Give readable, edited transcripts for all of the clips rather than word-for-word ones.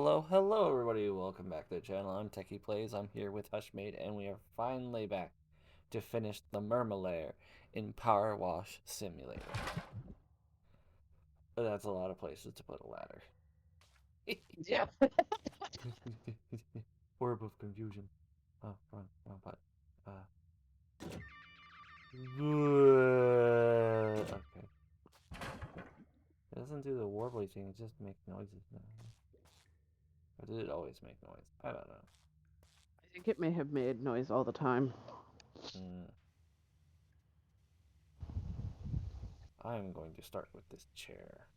Hello, everybody. Welcome back to the channel. I'm TechyPlayz. I'm here with Hushmade, and we are finally back to finish the Mermalair in PowerWash Simulator. But that's a lot of places to put a ladder. Yeah. Orb of confusion. Oh, wrong button. Okay. It doesn't do the warbly thing, it just makes noises now. Or did it always make noise? I don't know. I think it may have made noise all the time. I'm going to start with this chair.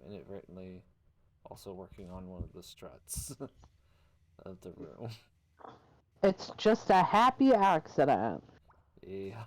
I'm inadvertently also working on one of the struts of the room. It's just a happy accident. Yeah.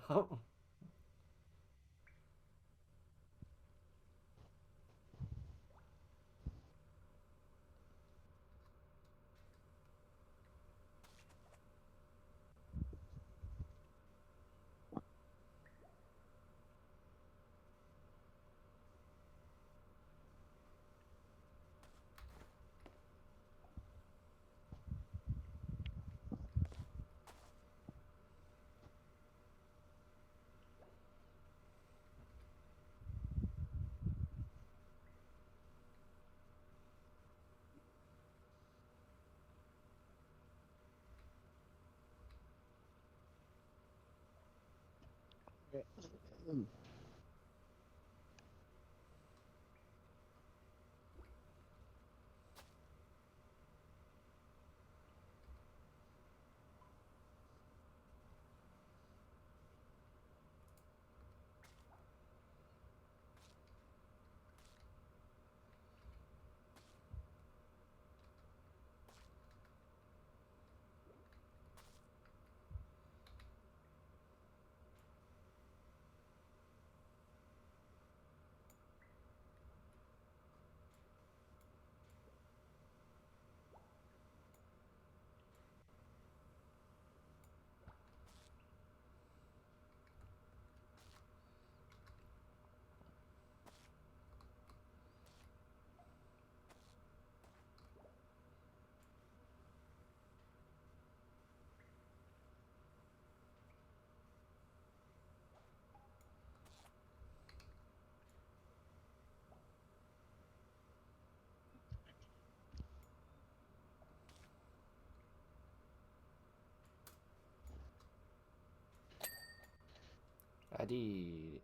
I did.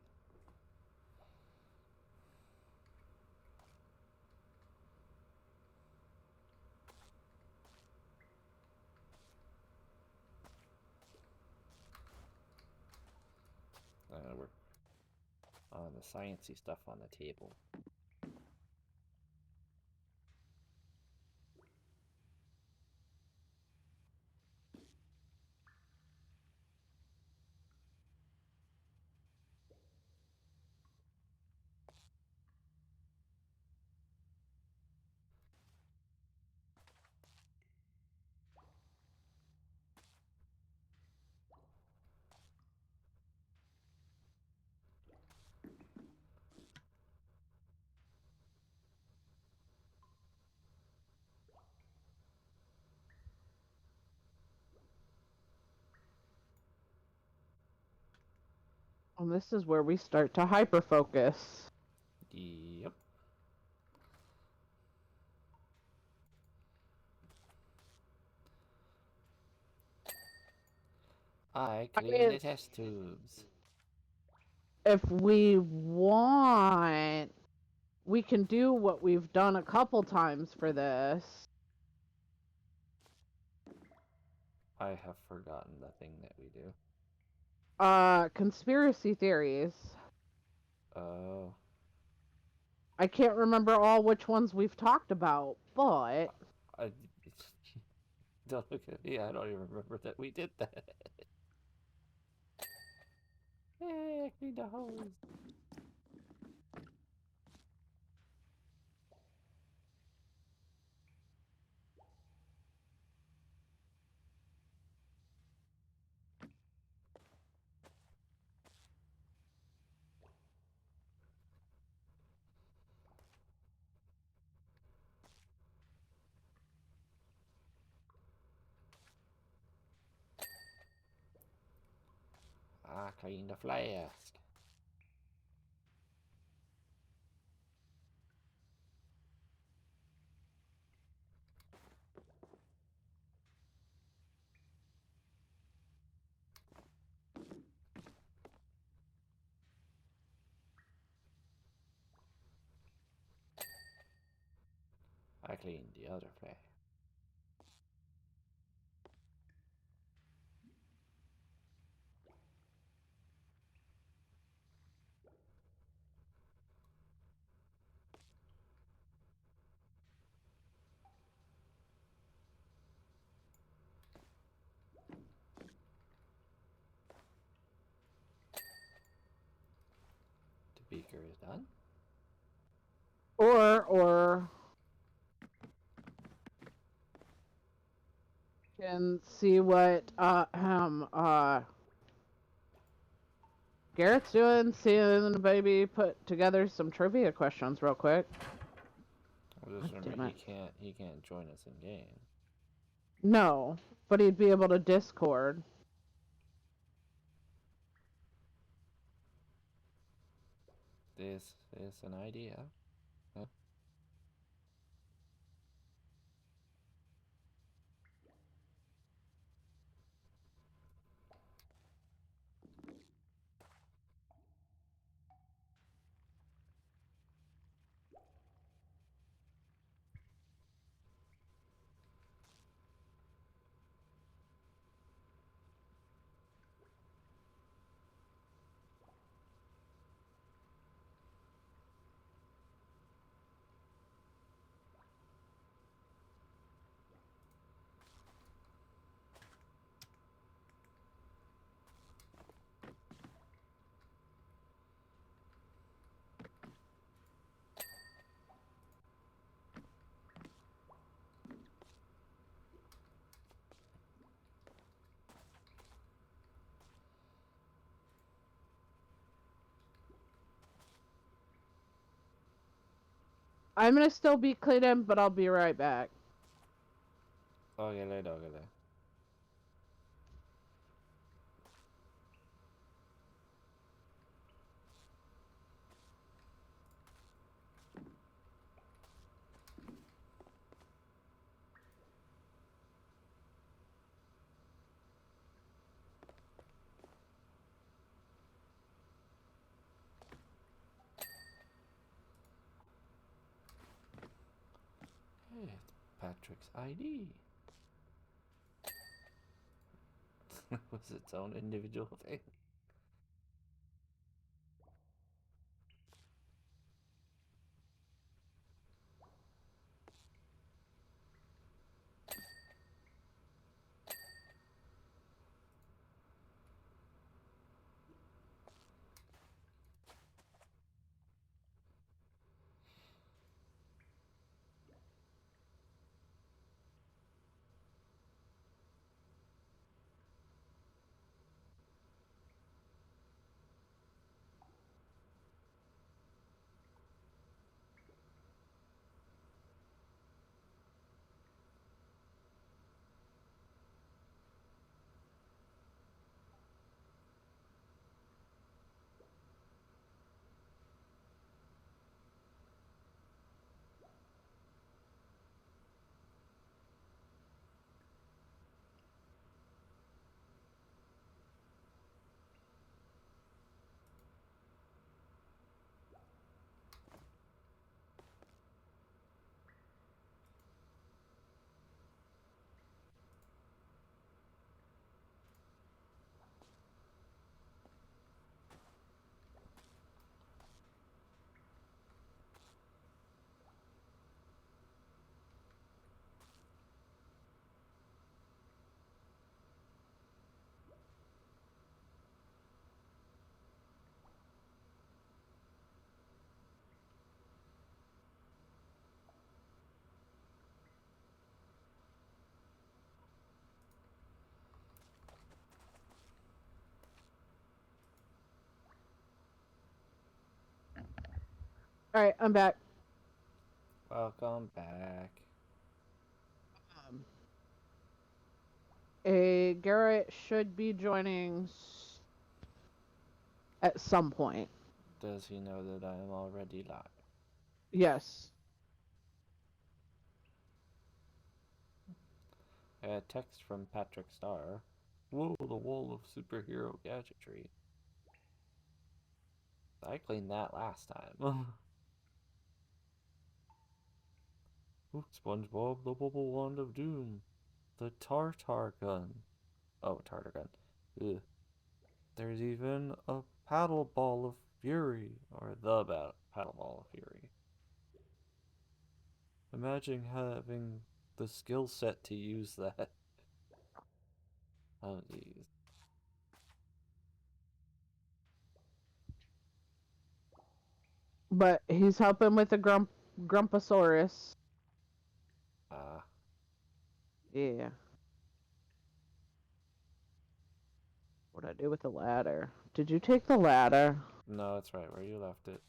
I'm gonna work on the sciencey stuff on the table. And this is where we start to hyper-focus. Yep. I clean the test tubes. If we want, we can do what we've done a couple times for this. I have forgotten the thing that we do. Conspiracy theories. Oh. I can't remember all which ones we've talked about, but I don't look at me. I don't even remember that we did that. Hey, I cleaned the hose. clean the flask. I cleaned the other flask. The beaker is done. Or can see what Garrett's doing. Seeing the baby put together some trivia questions real quick. Well, just remember, Damn it. he can't join us in game. No, but he'd be able to Discord. This is an idea. Huh? I'm gonna still be cleaning, but I'll be right back. Ógele, ógele. Hey, it's Patrick's ID. Was its own individual thing. All right, I'm back. Welcome back. A Garrett should be joining at some point. Does he know that I am already live? Yes. A text from Patrick Starr. Whoa, the wall of superhero gadgetry. I cleaned that last time. Ooh, SpongeBob, the bubble wand of doom. The tartar gun. Oh, tartar gun. Ugh. There's even a paddle ball of fury. Or the paddle ball of fury. Imagine having the skill set to use that. Oh, jeez. But he's helping with the Grumpasaurus. Ah. Yeah. What'd I do with the ladder? Did you take the ladder? No, it's right where you left it.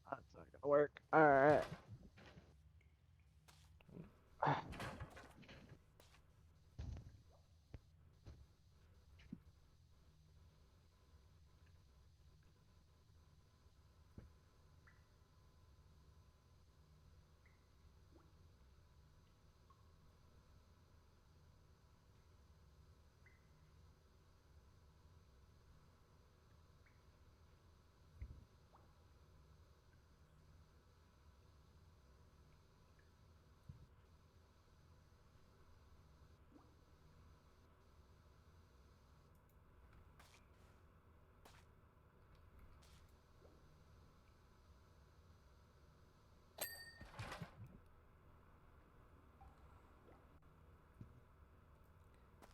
That's not gonna work. Alright.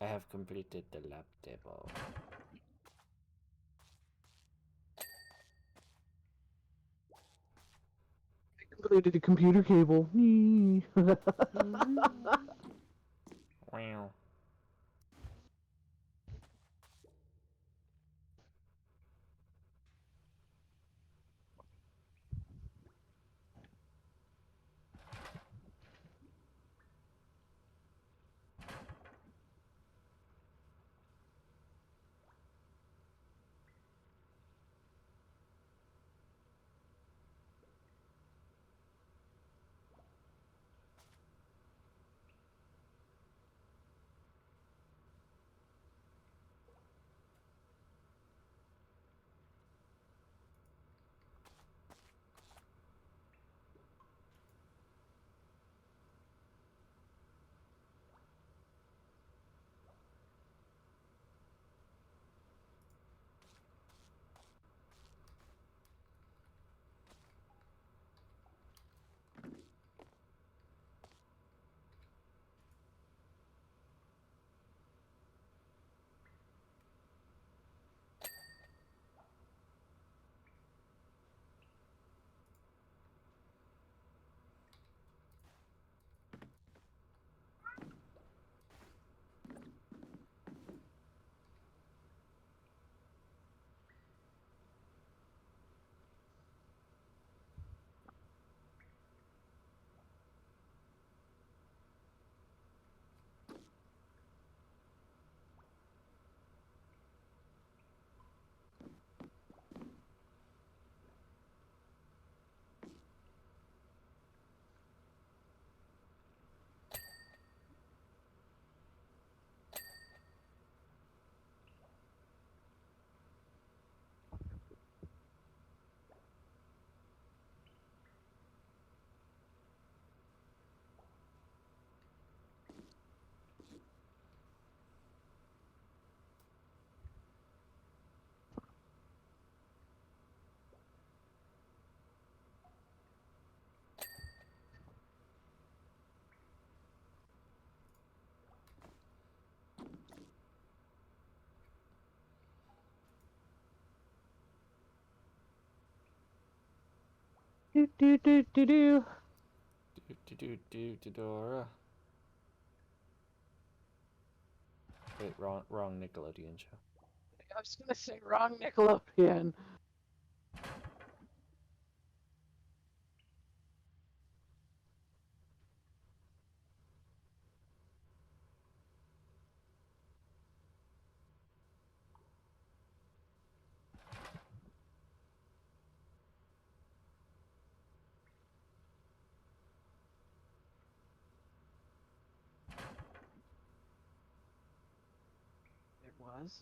I have completed the lab demo. Completed a computer cable. Wow. do do do do do. Dora. Wait, wrong Nickelodeon show. I was gonna say wrong Nickelodeon. pause.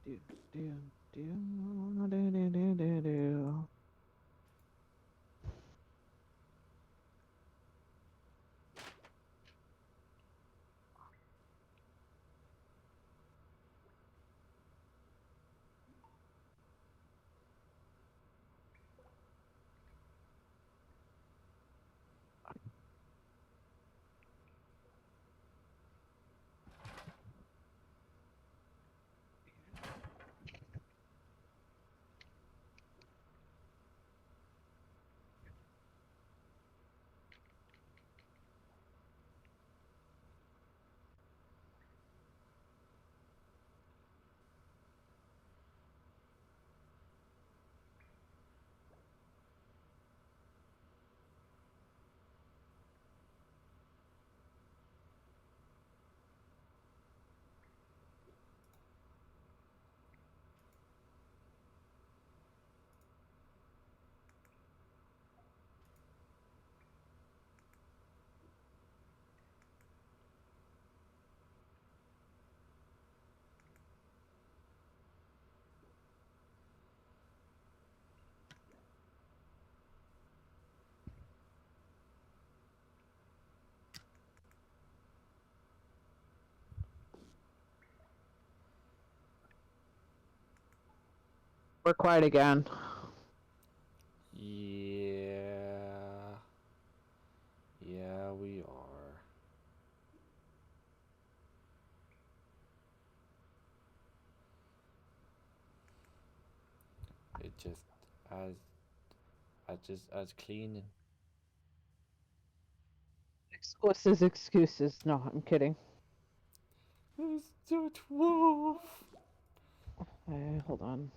Do do do do do do do do. We're quiet again. Yeah. Yeah, we are. It just as as cleaning. Excuses. No, I'm kidding. It's the 12. Hold on.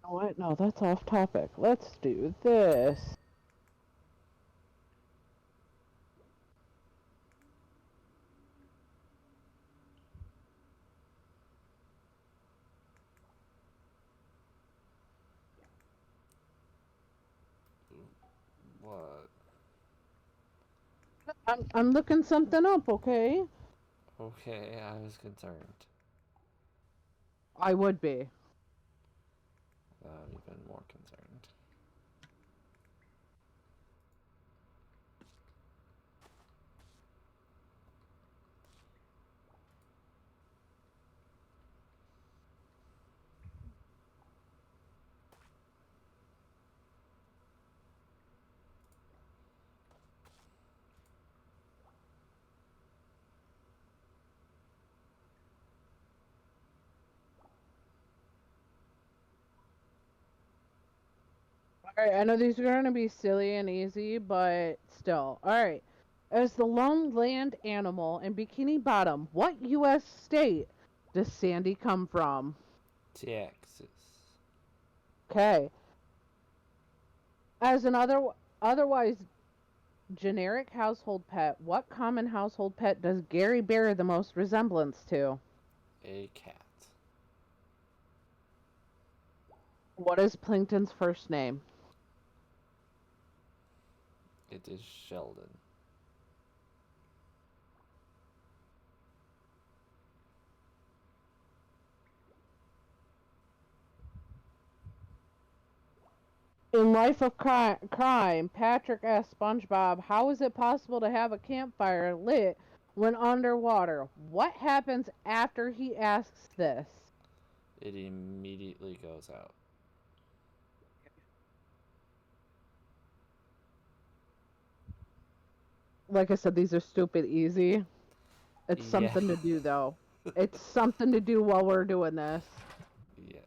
You know what? No, that's off topic. Let's do this. What? I'm looking something up, okay? Okay, I was concerned. I would be. Even more concerned. Alright, I know these are going to be silly and easy, but still. Alright. As the lone land animal in Bikini Bottom, what U.S. state does Sandy come from? Texas. Okay. As an otherwise generic household pet, what common household pet does Gary bear the most resemblance to? A cat. What is Plankton's first name? It is Sheldon. In Life of Crime, Patrick asks SpongeBob, how is it possible to have a campfire lit when underwater? What happens after he asks this? It immediately goes out. Like I said, these are stupid easy. It's Yeah. something to do, though. It's something to do while we're doing this. Yeah.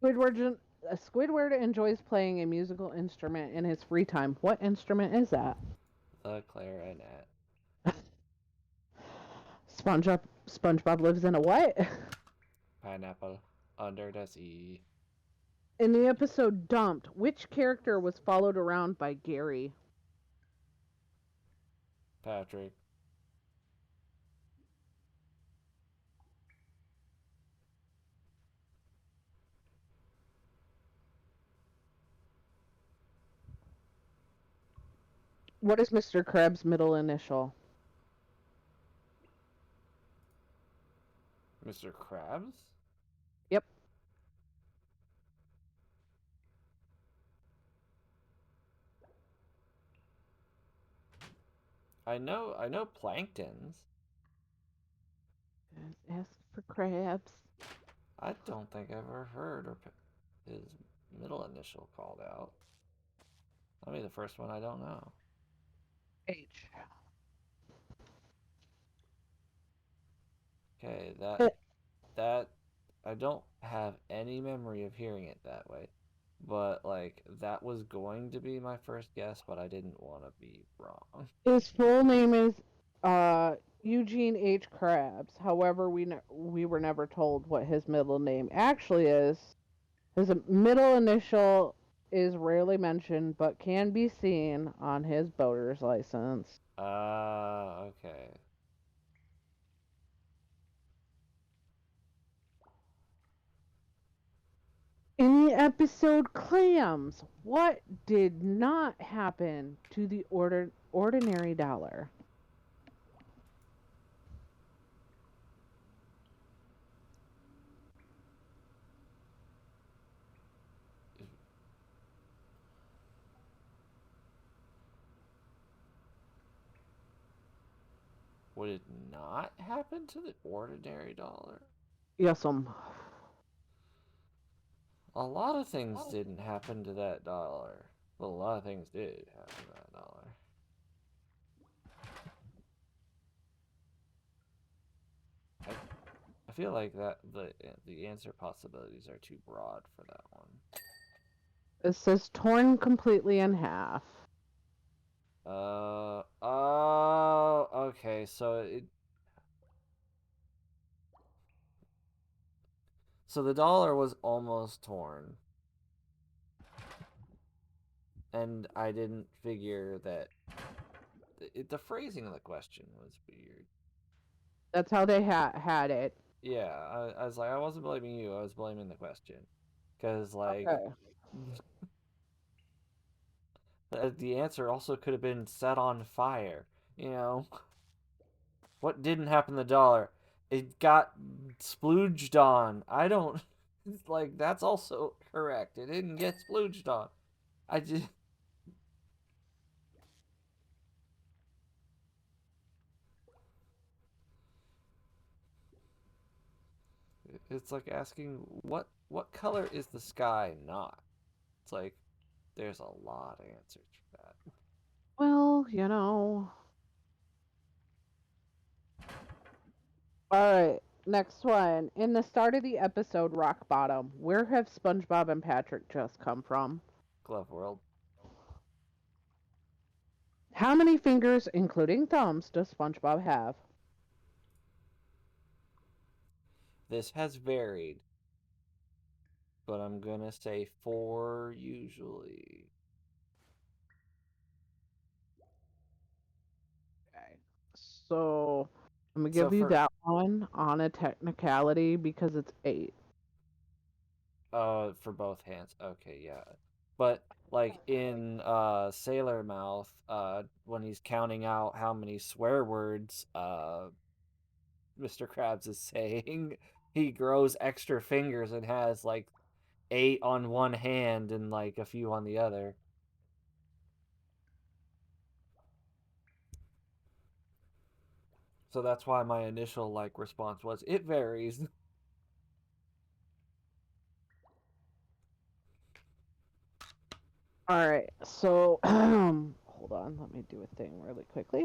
Squidward enjoys playing a musical instrument in his free time. What instrument is that? The clarinet. SpongeBob lives in a what? Pineapple. Under the sea. In the episode Dumped, which character was followed around by Gary? Patrick. What is Mr. Krabs' middle initial? Mr. Krabs? Yep. I know Plankton's. Ask for Krabs. I don't think I've ever heard his middle initial called out. That'll be the first one I don't know. H. Okay, that I don't have any memory of hearing it that way. But like that was going to be my first guess, but I didn't want to be wrong. His full name is Eugene H. Krabs. However, we were never told what his middle name actually is. His middle initial is rarely mentioned, but can be seen on his boater's license. Okay. In the episode Clams, what did not happen to the ordinary dollar? Would it not happen to the ordinary dollar? Yes, A lot of things didn't happen to that dollar. Well, a lot of things did happen to that dollar. I, I feel like that the answer possibilities are too broad for that one. It says torn completely in half. Oh, okay. So the dollar was almost torn, and I didn't figure that the phrasing of the question was weird. That's how they had it. Yeah, I was like, I wasn't blaming you. I was blaming the question, because like Okay. the answer also could have been set on fire. You know what didn't happen to the dollar? It got splooged on. I don't like that's also correct. It didn't get splooged on. I just it's like asking what color is the sky not? It's like there's a lot of answers for that. Well, All right. Next one. In the start of the episode Rock Bottom, where have SpongeBob and Patrick just come from? Glove World. How many fingers, including thumbs, does SpongeBob have? This has varied, but I'm gonna say four usually. Okay. So I'm gonna So give you for that one on a technicality because it's 8. for both hands. Okay, yeah. But like in Sailor Mouth, when he's counting out how many swear words Mr. Krabs is saying, he grows extra fingers and has like 8 on one hand and like a few on the other. So that's why my initial like response was it varies. All right. So hold on. Let me do a thing really quickly.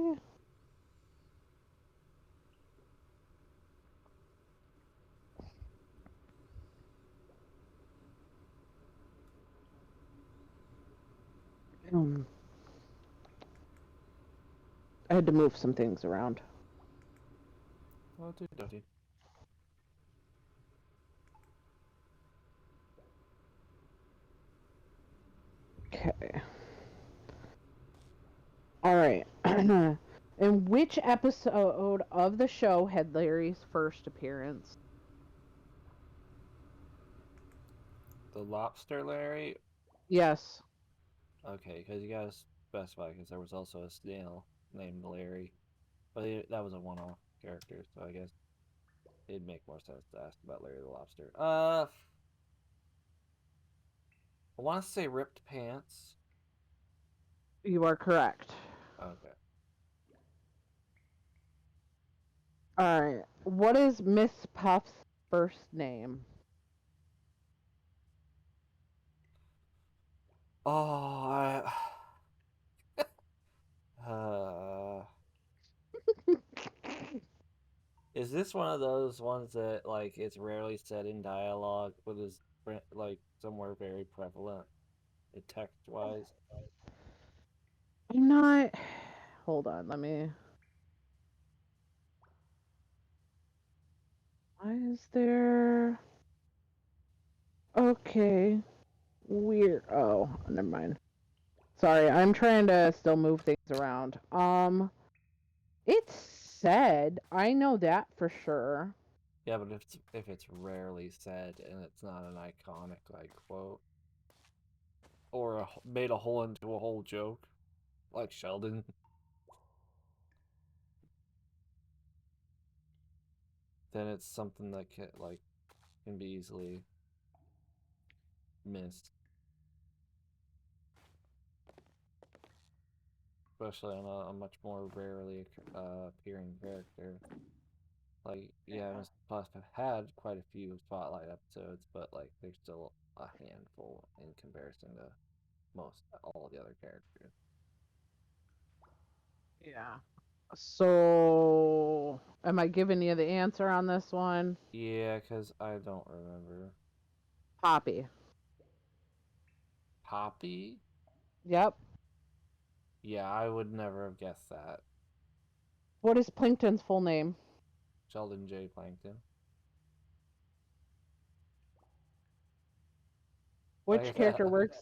Um, I had to move some things around. Oh, dude. Okay. All right. In which episode of the show had Larry's first appearance? The Lobster Larry? Yes. Okay, because you gotta specify, because there was also a snail named Larry. But that was a one off character, so I guess it'd make more sense to ask about Larry the Lobster. I want to say ripped pants. You are correct. Okay. All right. What is Miss Puff's first name? Oh, uh, is this one of those ones that like it's rarely said in dialogue, but is like somewhere very prevalent, text wise? I'm not. Hold on. Let me. Why is there? Okay. Weird. Oh, never mind. Sorry, I'm trying to still move things around. It's said. I know that for sure. Yeah, but if it's rarely said and it's not an iconic like quote or made a whole into a whole joke like Sheldon, then it's something that can be easily missed, especially on a much more rarely appearing character. Like, yeah, Yeah. Mr. Puff have had quite a few spotlight episodes, but like there's still a handful in comparison to most all the other characters. Yeah. So, am I giving you the answer on this one? Yeah, because I don't remember. Poppy. Poppy? Yep. Yeah, I would never have guessed that. What is Plankton's full name? Sheldon J. Plankton. Which Like that. character works?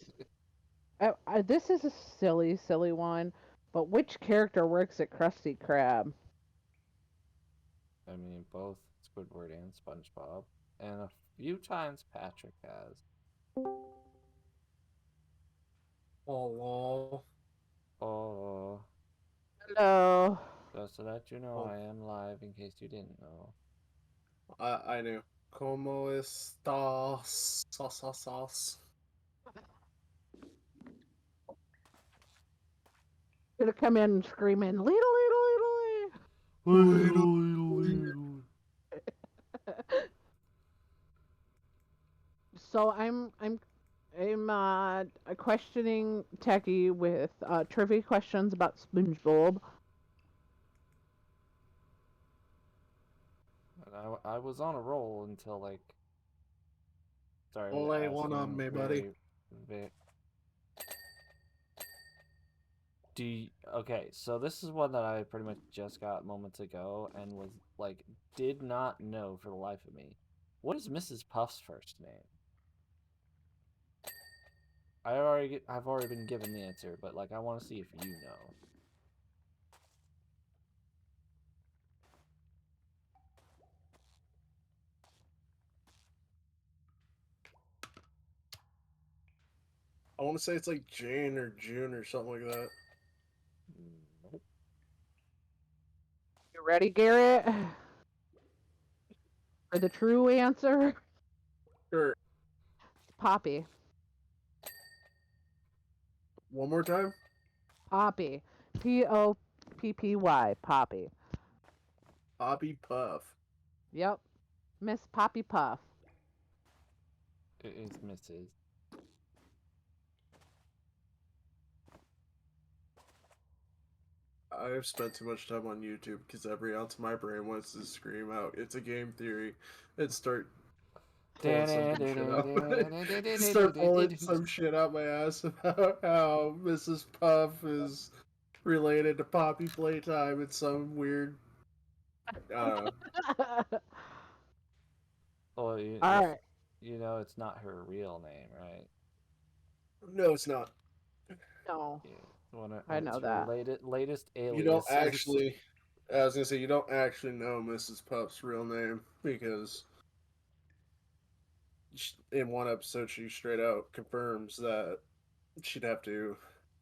This is a silly, silly one, but which character works at Krusty Krab? I mean, both Squidward and SpongeBob. And a few times Patrick has. Oh, lol. Oh, Hello. just to let you know, Oh, I am live in case you didn't know. I knew. ¿Cómo estás? Sauce, sauce, sauce. Gonna come in screaming, "Leedle, leedle, Little, leedle!" So I'm questioning Techie with trivia questions about SpongeBob. And I was on a roll until like started lay one on asking me, buddy. very. Okay, so this is one that I pretty much just got moments ago and was like did not know for the life of me. What is Mrs. Puff's first name? I've already been given the answer, but like I want to see if you know. I want to say it's like Jane or June or something like that. Nope. You ready, Garrett? For the true answer? Sure. Poppy. One more time. Poppy. Poppy. Poppy. Poppy Puff. Yep. Miss Poppy Puff. It is Mrs. I've spent too much time on YouTube because every ounce of my brain wants to scream out, "It's a game theory," and start pulling some shit out. Start pulling some shit out my ass about how Mrs. Puff is related to Poppy Playtime. It's some weird. Uh, Well, All right. you know it's not her real name, right? no, it's not. No. Yeah. I know It's her that. latest You don't aliases. actually. I was gonna say you don't actually know Mrs. Pup's real name because in one episode she straight out confirms that she'd have to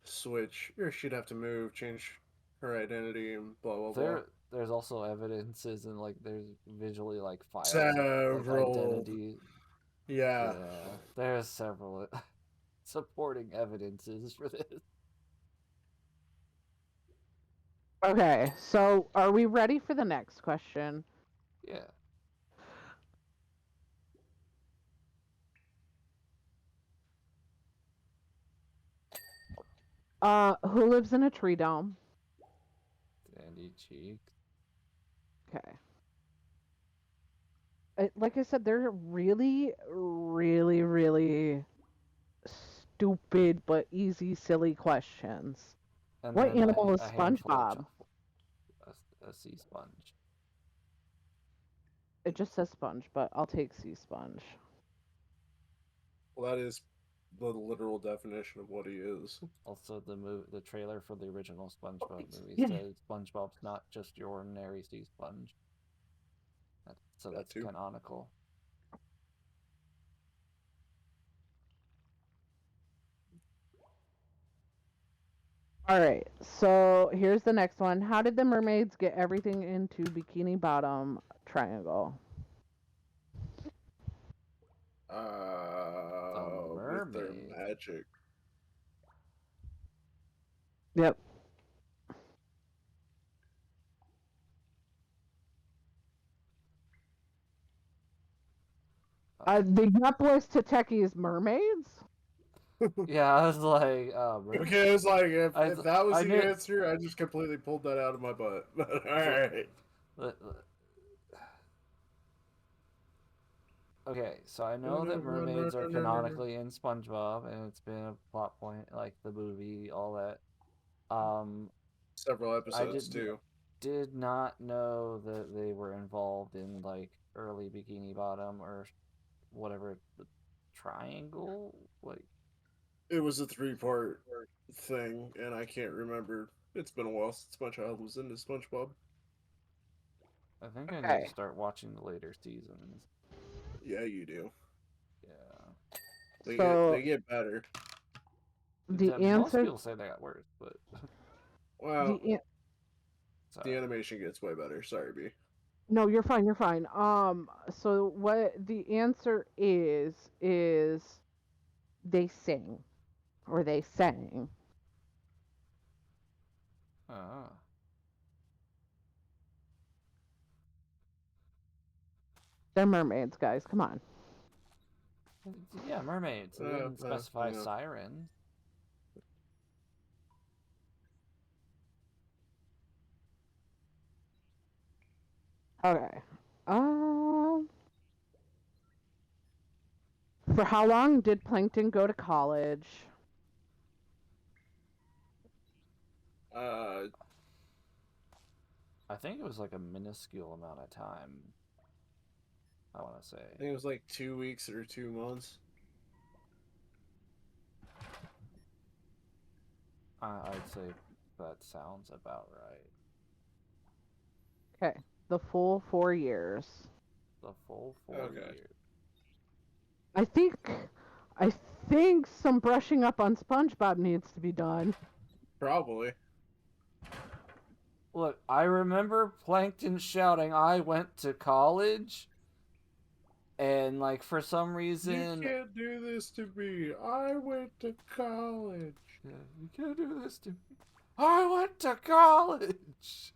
switch or she'd have to move, change her identity, and blah blah blah. There's also evidences and like there's visually like files of like Several. identity. Yeah. Yeah, there's several supporting evidences for this. Okay, so are we ready for the next question? Yeah. Who lives in a tree dome? Sandy Cheek. Okay. Like I said, they're really, really, really stupid but easy, silly questions. And What then animal is a handful of SpongeBob? a sea sponge. It just says sponge, but I'll take sea sponge. Well, that is the literal definition of what he is. Also, the trailer for the original SpongeBob movie Yeah. says SpongeBob's not just your ordinary sea sponge. So That that's too. canonical. All right, so here's the next one. How did the mermaids get everything into Bikini Bottom Triangle? The With their mermaid. magic. Yep. The Yup was to Techie's mermaids? Yeah, I was like, Okay, it's like if that was I the knew. answer, I just completely pulled that out of my butt. But all right. Okay, so I know that mermaids are canonically in SpongeBob, and it's been a plot point, like the movie, all that. Um, Several I episodes too. did not know that they were involved in like early Bikini Bottom or whatever the triangle. Like It was a three-part thing, and I can't remember. It's been a while since my child was into SpongeBob. I think I need to Okay. start watching the later seasons. Yeah, you do. Yeah, They So get better. the most answer, people say they got worse, but Well, the the sorry. animation gets way better. Sorry, B. no, you're fine, you're fine. So what the answer is they sing or they sang. Ah, They're mermaids, guys. Come on. yeah, mermaids. It didn't specify Yeah. sirens. Okay. For how long did Plankton go to college? Uh, I think it was like a minuscule amount of time. I want to say. I think it was like 2 weeks or 2 months. I'd say that sounds about right. Okay. The full 4 years. The full four Okay. years. I think I think some brushing up on SpongeBob needs to be done. Probably. Look, I remember Plankton shouting, "I went to college," and like for some You reason, can't do this to me. I went to college. yeah, you can't do this to me. I went to college.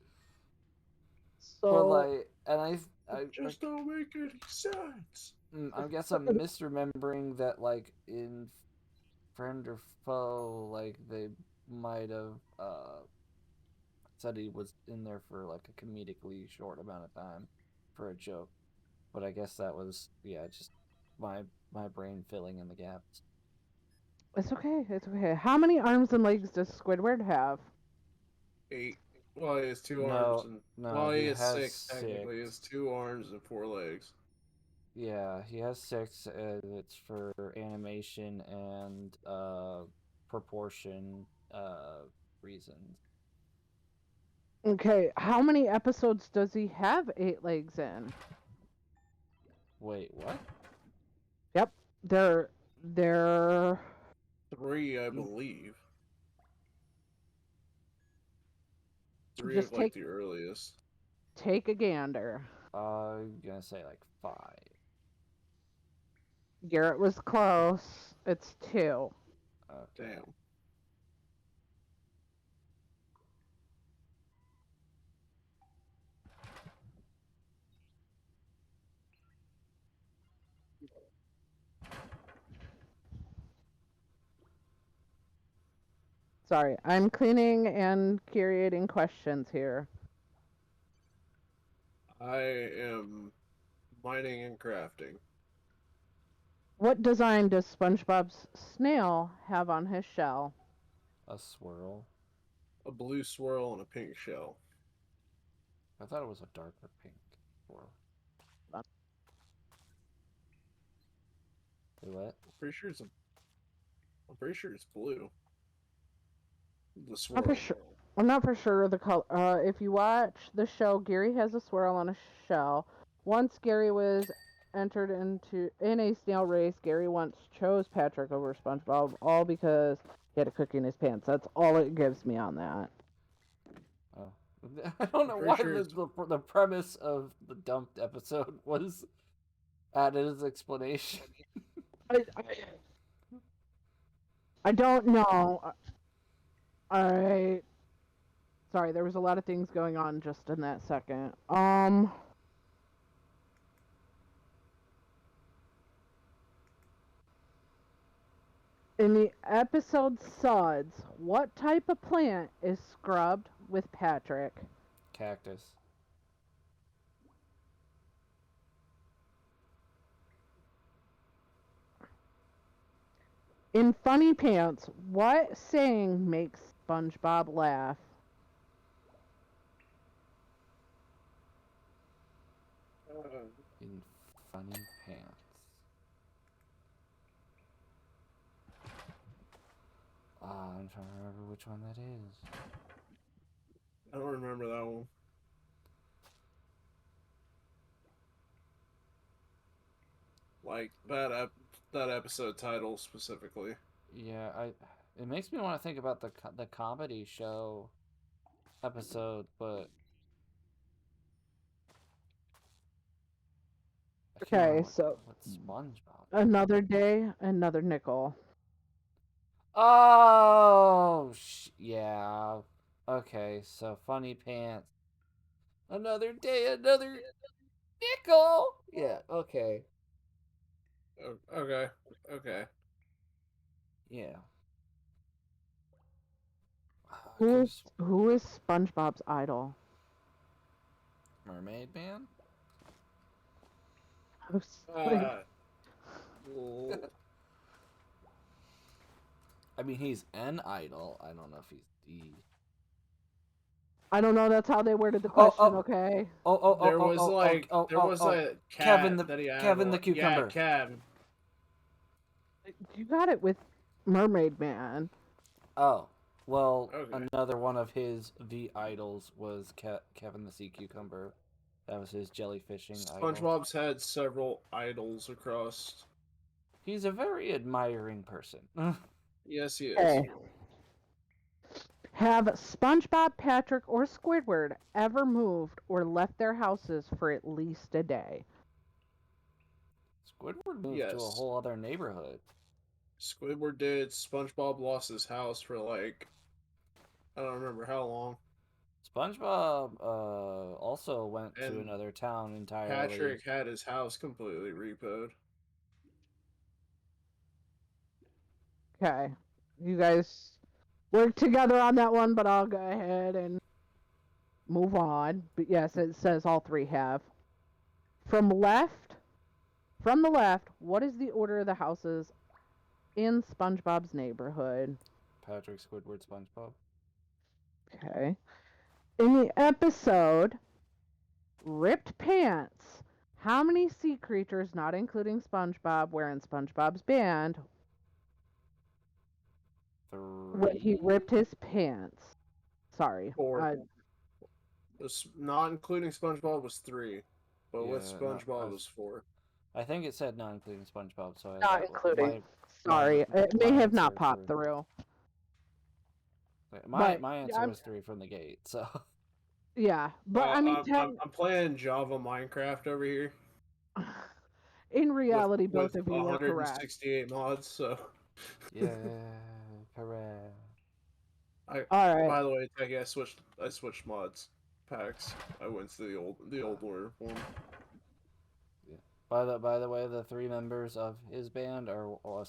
But So like, and I It like, just don't make any sense. I guess I'm misremembering that like in Friend or Foe, like they might have said he was in there for like a comedically short amount of time for a joke. But I guess that was just my my brain filling in the gaps. it's okay. It's okay. How many arms and legs does Squidward have? 8. Well, he has two arms No, and no, well, he he has has 6 technically. He six. has 2 arms and 4 legs. Yeah, he has six. It's for animation and proportion. reasons. Okay, how many episodes does he have 8 legs in? Wait, what? Yep, they're 3, I believe. 3 just of like the earliest. take a gander. I'm gonna say like 5. Garrett was close. It's 2. Okay. Damn. Sorry, I'm cleaning and curating questions here. I am mining and crafting. What design does SpongeBob's snail have on his shell? A swirl. A blue swirl and a pink shell. I thought it was a darker pink swirl. Wait, what? I'm pretty sure it's blue. The Not for swirl. sure. I'm not for sure the color. If you watch the show, Gary has a swirl on a shell. Once Gary was entered in a snail race, Gary once chose Patrick over SpongeBob, all because he had a cookie in his pants. That's all it gives me on that. Oh. I don't know Pretty why sure the premise of the dumped episode was added as explanation. I, I, I don't know. I Sorry, there was a lot of things going on just in that second. In the episode Suds, what type of plant is scrubbed with Patrick? Cactus. In Funny Pants, what saying makes SpongeBob laugh? In funny pants. I'm trying to remember which one that is. I don't remember that one. Like that episode title specifically. Yeah, it makes me want to think about the comedy show episode, but I can't Okay, remember so what SpongeBob. another day, another nickel. Oh, yeah. Okay, so funny pants. Another day, another nickel. Yeah. Okay. Okay. Okay. Yeah. Who is SpongeBob's idol? Mermaid Man. Uh, well, I mean, he's an idol. I don't know if he's the. I don't know. That's how they worded the Oh, question. oh, Okay. there was there was oh. a Kevin cat that he had. Kevin the Yeah, cucumber. Kev. You got it with Mermaid Man. Oh, well, Okay. another one of his the idols was Kevin the sea cucumber. That was his jellyfishing idol. SpongeBob's had several idols across. He's a very admiring person. Yes, he is. Okay. Have SpongeBob, Patrick, or Squidward ever moved or left their houses for at least a day? Squidward moved to a Yes. whole other neighborhood. Squidward did. SpongeBob lost his house for like I don't remember how long. SpongeBob also went to And another town entirely. Patrick had his house completely repoed. Okay. You guys work together on that one, but I'll go ahead and move on. But yes, it says all three have. From the left, what is the order of the houses in SpongeBob's neighborhood? Patrick, Squidward, SpongeBob. Okay. In the episode Ripped Pants, how many sea creatures, not including SpongeBob, were in SpongeBob's band? When he 3. ripped his pants. Sorry. 4. Not including SpongeBob was 3, but with Yeah, no, SpongeBob was 4. I think it said not including SpongeBob, so Not that including. Oh, Sorry. It may my have not answer popped through. But my answer was 3 from the gate. So yeah. But I mean, I'm playing Java Minecraft over here in reality, with both of you are correct. 168 mods. So yeah, correct. All right. by the way, Techy, I switched mods packs. I went to the old order form. Yeah. By the way, the 3 members of his band are a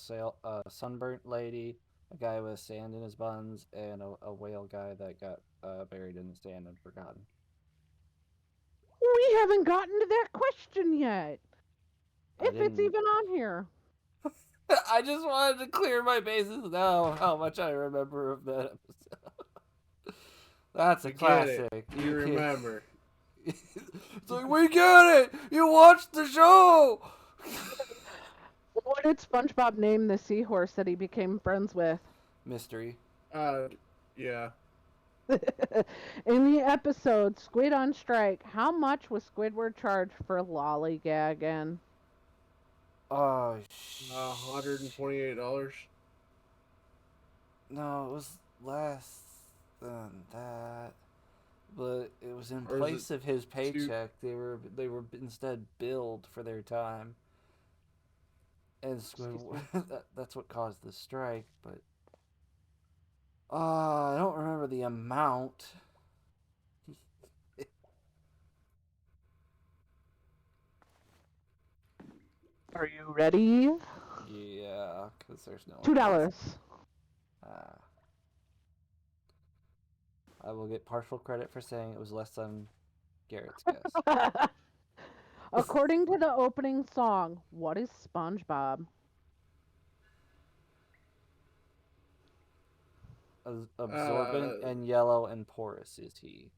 sunburnt lady, a guy with sand in his buns, and a whale guy that got buried in the sand and forgotten. We haven't gotten to that question yet. I If it's didn't. even on here. I just wanted to clear my bases now. How much I remember of that episode. That's a You get it. classic. You remember. It's like, we get it. You watched the show. What did SpongeBob name the seahorse that he became friends with? Mystery. Yeah. In the episode Squid on Strike, how much was Squidward charged for lollygagging? Oh, $128. No, it was less than that. But it was in Or is place it of his 2? paycheck. They were instead billed for their time. And that's what caused the strike, but I don't remember the amount. Are you ready? Yeah, because there's no $2. Uh, I will get partial credit for saying it was less than Garrett's guess. According to the opening song, what is SpongeBob? Absorbent and yellow and porous is he.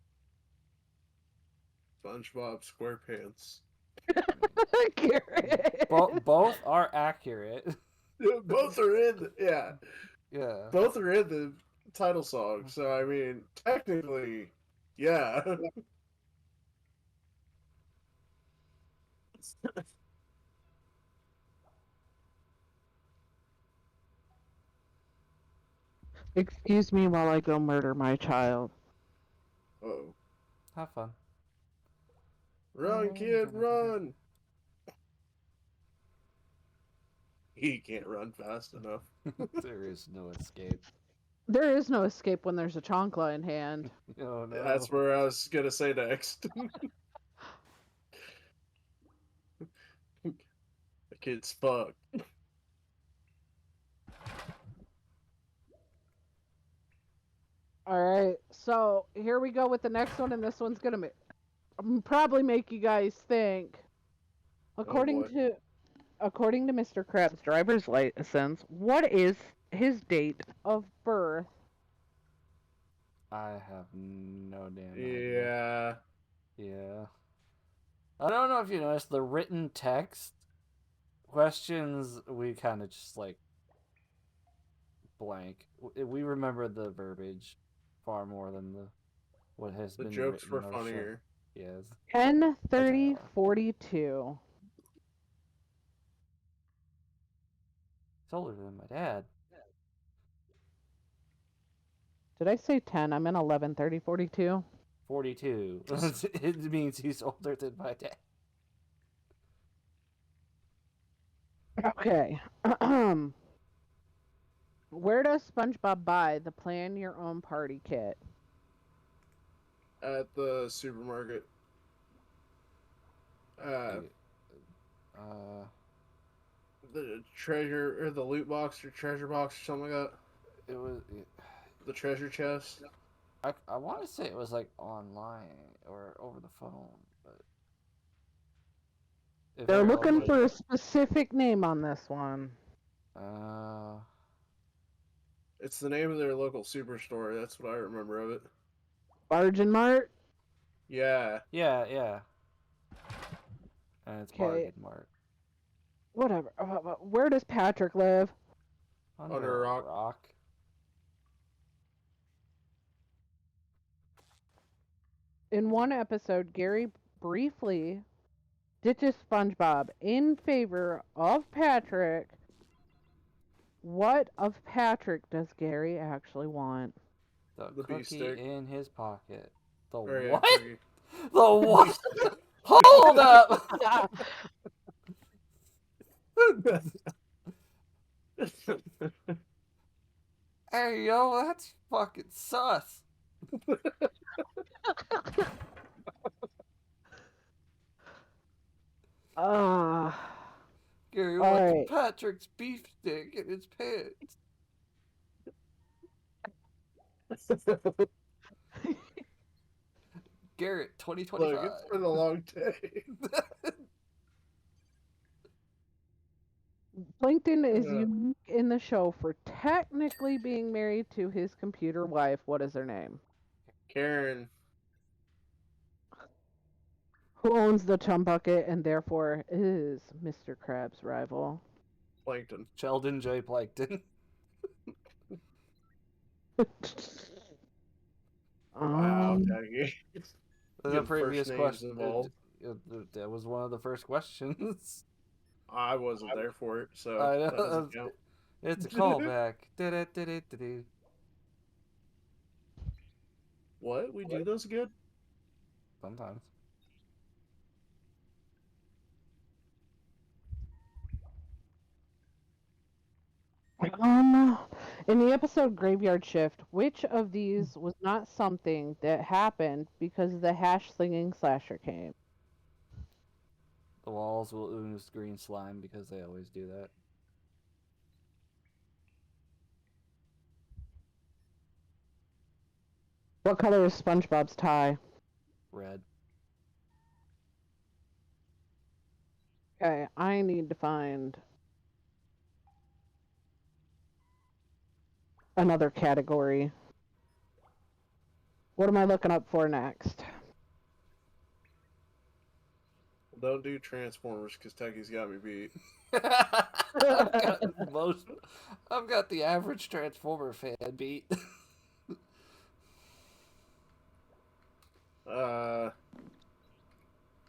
SpongeBob SquarePants. Both are accurate. Both are in. Yeah. Yeah. Both are in the title song. So I mean, technically, yeah. Excuse me while I go murder my child. Oh, Have fun. run, kid, run! He can't run fast enough. There is no escape. There is no escape when there's a chancla in hand. Oh no. That's where I was gonna say next. The kid's fucked. Alright, so here we go with the next one, and this one's gonna probably make you guys think. According to Mr. Krabs' driver's license, what is his date of birth? I have no damn idea. Yeah. I don't know if you noticed the written text questions, we kind of just like blank. We remember the verbiage far more than what has been written. The jokes were funnier. Yes. 10, 30, 42. It's older than my dad. Did I say 10? I meant 11, 30, 42. 42. It means he's older than my dad. Okay. Where does SpongeBob buy the Plan Your Own Party kit? At the supermarket. The treasure or the loot box or treasure box or something like that. It was the treasure chest. I want to say it was like online or over the phone, but they're looking for a specific name on this one. It's the name of their local superstore. That's what I remember of it. Bargain Mart? Yeah. Yeah. And it's Bargain Mart. Whatever. Where does Patrick live? Under a rock. In one episode, Gary briefly ditches SpongeBob in favor of Patrick. What of Patrick does Gary actually want? The The beef cookie stick. in his pocket. The Or yeah, what? cookie. The what? Hold up! Hey, yo, that's fucking sus. Ah. Gary All wants right. Patrick's beef stick in his pants. Garrett, Look, 2025. it's been a long day. Plankton is unique in the show for technically being married to his computer wife. What is her name? Karen. Who owns the chum bucket and therefore is Mr. Krabs' rival. Plankton. Sheldon J. Plankton. Wow, um, dang. The Getting previous first names question. involved. That was one of the first questions. I wasn't there for it, so I that know. doesn't count. It's a callback. Did. What? We do those again? Sometimes. um, in the episode Graveyard Shift, which of these was not something that happened because the hash slinging slasher came? The walls will ooze green slime because they always do that. What color is SpongeBob's tie? Red. Okay, I need to find another category. What am I looking up for next? Don't do Transformers because Techie's got me beat. I've got the average Transformer fan beat.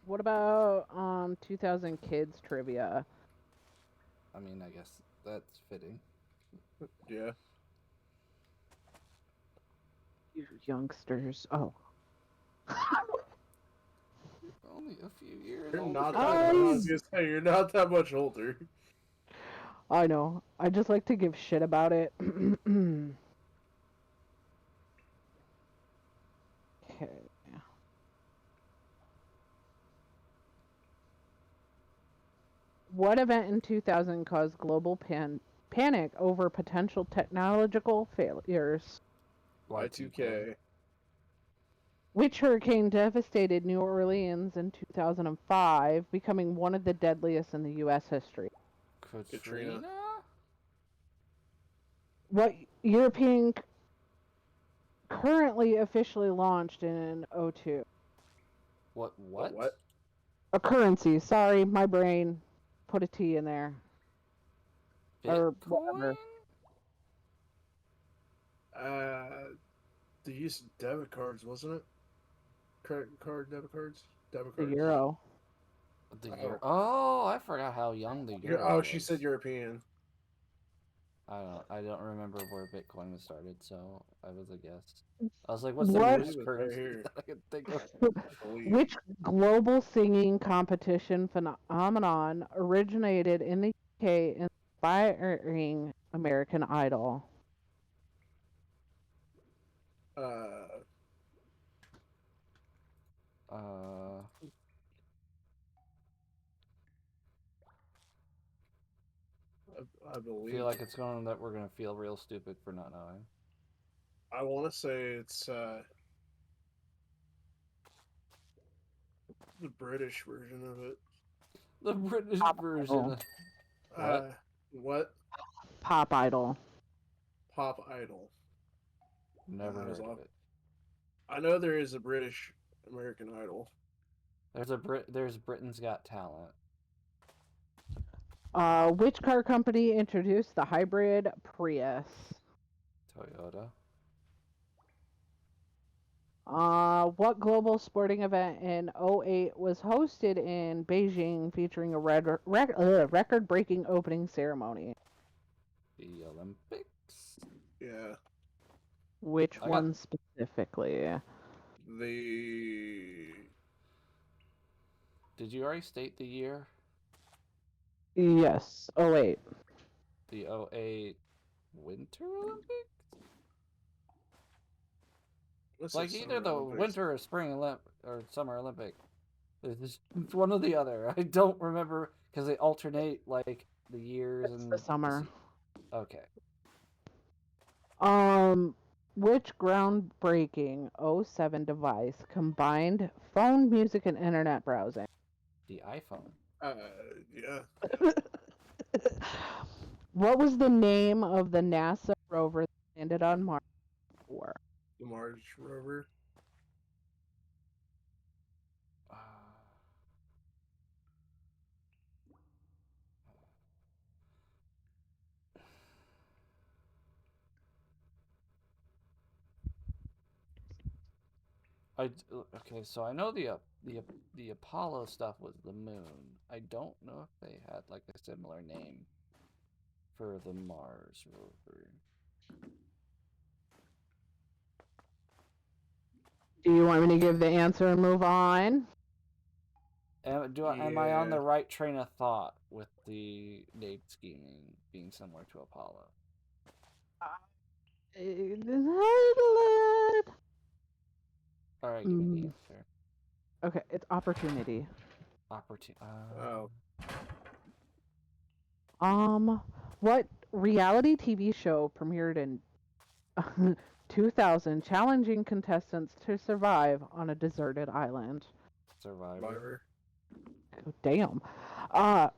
What about 2000 kids trivia? I mean, I guess that's fitting. Yeah. You youngsters. Oh. Only a few years You're older not than that us. much. I was gonna say, you're not that much older. I know. I just like to give shit about it. Okay. What event in 2000 caused global panic over potential technological failures? Y2K. Which hurricane devastated New Orleans in 2005, becoming one of the deadliest in the U.S. history? Katrina. What European currently officially launched in 02? What? A currency. Sorry, my brain put a T in there. Or Bitcoin? whatever. The use of debit cards, wasn't it? Credit card, debit cards? Debit The cards? euro. The euro. Oh, I forgot how young the euro Oh, was. she said European. I don't remember where Bitcoin was started, so I was a guess. I was like, what's What? the I newest believe it's right currency here. that I can think of? I believe. Which global singing competition phenomenon originated in the UK, inspiring American Idol? I I believe. feel like it's going that we're gonna feel real stupid for not knowing. I want to say it's the British version of it. The British Pop version. Idol. What? Pop Idol. Pop Idol. Never I was heard of off. it. I know there is a British American Idol. There's Britain's Got Talent. Which car company introduced the hybrid Prius? Toyota. What global sporting event in '08 was hosted in Beijing featuring a record-breaking opening ceremony? The Olympics? Yeah. Which I got. one specifically? The Did you already state the year? Yes. '08. The '08 Winter Olympics? what's Like this either Summer the Olympics? Winter or Spring Olymp or Summer Olympic. It's one or the other. I don't remember because they alternate like the years It's the and summer. okay. Um, which groundbreaking '07 device combined phone, music, and internet browsing? The iPhone. Uh, yeah. What was the name of the NASA rover that landed on Mars for? The Mars rover. Uh, okay, so I know the Apollo stuff was the moon. I don't know if they had like a similar name for the Mars rover. Do you want me to give the answer and move on? Am I on Yeah. the right train of thought with the name scheming being similar to Apollo? All right, give me the answer. Okay, it's opportunity. Opportunity. Oh. What reality TV show premiered in 2000, challenging contestants to survive on a deserted island? Survivor. Survivor. Oh, damn.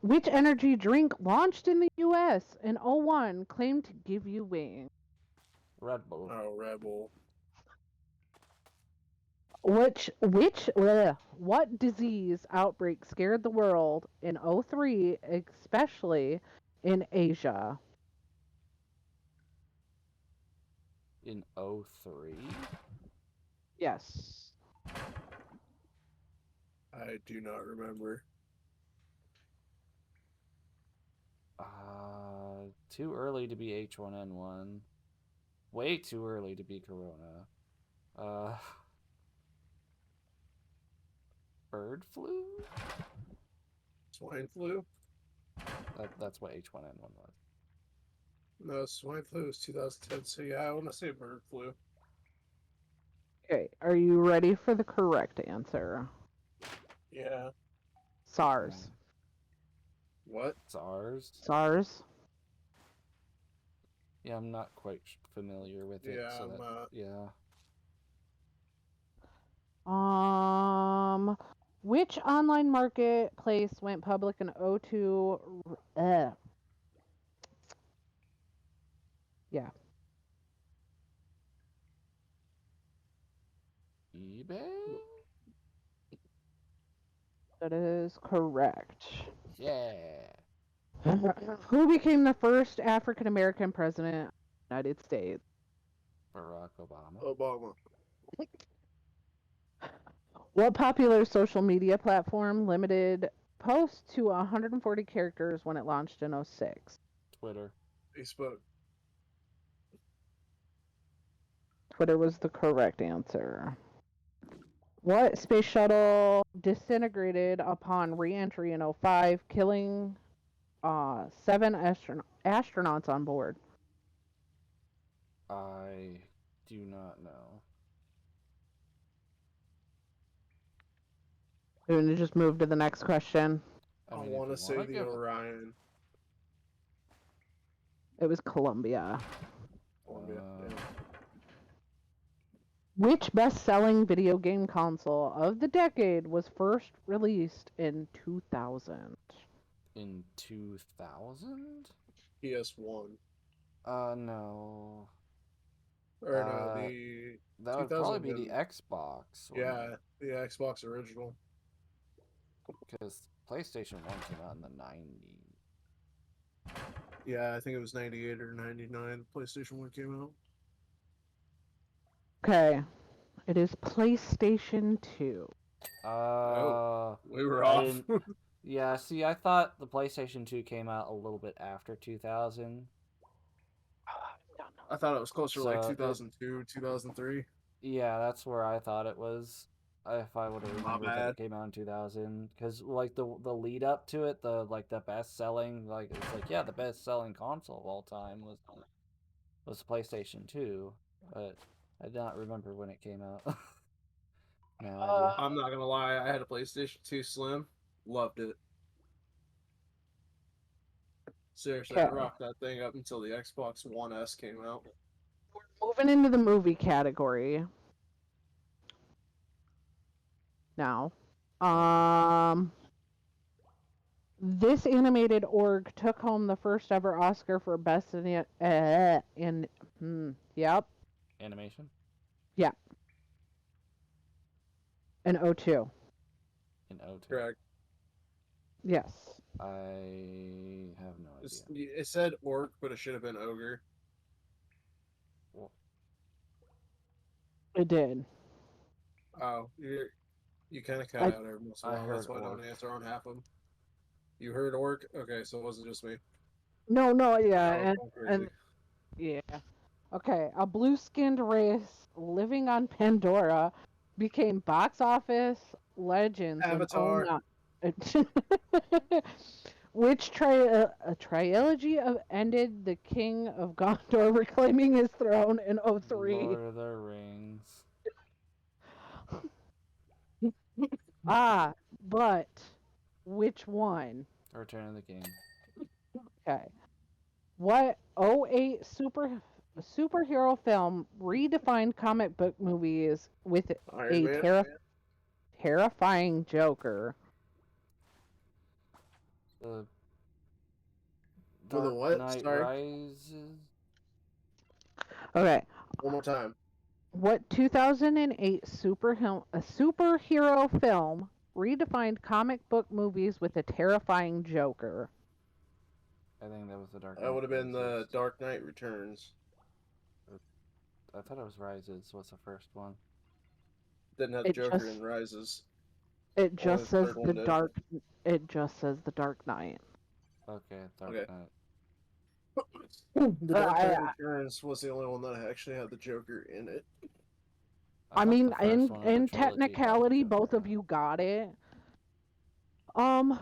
Which energy drink launched in the US in '01 claimed to give you wings? Red Bull. Oh, Rebel. What disease outbreak scared the world in '03, especially in Asia? In '03. Yes. I do not remember. Too early to be H1N1. Way too early to be Corona. Uh, bird flu? Swine flu? That's what H1N1 was. No, swine flu was 2010. So yeah, I want to say bird flu. Okay, are you ready for the correct answer? Yeah. SARS. What? SARS? SARS. Yeah, I'm not quite familiar with it. Yeah, So I'm that, not. yeah. Um, which online marketplace went public in '02? Yeah, eBay? that is correct. Yeah. Who became the first African American president of the United States? Barack Obama. Obama. What popular social media platform limited posts to 140 characters when it launched in '06? Twitter. Facebook. Twitter was the correct answer. What space shuttle disintegrated upon re-entry in '05, killing seven astronauts on board? I do not know. We're going to just move to the next question. I I mean, if want you to want say to the give it. Orion. It was Columbia. Columbia. Yeah. Which best-selling video game console of the decade was first released in 2000? In 2000? PS1. No. Or no, Uh, the that would probably be the 2001. Xbox, wouldn't Yeah, it? the Xbox original. Because PlayStation 1 came out in the 90s. Yeah, I think it was 98 or 99. PlayStation 1 came out. Okay. It is PlayStation 2. Oh, we were I off. didn't. Yeah, see, I thought the PlayStation 2 came out a little bit after 2000. I thought it was closer to like So, 2002, 2003. yeah, that's where I thought it was. If I would have My remembered that bad. it came out in 2000, because like the lead up to it, the best selling, like it's like, yeah, the best selling console of all time was PlayStation 2, but I do not remember when it came out. No idea. I'm not gonna lie, I had a PlayStation 2 Slim. Loved it. Seriously, I Okay. rocked that thing up until the Xbox One S came out. Moving into the movie category now. This animated org took home the first ever Oscar for best yep, Animation yeah, in '02. in '02. Correct. Yes, I have no idea. It said orc, but it should have been ogre. Well, it did. Oh, you kind of cut out every once in a I while. heard That's why I orc. don't answer on half of them. You heard orc? Okay, so it wasn't just me. No, I yeah, was going and crazy. yeah. Okay, a blue-skinned race living on Pandora became box office legends in Avatar. 09. Which a trilogy of ended the King of Gondor reclaiming his throne in '03. Lord of the Rings. Ah, but which one? Return of the King. Okay. What '08 superhero film redefined comic book movies with Iron a Man. terrifying Joker? The With a Dark what? Knight Sorry. Rises. Okay. One more time. What 2008 superhero film redefined comic book movies with a terrifying Joker? I think that was the Dark That Knight would have been the Rises. Dark Knight Returns. I thought it was Rises. What's the first one? Didn't have It Joker just in Rises. it Only just the says third one did. it just says the Dark Knight. Okay, Dark Okay. Knight. The Dark Knight I, Returns was the only one that actually had the Joker in it. I I thought mean, the first one of the in trilogy had the technicality, Joker both in of it. you got it. Um,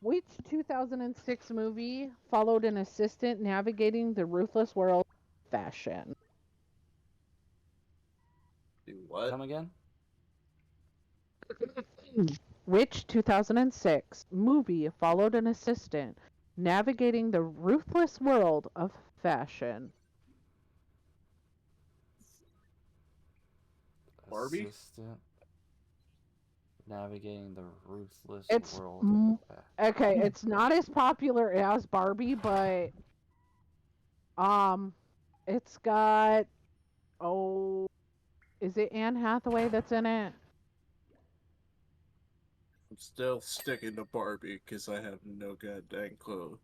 which 2006 movie followed an assistant navigating the ruthless world of fashion? Do what? Come again? Which 2006 movie followed an assistant navigating the ruthless world of fashion? Barbie? Assistant navigating the ruthless It's world of okay. It's not as popular as Barbie, but um, it's got oh, is it Anne Hathaway that's in it? I'm still sticking to Barbie because I have no goddamn clue.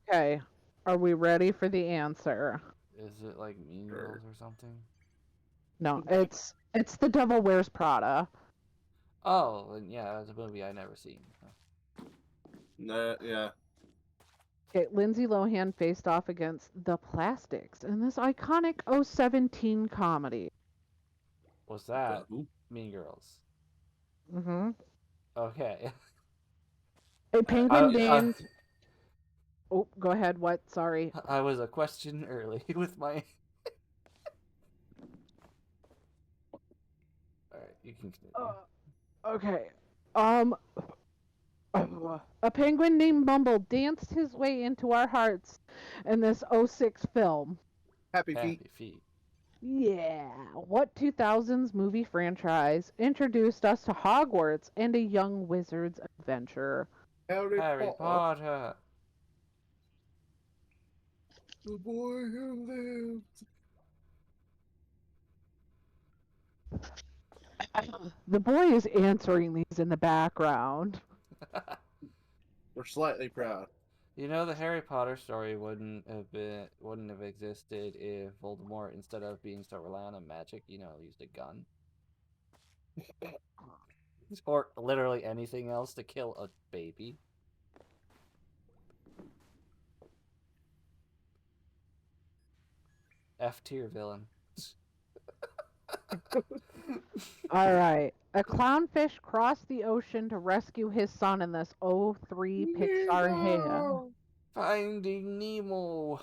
Okay, are we ready for the answer? Is it like Mean Sure. Girls or something? No, it's The Devil Wears Prada. Oh, then yeah, it's a movie I never seen. Nah, yeah. Okay, Lindsay Lohan faced off against the Plastics in this iconic 017 comedy. Was that Who? Mean Girls? Mm-hmm. Okay. A penguin I named. Oh, go ahead. What? Sorry. I was a question early with my. All right, you can continue. Okay. Um, a penguin named Bumble danced his way into our hearts in this '06 film. Happy Feet. Happy Feet. Yeah. What 2000s movie franchise introduced us to Hogwarts and a young wizard's adventure? Harry Potter. The boy who lived. The boy is answering these in the background. We're slightly proud. You know, the Harry Potter story wouldn't have existed if Voldemort, instead of being so reliant on magic, used a gun or literally anything else to kill a baby. F tier villain. All right. A clownfish crossed the ocean to rescue his son in this '03 Pixar hit. Nemo! Finding Nemo.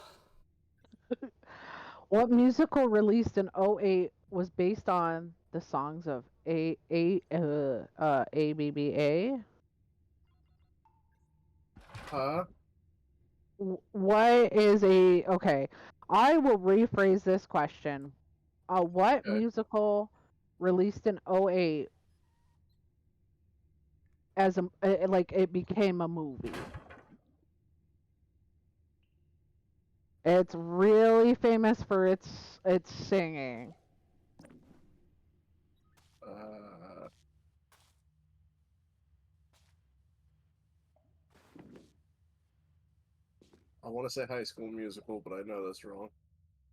What musical released in '08 was based on the songs of ABBA? Huh? What is a okay? I will rephrase this question. What Okay. musical released in '08 as like it became a movie? It's really famous for its singing. Uh, I want to say High School Musical, but I know that's wrong.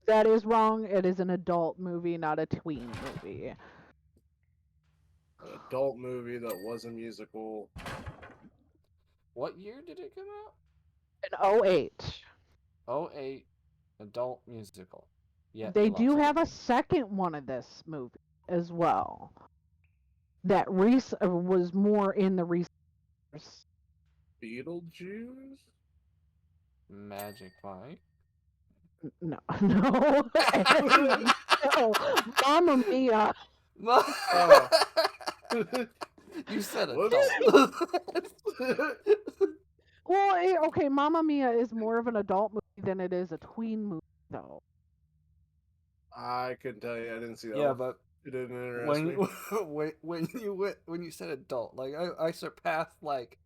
That is wrong. It is an adult movie, not a tween movie. An adult movie that was a musical. What year did it come out? In '08. 08 adult musical. Yeah, They you do lost me. have a second one of this movie as well. That was more in the recent years. Beetlejuice? Magic Mike. No, no, no. Mamma Mia. Oh. You said Whoops. adult. Well, okay, Mamma Mia is more of an adult movie than it is a tween movie, though. I couldn't tell you. I didn't see that Yeah, one. but It didn't interest when me. when you said adult, like I surpassed like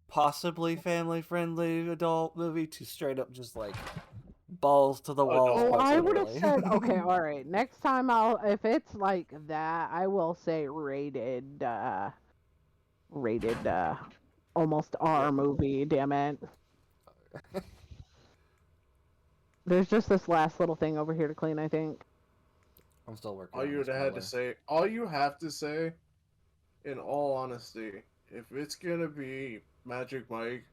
possibly family friendly adult movie to straight up just like balls to the walls, Adult. Oh, quite I would have literally. said, okay, all right. Next time if it's like that, I will say rated, almost Yeah. R movie. Damn it. There's just this last little thing over here to clean, I think. I'm still working All on you would this have had to boiler. say, all you have to say, in all honesty, if it's gonna be Magic Mike,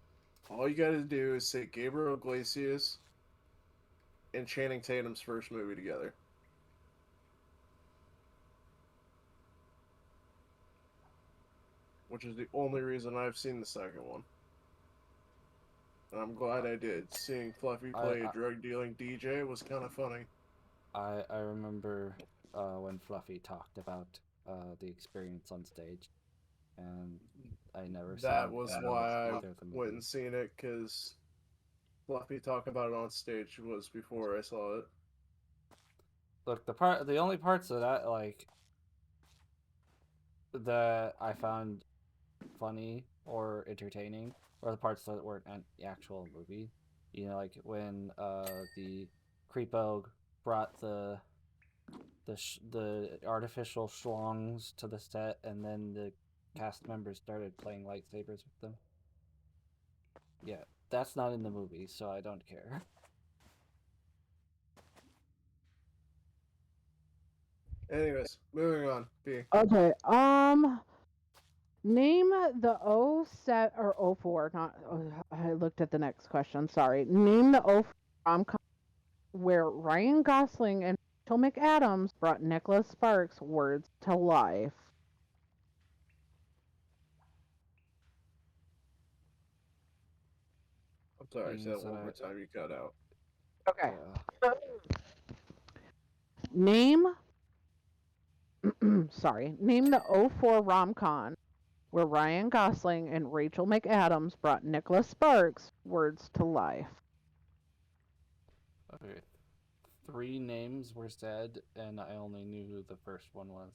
all you gotta do is say Gabriel Iglesias and Channing Tatum's first movie together. Which is the only reason I've seen the second one. And I'm glad I did. Seeing Fluffy I play a drug dealing DJ was kind of funny. I remember when Fluffy talked about the experience on stage, and I never saw That was why I either of the went and movies. seen it, because Fluffy talking about it on stage was before I saw it. Look, the only parts of that that I found funny or entertaining are the parts that weren't an actual movie. Like when the Creepo brought the artificial schlongs to the set, and then the cast members started playing lightsabers with them. Yeah, that's not in the movie, so I don't care. Anyways, moving on. B. Okay. Name the '07 or '04. Not. I looked at the next question. Sorry. Name the '04 rom-com where Ryan Gosling and Rachel McAdams brought Nicholas Sparks' words to life. I'm sorry, say Things that that one more time. You cut out. Okay. yeah. Name. Sorry. Name the '04 rom-com where Ryan Gosling and Rachel McAdams brought Nicholas Sparks' words to life. Okay. 3 names were said, and I only knew who the first one was.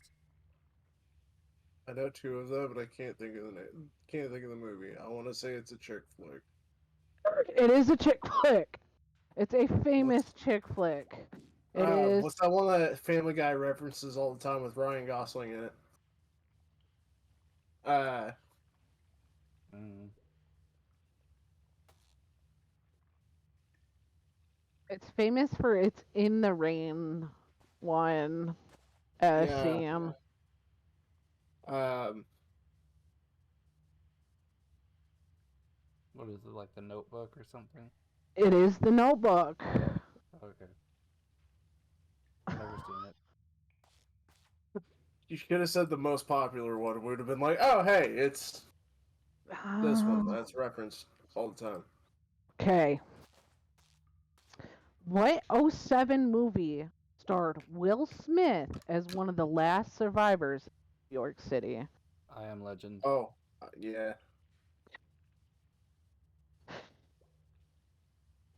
I know two of them, but I can't think of the name. Can't think of the movie. I want to say it's a chick flick. It is a chick flick. It's a famous What's chick flick. It is. what's that one that Family Guy references all the time with Ryan Gosling in it? Uh, Mm. It's famous for its In the Rain one. Yeah. Sam. Um. What is it, like the Notebook or something? It is The Notebook. Okay. Never seen it. You should have said the most popular one. It would have been like, oh, hey, it's this one that's referenced all the time. Okay. What '07 movie starred Will Smith as one of the last survivors in New York City? I Am Legend. Oh, yeah.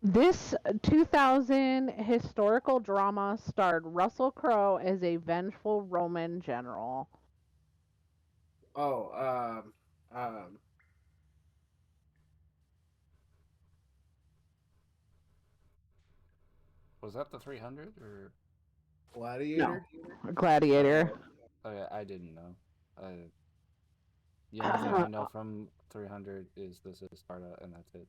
This 2000 historical drama starred Russell Crowe as a vengeful Roman general. Oh, Was that the 300 or? Gladiator? Gladiator. Oh, Okay, I didn't know. The only thing I know from 300 is this is Sparta, and that's it.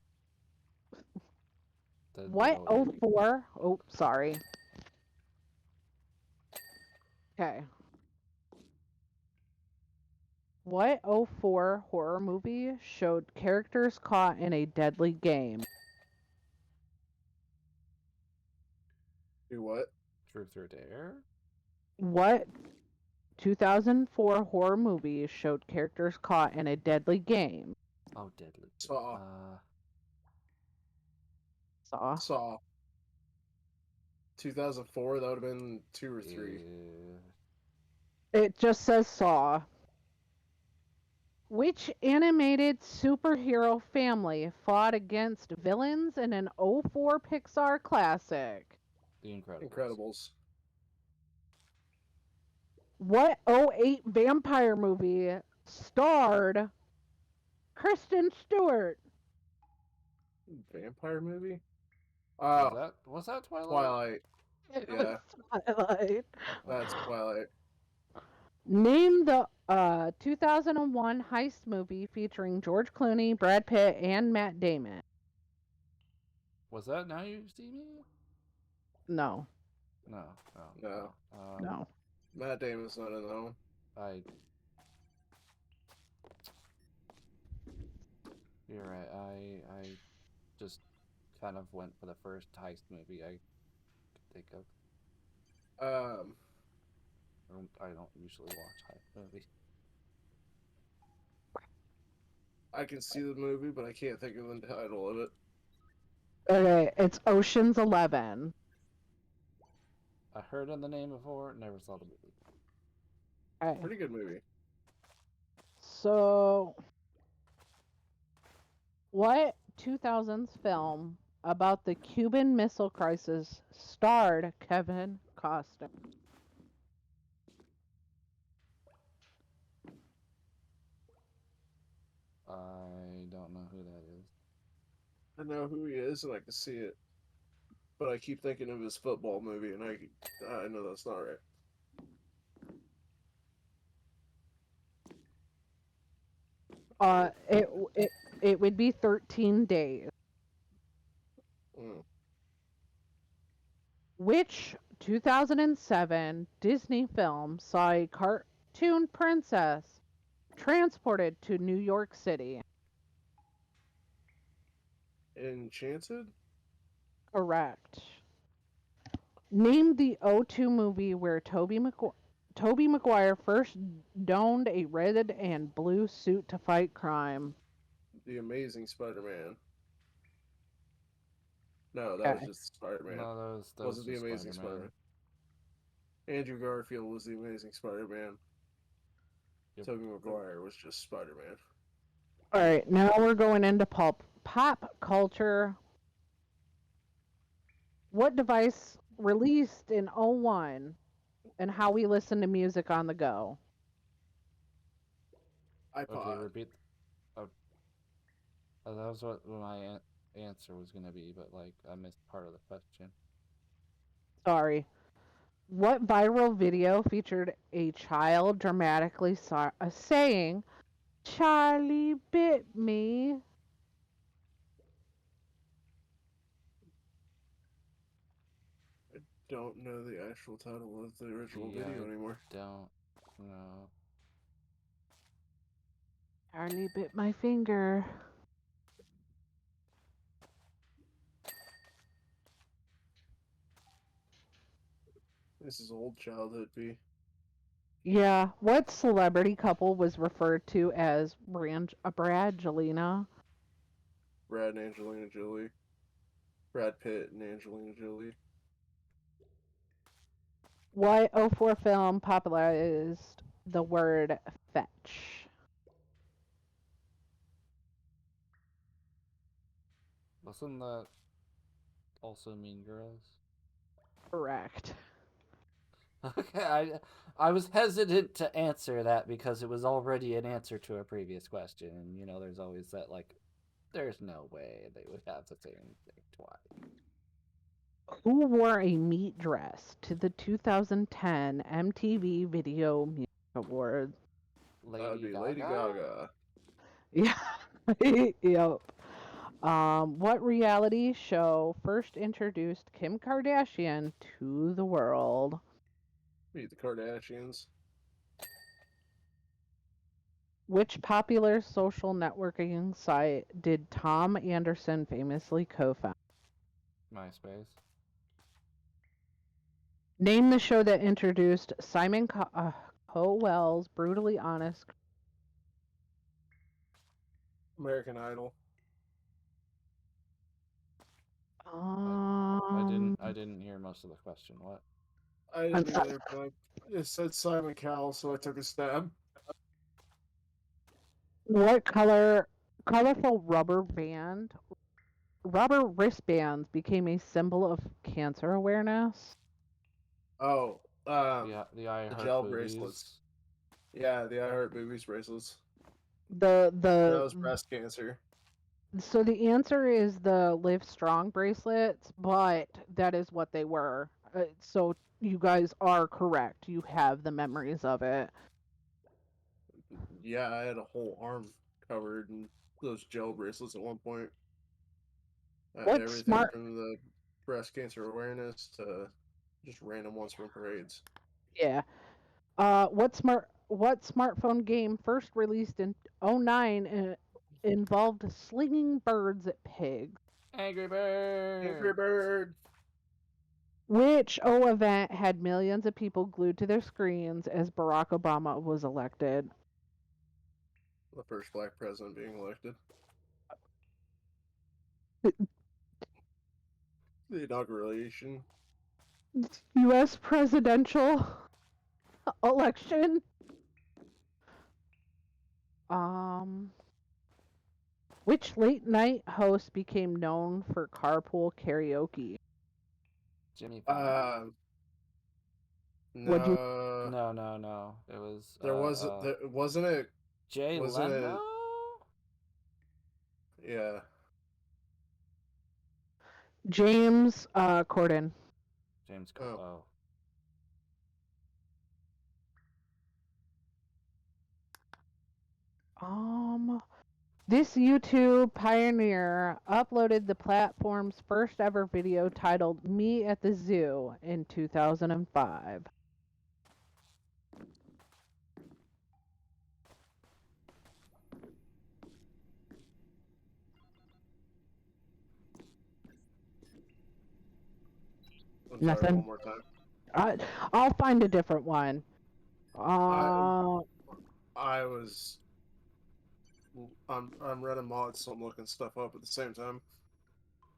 The What boat. '04? Oh, sorry. Okay. What '04 horror movie showed characters caught in a deadly game? do what? Truth or Dare? What 2004 horror movie showed characters caught in a deadly game? Oh, Deadly. Saw. Saw. Saw. 2004, that would have been 2 or 3. It just says Saw. Which animated superhero family fought against villains in an '04 Pixar classic? The Incredibles. Incredibles. What '08 vampire movie starred Kristen Stewart? Vampire movie? Was Oh, that Twilight? Twilight. It Yeah, was Twilight. that's Twilight. Name the 2001 heist movie featuring George Clooney, Brad Pitt, and Matt Damon. Was that Now You See Me? No, No, no, No. no. no. Matt Damon's not in that one. I. You're right. I just kind of went for the first heist movie I could think of. Um, I don't usually watch heist movies. I can see the movie, but I can't think of the title of it. Okay, it's Ocean's 11. I heard of the name before, never saw the movie. Okay, Pretty good movie. so what 2000s film about the Cuban Missile Crisis starred Kevin Costner? I don't know who that is. I know who he is, and I can see it, but I keep thinking of his football movie, and I know that's not right. It would be 13 Days. Mm. Which 2007 Disney film saw a cartoon princess transported to New York City? Enchanted? Correct. Name the '02 movie where Toby Maguire first donned a red and blue suit to fight crime. The Amazing Spider-Man. No, that was Okay. just Spider-Man. No, that was Wasn't the just Amazing Spider-Man. Spider-Man. Andrew Garfield was the Amazing Spider-Man. Yep. Tobey Maguire was just Spider-Man. All right, now we're going into pop culture. What device released in '01 and how we listen to music on the go? Okay, iPod. repeat. Oh, that was what my answer was gonna be, but like I missed part of the question. Sorry. What viral video featured a child dramatically saying, "Charlie bit me"? don't know the actual title of the original video anymore. Don't know. Hardly bit my finger. This is old childhood B. Yeah, what celebrity couple was referred to as Brangelina? Brad and Angelina Jolie. Brad Pitt and Angelina Jolie. What 04 film popularized the word fetch? Wasn't that also Mean Girls? Correct. Okay, I was hesitant to answer that because it was already an answer to a previous question, and you know, there's always that like, there's no way they would have the same thing twice. Who wore a meat dress to the 2010 MTV Video Music Awards? That would Lady be Lady Gaga. Gaga. Yeah. Yep. What reality show first introduced Kim Kardashian to the world? Meet the Kardashians. Which popular social networking site did Tom Anderson famously co-found? MySpace. Name the show that introduced Simon Cowell's brutally honest. American Idol. I didn't hear most of the question. What? I I'm didn't sorry. either, but it said Simon Cowell, so I took a stab. What colorful rubber wristbands became a symbol of cancer awareness? Oh, The I the Heart gel bracelets. Boobies. Yeah, the I Heart Boobies bracelets. The That was breast cancer. So the answer is the Live Strong bracelets, but that is what they were. So you guys are correct. You have the memories of it. Yeah, I had a whole arm covered in those gel bracelets at one point. What Everything smart from the breast cancer awareness to just random ones from parades. Yeah. What smartphone game first released in '09 involved slinging birds at pigs? Angry Birds. Angry Bird. Which O event had millions of people glued to their screens as Barack Obama was elected? The first black president being elected. The inauguration. U.S. presidential election. Um, which late night host became known for carpool karaoke? Jimmy Fallon. Would you? No, No. It was there wasn't it. Jay Wasn't Leno. it? Yeah. James Corden. James. Oh, Oh. This YouTube pioneer uploaded the platform's first ever video titled "Me at the Zoo" in 2005. I'm sorry. Nothing. One more time. I, I'll find a different one. I Uh, I was. I'm running mods, so I'm looking stuff up at the same time.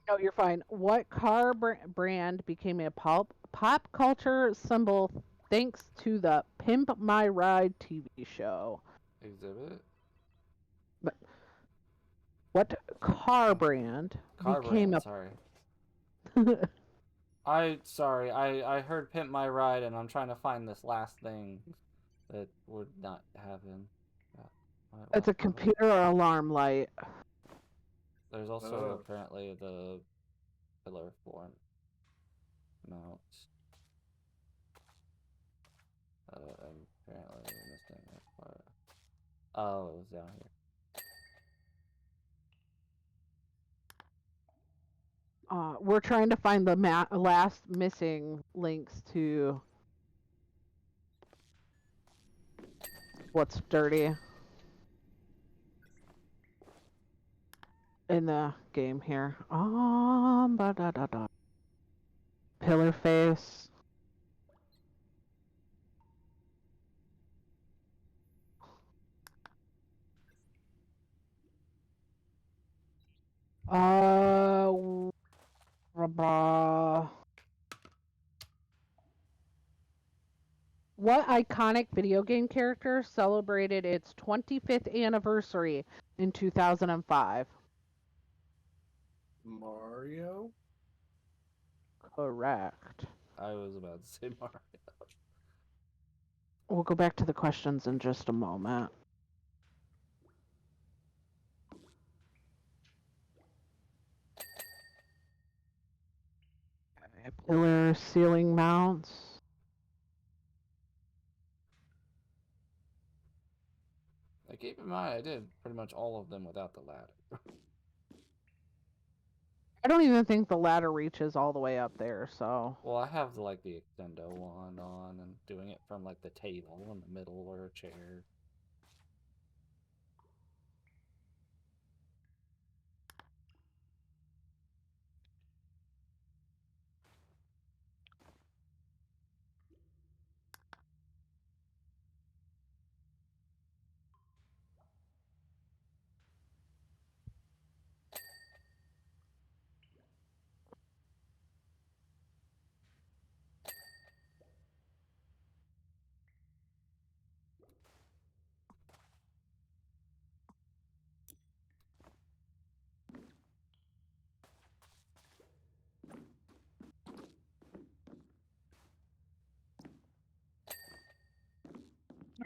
no, you're fine. What car brand became a pop culture symbol thanks to the Pimp My Ride TV show? Exhibit. But what car brand Car became brand. a Sorry. I heard Pimp My Ride, and I'm trying to find this last thing that would not have him. it's a What? computer alarm light. There's also Oh, apparently the pillar form mount. I'm apparently missing that part. Oh, it was down here. We're trying to find the last missing links to what's dirty in the game here. Pillar face. What iconic video game character celebrated its 25th anniversary in 2005? Mario? Correct. I was about to say Mario. We'll go back to the questions in just a moment. Pillar ceiling mounts. Like, keep in mind, I did pretty much all of them without the ladder. I don't even think the ladder reaches all the way up there, so. Well, I have like the extendo one on and doing it from like the table in the middle or a chair.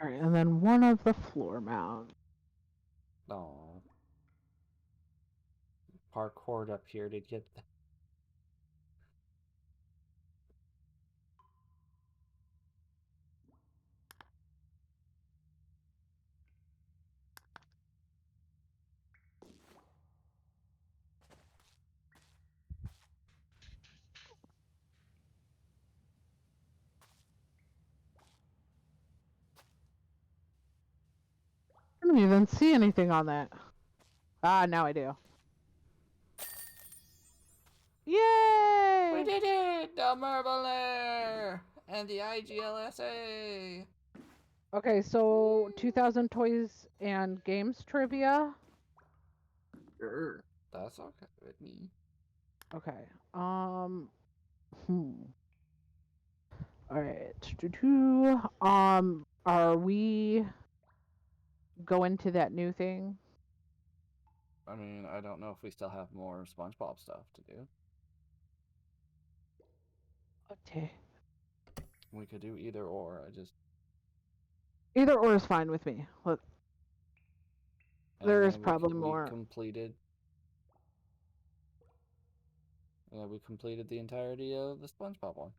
Alright, and then one of the floor mounts. Oh. Parkoured up here to get the... I don't even see anything on that. Ah, now I do. Yay! We did it! The Marble Lair! And the IGLSA! Okay, so 2000 Toys and Games trivia. Sure. That's okay with me. Okay. All right. Are we going to that new thing? I mean, I don't know if we still have more SpongeBob stuff to do. Okay. We could do either or. Either or is fine with me. Look, there is probably more. We completed. Yeah, we completed the entirety of the SpongeBob one.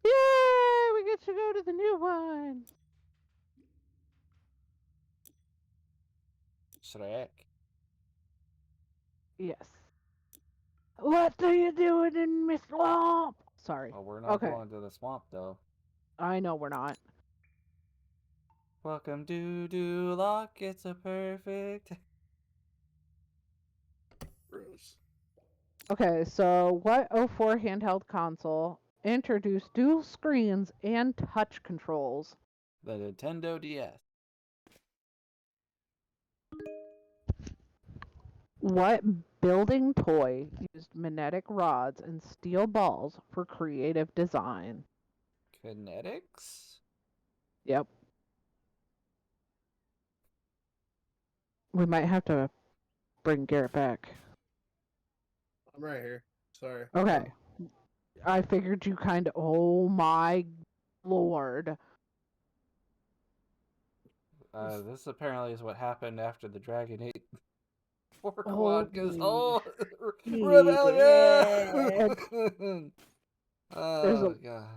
Yay! We get to go to the new one. Shrek. Yes. What are you doing in Miss Swamp? Sorry. Well, we're not Okay. going to the swamp, though. I know we're not. Welcome to Lock. It's a perfect... Gross. Okay, so what 04 handheld console introduced dual screens and touch controls? The Nintendo DS. What building toy used magnetic rods and steel balls for creative design? Kinetics? Yep. We might have to bring Garrett back. I'm right here. Sorry. Okay. I figured you kind of. Oh my lord. This apparently is what happened after the Dragon ate Fork one, because Holy rebellion! There's a. Oh god.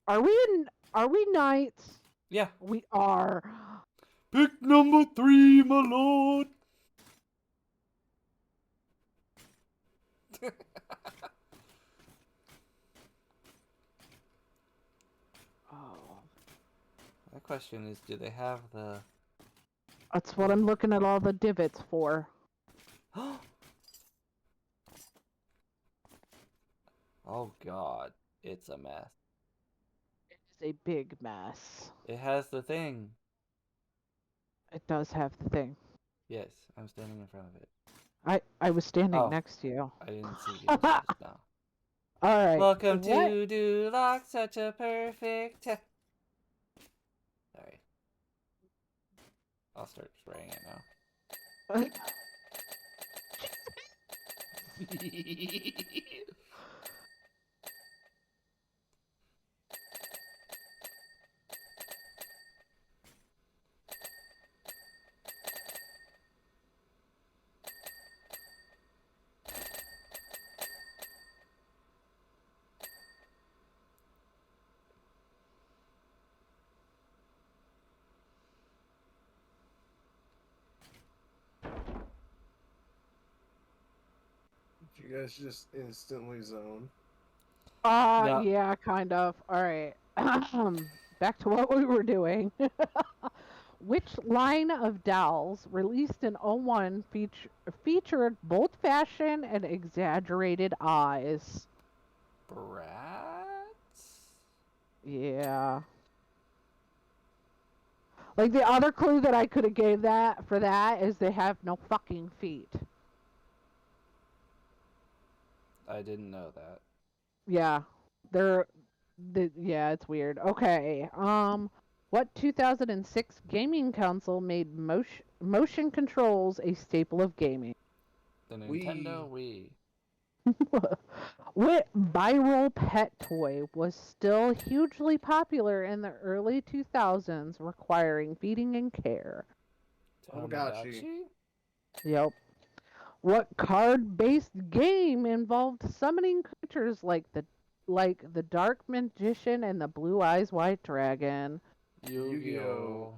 Are we knights? Yeah. We are. Pick number 3, my lord. Oh. My question is, do they have the... That's what I'm looking at all the divots for. Oh god, it's a mess. It is a big mess. It has the thing. It does have the thing. Yes, I'm standing in front of it. I was standing Oh, next to you. I didn't see you until just now. All right. Welcome What? to Duloc, such a perfect... Sorry. I'll start spraying it now. You guys just instantly zone. No. Yeah, kind of. All right. Back to what we were doing. Which line of dolls released in '01 featured both fashion and exaggerated eyes? Brats? Yeah. Like the other clue that I could have gave that for that is they have no fucking feet. I didn't know that. Yeah. Yeah, it's weird. Okay. What 2006 gaming console made motion controls a staple of gaming? The Nintendo Wii. What viral pet toy was still hugely popular in the early 2000s, requiring feeding and care? Tamagotchi. Yep. What card-based game involved summoning creatures like the Dark Magician and the Blue Eyes White Dragon? Yu-Gi-Oh!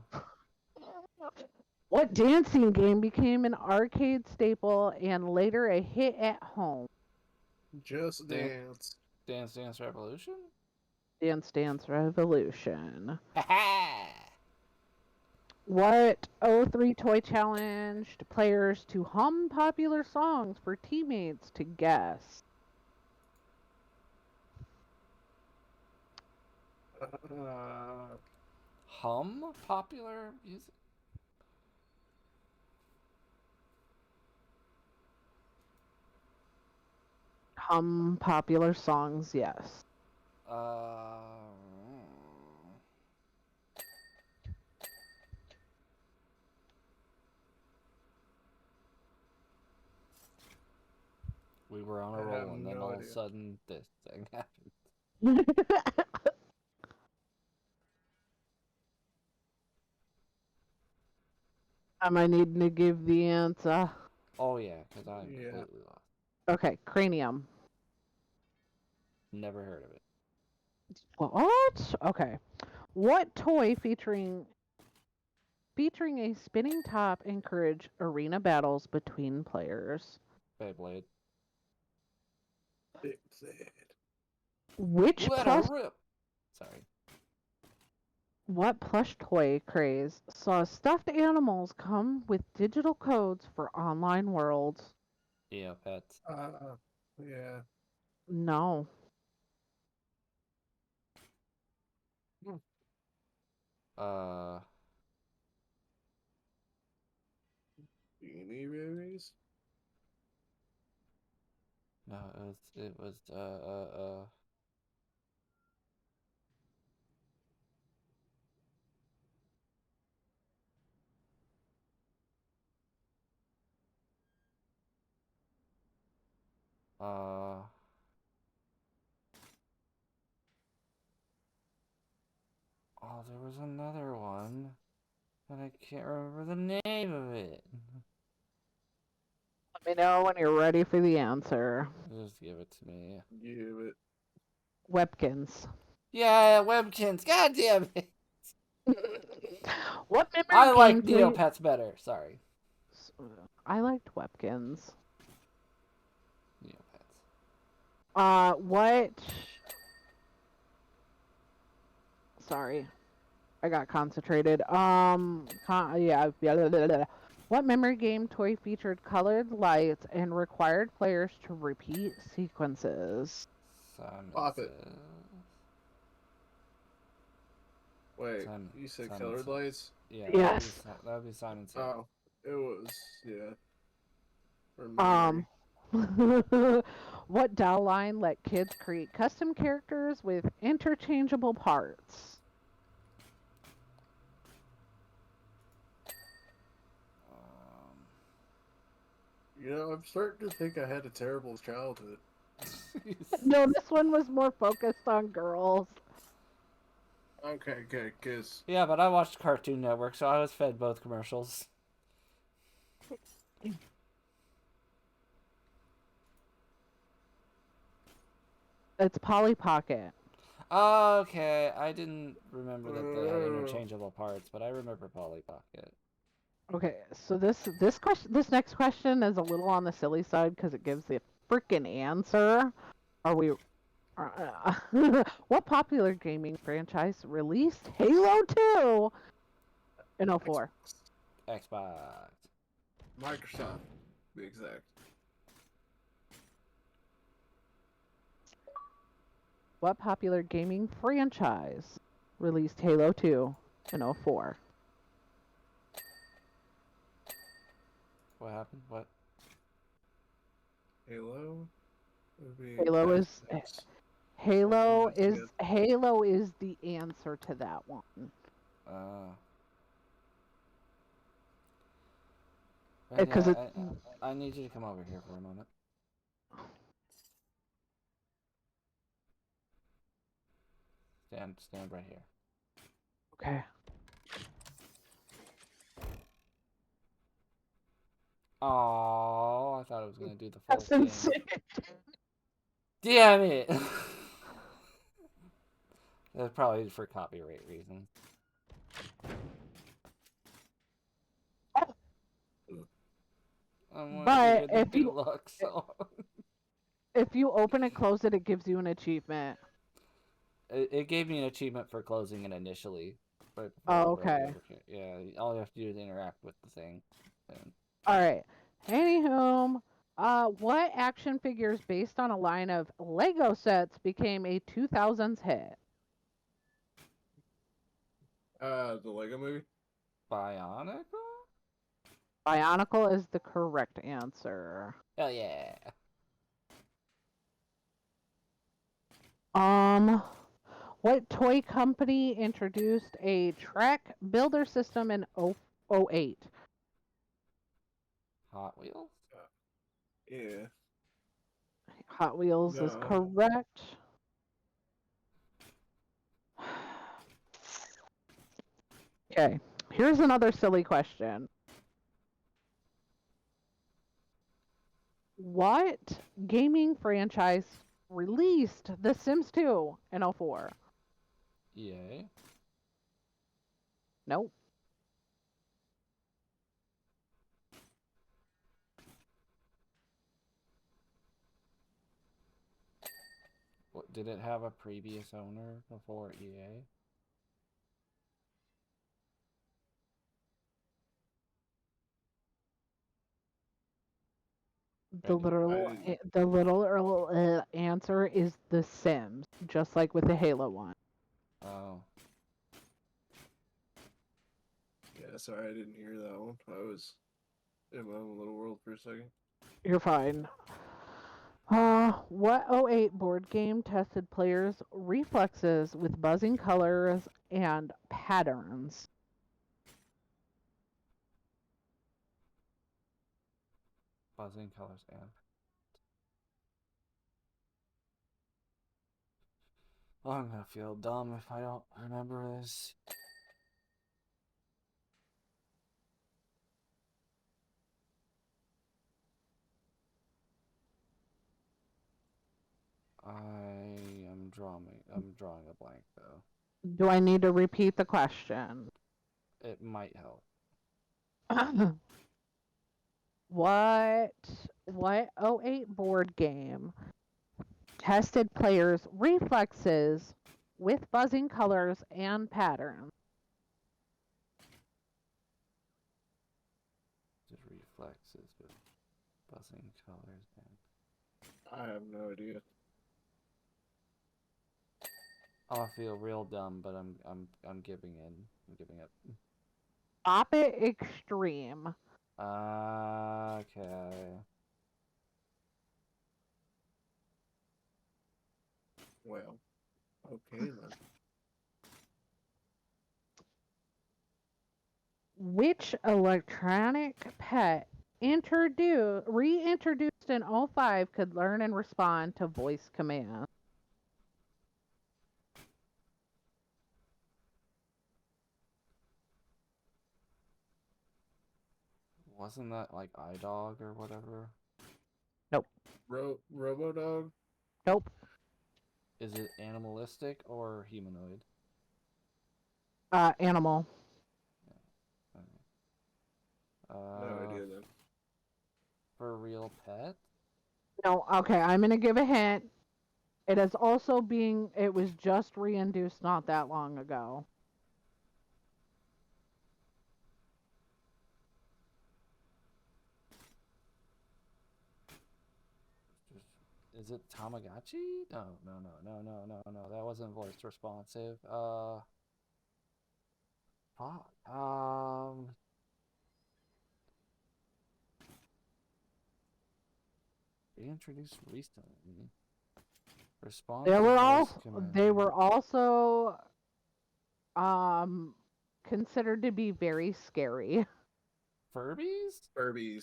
What dancing game became an arcade staple and later a hit at home? Just Dance. Dance Dance Revolution? Dance Dance Revolution. Ha-ha! What '03 toy challenged players to hum popular songs for teammates to guess? Hum popular music? Hum popular songs, yes. We were on a I have roll, and then no all of a idea. sudden, this thing happened. Am I needing to give the answer? Oh yeah, because I'm Yeah. completely lost. Okay, cranium. Never heard of it. What? Okay. What toy featuring a spinning top encouraged arena battles between players? Beyblade. Big Zed. Which Let her plush rip! Sorry. What plush toy craze saw stuffed animals come with digital codes for online worlds? Yeah, pets. Yeah. No. Uh, Beanie Babies. no, uh, oh, there was another one, but I can't remember the name of it. Let me know when you're ready for the answer. Just give it to me. Give it. Webkins. Yeah, Webkins. God damn it. What I memory like game Neopets better. Sorry. I liked Webkins. Neopets. What? Sorry, I got concentrated. Yeah. Blah, blah, blah. What memory game toy featured colored lights and required players to repeat sequences? Simon Pop it. says. Wait, Simon, you said Simon colored says. lights? Yeah, Yes. that would be Simon says. Oh, it was, yeah. Or Um, memory. what doll line let kids create custom characters with interchangeable parts? I'm starting to think I had a terrible childhood. No, this one was more focused on girls. Okay, good, because Yeah, but I watched Cartoon Network, so I was fed both commercials. It's Polly Pocket. Okay, I didn't remember that they had interchangeable parts, but I remember Polly Pocket. Okay, so this next question is a little on the silly side because it gives the freaking answer. Are we? What popular gaming franchise released Halo 2 in '04? Xbox. Microsoft, to be exact. What popular gaming franchise released Halo 2 in '04? What happened? What? Halo would be Halo is Xbox. Halo is the answer to that one. Uh. Because Yeah, I need you to come over here for a moment. Stand right here. okay. Oh, I thought I was gonna do the full That's thing. insane. Damn it! That's probably for copyright reasons. I want to hear But the deluxe song. if you open and close it, it gives you an achievement. It gave me an achievement for closing it initially, right before Oh, I broke okay. it. Yeah, all you have to do is interact with the thing. And All right. Anywho, what action figures based on a line of Lego sets became a 2000s hit? The Lego movie? Bionicle? Bionicle is the correct answer. Hell yeah! What toy company introduced a track builder system in '08? Hot Wheels? Yeah. Hot Wheels is No. correct. Okay, here's another silly question. What gaming franchise released The Sims 2 in '04? EA? Nope. What, did it have a previous owner before EA? The Ready? literal answer is The Sims, just like with the Halo one. Oh. Yeah, sorry, I didn't hear that one. I was in my own little world for a second. You're fine. What '08 board game tested players' reflexes with buzzing colors and patterns? Buzzing colors and. Oh, I'm gonna feel dumb if I don't remember this. I'm drawing a blank though. Do I need to repeat the question? It might help. What '08 board game tested players' reflexes with buzzing colors and patterns. Just reflexes with buzzing colors and. I have no idea. Oh, I feel real dumb, but I'm giving in. I'm giving up. Stop it extreme. Okay. Well, okay then. Which electronic pet reintroduced in '05 could learn and respond to voice commands? Wasn't that like iDog or whatever? Nope. Robodog? Nope. Is it animalistic or humanoid? Animal. Okay. No idea then. For a real pet? No, okay, I'm gonna give a hint. It was just reintroduced not that long ago. Is it Tamagotchi? No. That wasn't voice responsive. Fuck. Reintroduced recently. Response to voice command. They were also considered to be very scary. Furbies? Furby.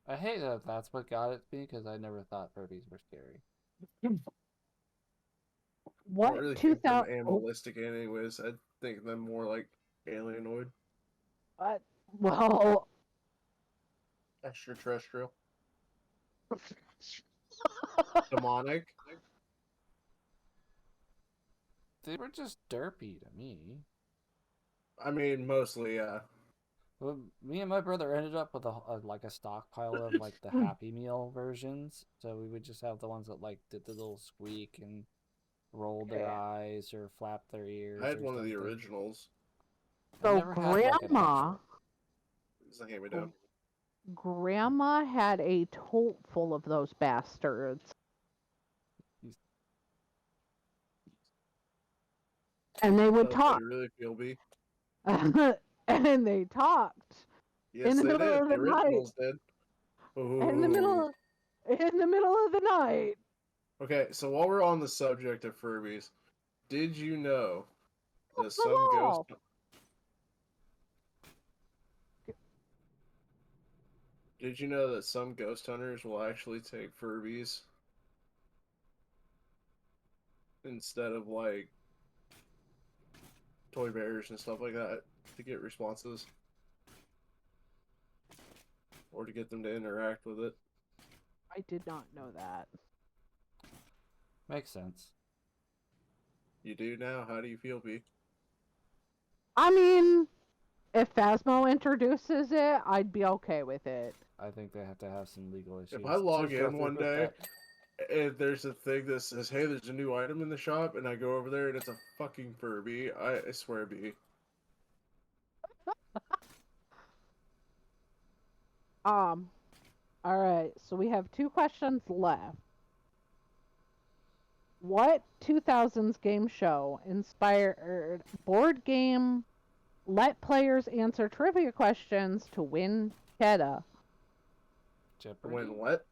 I hate that that's what got it to me because I never thought Furbies were scary. I don't really think them animalistic anyways. I think them more like alienoid. Well, extraterrestrial. Demonic. They were just derpy to me. I mean, mostly, yeah. Well, me and my brother ended up with a stockpile of like the Happy Meal versions. So we would just have the ones that like did the little squeak and rolled their eyes or flapped their ears. I had or one of the something. originals. So never had like an actual. It's a hand-me-down. Grandma had a tote full of those bastards. And they would talk. You really feel me? And they talked. Yes, in the they middle did. Of the The originals night. did. In the middle of the night. Okay, so while we're on the subject of Furbies, did you know that some ghost... Did you know that some ghost hunters will actually take Furbies instead of like toy bears and stuff like that to get responses or to get them to interact with it? I did not know that. Makes sense. You do now? How do you feel, B? I mean, if Phasmo introduces it, I'd be okay with it. I think they have to have some legal issues. If I log in one day and there's a thing that says, hey, there's a new item in the shop, and I go over there and it's a fucking Furby, I swear, B. Alright, so we have 2 questions left. What 2000s game show inspired board game let players answer trivia questions to win cheddar? Jeopardy? Win what?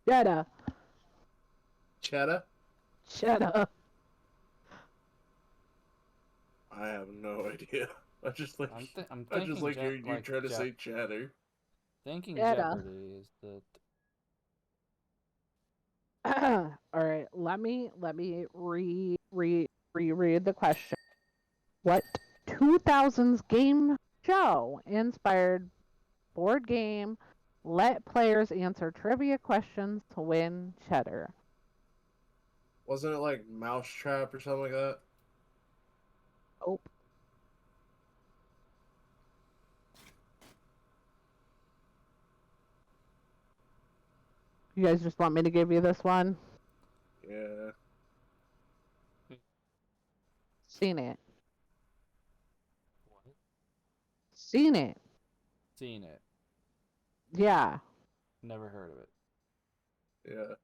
Cheddar. Cheddar? Cheddar. I have no idea. I just like I'm I just like you like try to say cheddar. Thinking Cheddar. Jeopardy is the. All right, let me reread the question. What 2000s game show inspired board game let players answer trivia questions to win cheddar? Wasn't it like Mousetrap or something like that? Oh. You guys just want me to give you this one? Yeah. Seen it. What? Seen it. Seen it. Yeah. Never heard of it. Yeah.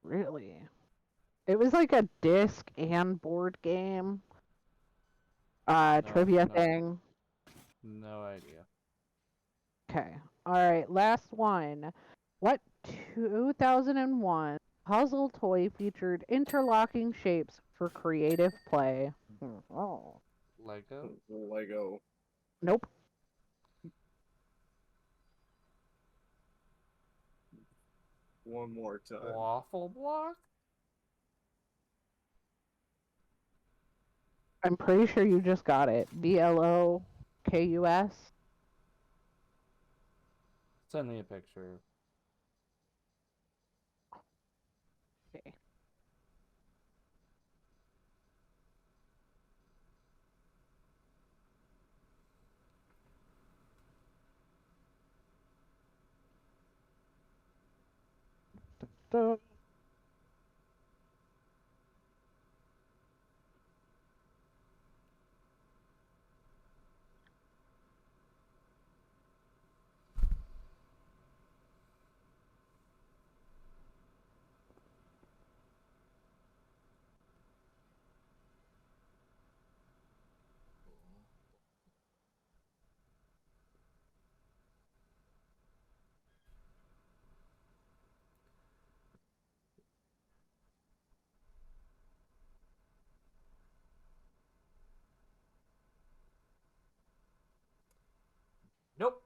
Really? It was like a disc and board game. Trivia thing. No idea. Okay. All right. Last one. What 2001 puzzle toy featured interlocking shapes for creative play? Oh. Lego? Lego. Nope. One more time. Waffle block? I'm pretty sure you just got it. BLOKUS. Send me a picture. Okay. Da- Nope.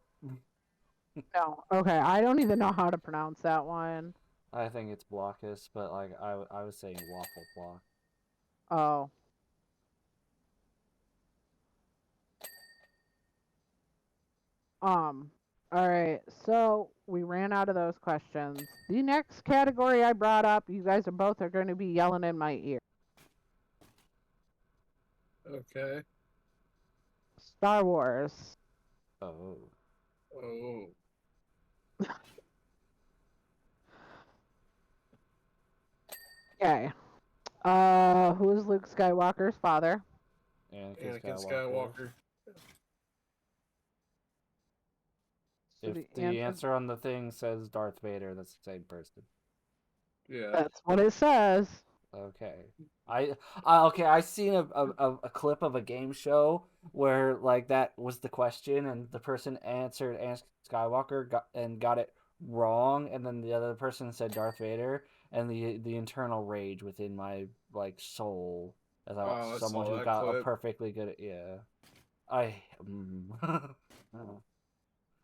No. Okay. I don't even know how to pronounce that one. I think it's Blockus, but like I was saying waffle block. Oh. All right. So we ran out of those questions. The next category I brought up, you guys are both going to be yelling in my ear. Okay. Star Wars. Oh. Oh. Okay. Who is Luke Skywalker's father? Anakin Anakin Skywalker. Skywalker. So If the answer on the thing says Darth Vader, that's the same person. Yeah. That's what it says. Okay. I seen a clip of a game show where like that was the question and the person answered Anakin Skywalker got it wrong, and then the other person said Darth Vader, and the internal rage within my like soul as I watched Oh, I someone saw who that got a clip. perfectly good I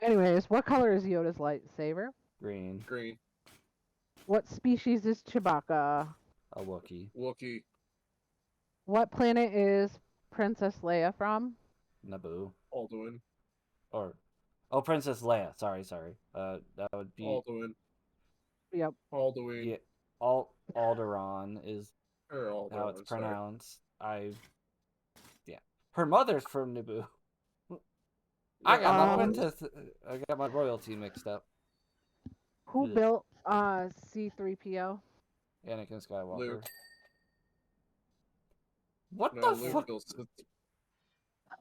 Anyways, what color is Yoda's lightsaber? green. Green. What species is Chewbacca? A Wookiee. Wookiee. What planet is Princess Leia from? Naboo. Alduin. Or Princess Leia. Sorry. That would be Alduin. Yep. Alduin. yeah. Alderaan is Or how it's Alderaan, sorry. pronounced. Her mother's from Naboo. I got my princess. I got my royalty mixed up. Who Ugh. built C3PO? Anakin Skywalker. Luke. What No, the Luke fuck? built.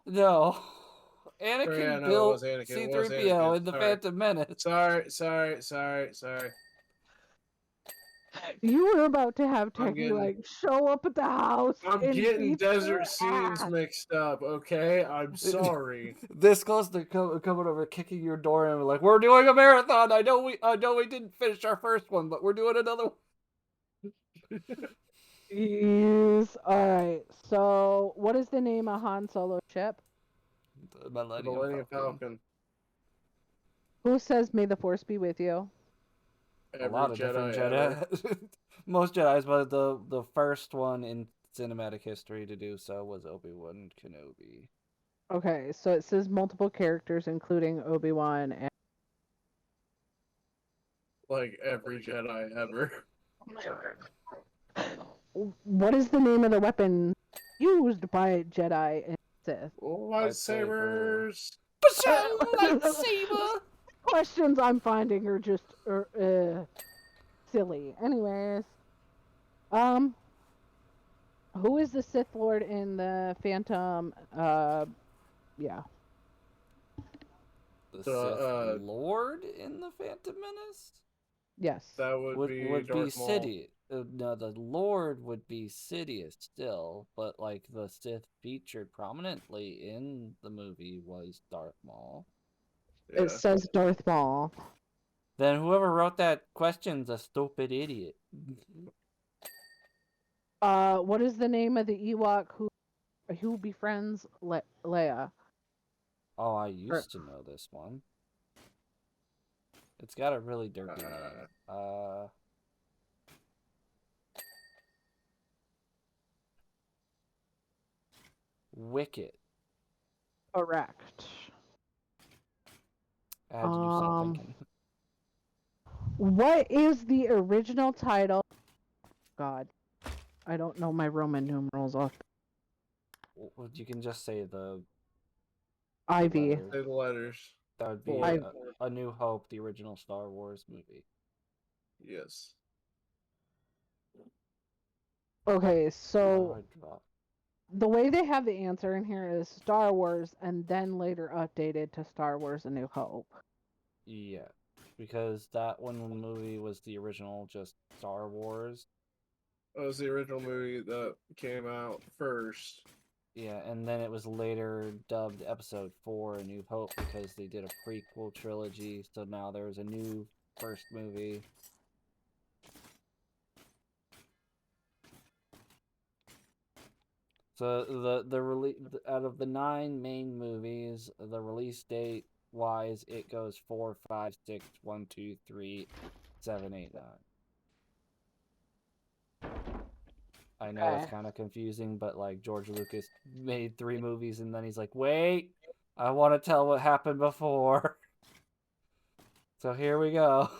No. Oh, yeah, Anakin no, it was built Anakin. It was C3PO Anakin. in the Sorry. Phantom Menace. Sorry. You were about to have I'm Techie getting- like show up at the house. I'm and getting beat desert your scenes ass. mixed up, okay? I'm sorry. This close to coming over, kicking your door, and like, we're doing a marathon. I know we didn't finish our first one, but we're doing another one. Yes. All right. So, what is the name of Han Solo's ship? The Millennium, Millennium Falcon. Falcon. Who says "May the Force be with you"? A lot of different Jedi. Most Jedi's, but the first one in cinematic history to do so was Obi-Wan Kenobi. Okay, so it says multiple characters, including Obi-Wan and. Like every Jedi ever. What is the name of the weapon used by Jedi and Sith? Lightsabers. Lightsaber. questions I'm finding are just silly. Anyways, um, who is the Sith Lord in the Phantom? Yeah. The So, Sith Lord in the Phantom Menace Yes. that would be would be Darth Maul. Sidious. No, the Lord would be Sidious still, but like the Sith featured prominently in the movie was Darth Maul. It Yeah. says Darth Maul. Then whoever wrote that question's a stupid idiot. What is the name of the Ewok who befriends Leia? Oh, I Or, used to know this one. It's got a really derpy Uh, name. Wicket. correct. I had to do some Um, thinking. what is the original title? God, I don't know my Roman numerals off. Well, you can just say the Ivy. letters. say the letters. That would be Four. a New Hope, the original Star Wars movie. Yes. Okay, Why so do I drop? the way they have the answer in here is Star Wars and then later updated to Star Wars A New Hope. Yeah, because that one movie was the original, just Star Wars. That was the original movie that came out first. Yeah, and then it was later dubbed Episode 4, A New Hope, because they did a prequel trilogy, so now there's a new first movie. So out of the 9 main movies, the release date wise, it goes 4, 5, 6, 1, 2, 3, 7, 8, 9. I know it's Okay. kind of confusing, but like George Lucas made 3 movies and then he's like, wait, I want to tell what happened before. So here we go.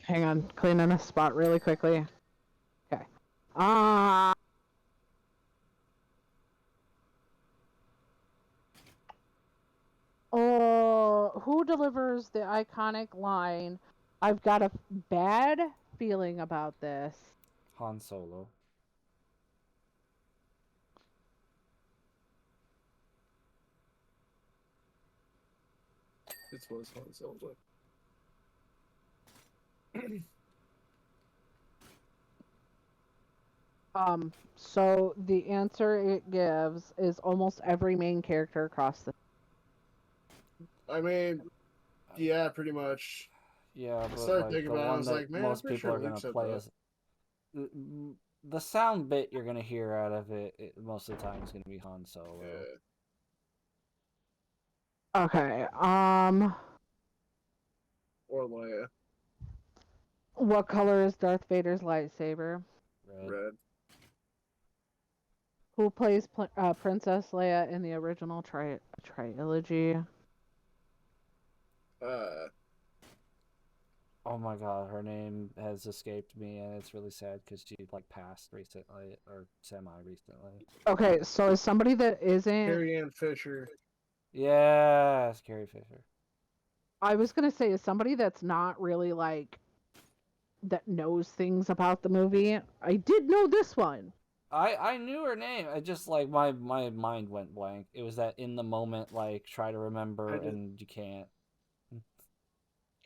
Hang on, cleaning a spot really quickly. Okay. Who delivers the iconic line, I've got a bad feeling about this? Han Solo. This was Han Solo. So the answer it gives is almost every main character across the. I mean, yeah, pretty much. Yeah, I but started like thinking the about it, I one was that like, man, I'm most pretty people sure are Luke gonna said play that. as the sound bit you're gonna hear out of it most of the time is gonna be Han Solo. Yeah. Okay. Or Leia. What color is Darth Vader's lightsaber? Red. Red. Who plays Princess Leia in the original trilogy? Uh, Oh my god, her name has escaped me, and it's really sad because she like passed recently or semi recently. Okay, so is somebody that isn't. Carrie Ann Fisher. Yes, Carrie Fisher. I was gonna say, is somebody that's not really like that knows things about the movie. I did know this one. I knew her name. I just like my mind went blank. It was that in the moment like try to remember and you can't.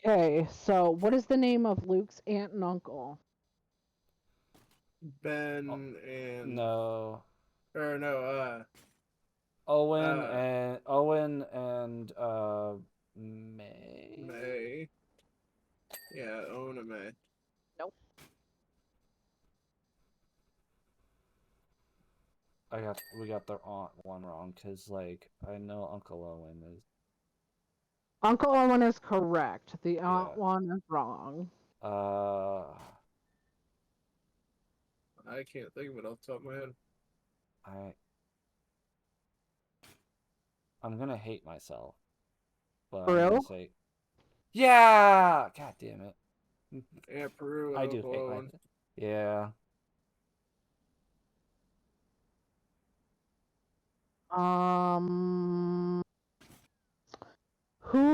Okay, so what is the name of Luke's aunt and uncle? Oh, Ben and no. or no, Owen and May. May. Yeah, Ona May. Nope. We got the aunt one wrong because like I know Uncle Owen is. Uncle Owen is correct. The aunt Yeah. one is wrong. Uh, I can't think of it off the top of my head. I I'm gonna hate myself, but For I'm gonna real? say, yeah. God damn it. Aunt Peru and I do Uncle hate Owen. myself. Yeah. Who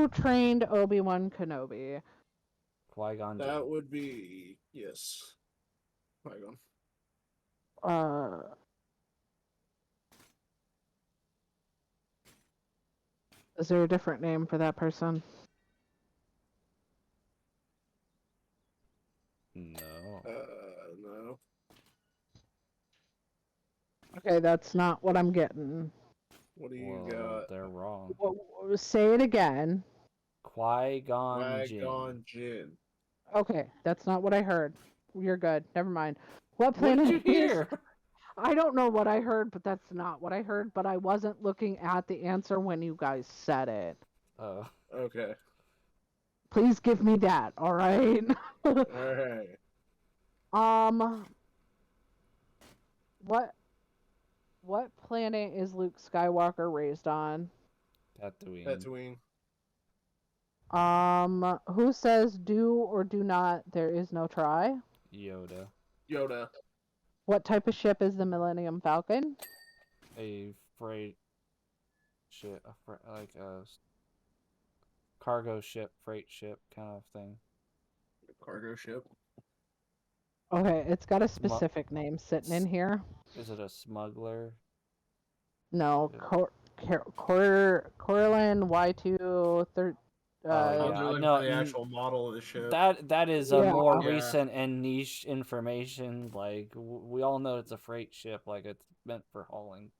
trained Obi-Wan Kenobi? Qui-Gon Jinn. That would be yes. Qui-Gon. Uh, is there a different name for that person? No. No. Okay, that's not what I'm getting. What do you Well, got? they're wrong. Say it again. Qui-Gon Jinn. Qui-Gon Jinn. Okay, that's not what I heard. You're good. Never mind. What What did you planet is? hear? I don't know what I heard, but that's not what I heard. But I wasn't looking at the answer when you guys said it. Oh. Okay. Please give me that, all right? All right. What planet is Luke Skywalker raised on? Tatooine. Tatooine. Who says do or do not? There is no try. Yoda. Yoda. What type of ship is the Millennium Falcon? A freight ship, like a cargo ship, freight ship kind of thing. Cargo ship. Okay, it's got a specific name sitting in here. Is it a smuggler? No, Yeah. Corlin Y2 I'm Yeah, looking for the actual model of the ship. that is a Yeah. more Yeah. recent and niche information. Like we all know it's a freight ship, like it's meant for hauling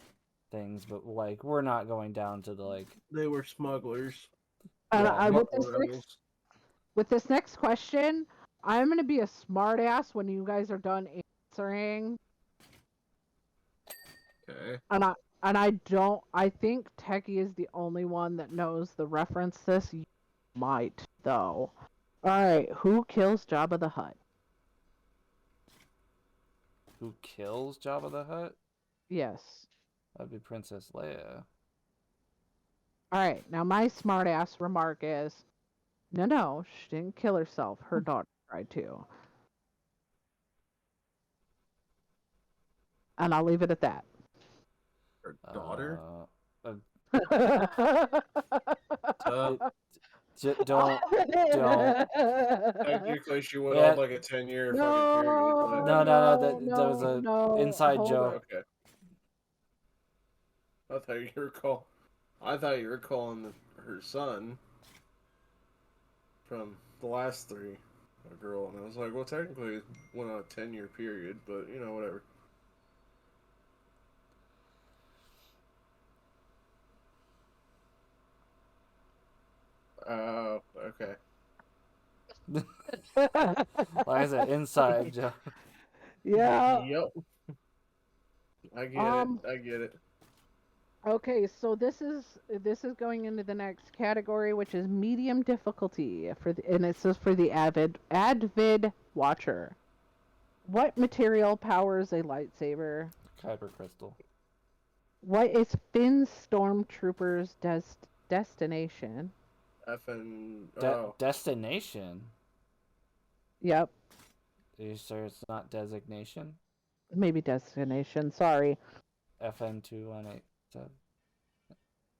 things, but like we're not going down to the like. They were smugglers. And Yeah, with this next question, I'm gonna be a smartass when you guys are done answering. Okay. I think Techie is the only one that knows the reference this. You might though. Alright, who kills Jabba the Hutt? who kills Jabba the Hutt? Yes. That'd be Princess Leia. Alright, now my smartass remark is no, she didn't kill herself. Her daughter tried to. And I'll leave it at that. Her daughter. Don't. Technically, she went on like a 10-year fucking period. But... No. That was a inside joke. Okay. I thought you were calling her son from the last three a girl, and I was like, well, technically, it went on a 10-year period, but you know, whatever. Okay. Like I said, inside joke. Yeah. Yep. I get it. Okay, so this is going into the next category, which is medium difficulty and it says for the avid watcher. What material powers a lightsaber? Kyber crystal. What is Finn's stormtrooper's destination? Destination. Yep. Are you sure it's not designation? Maybe destination. Sorry. FN2187.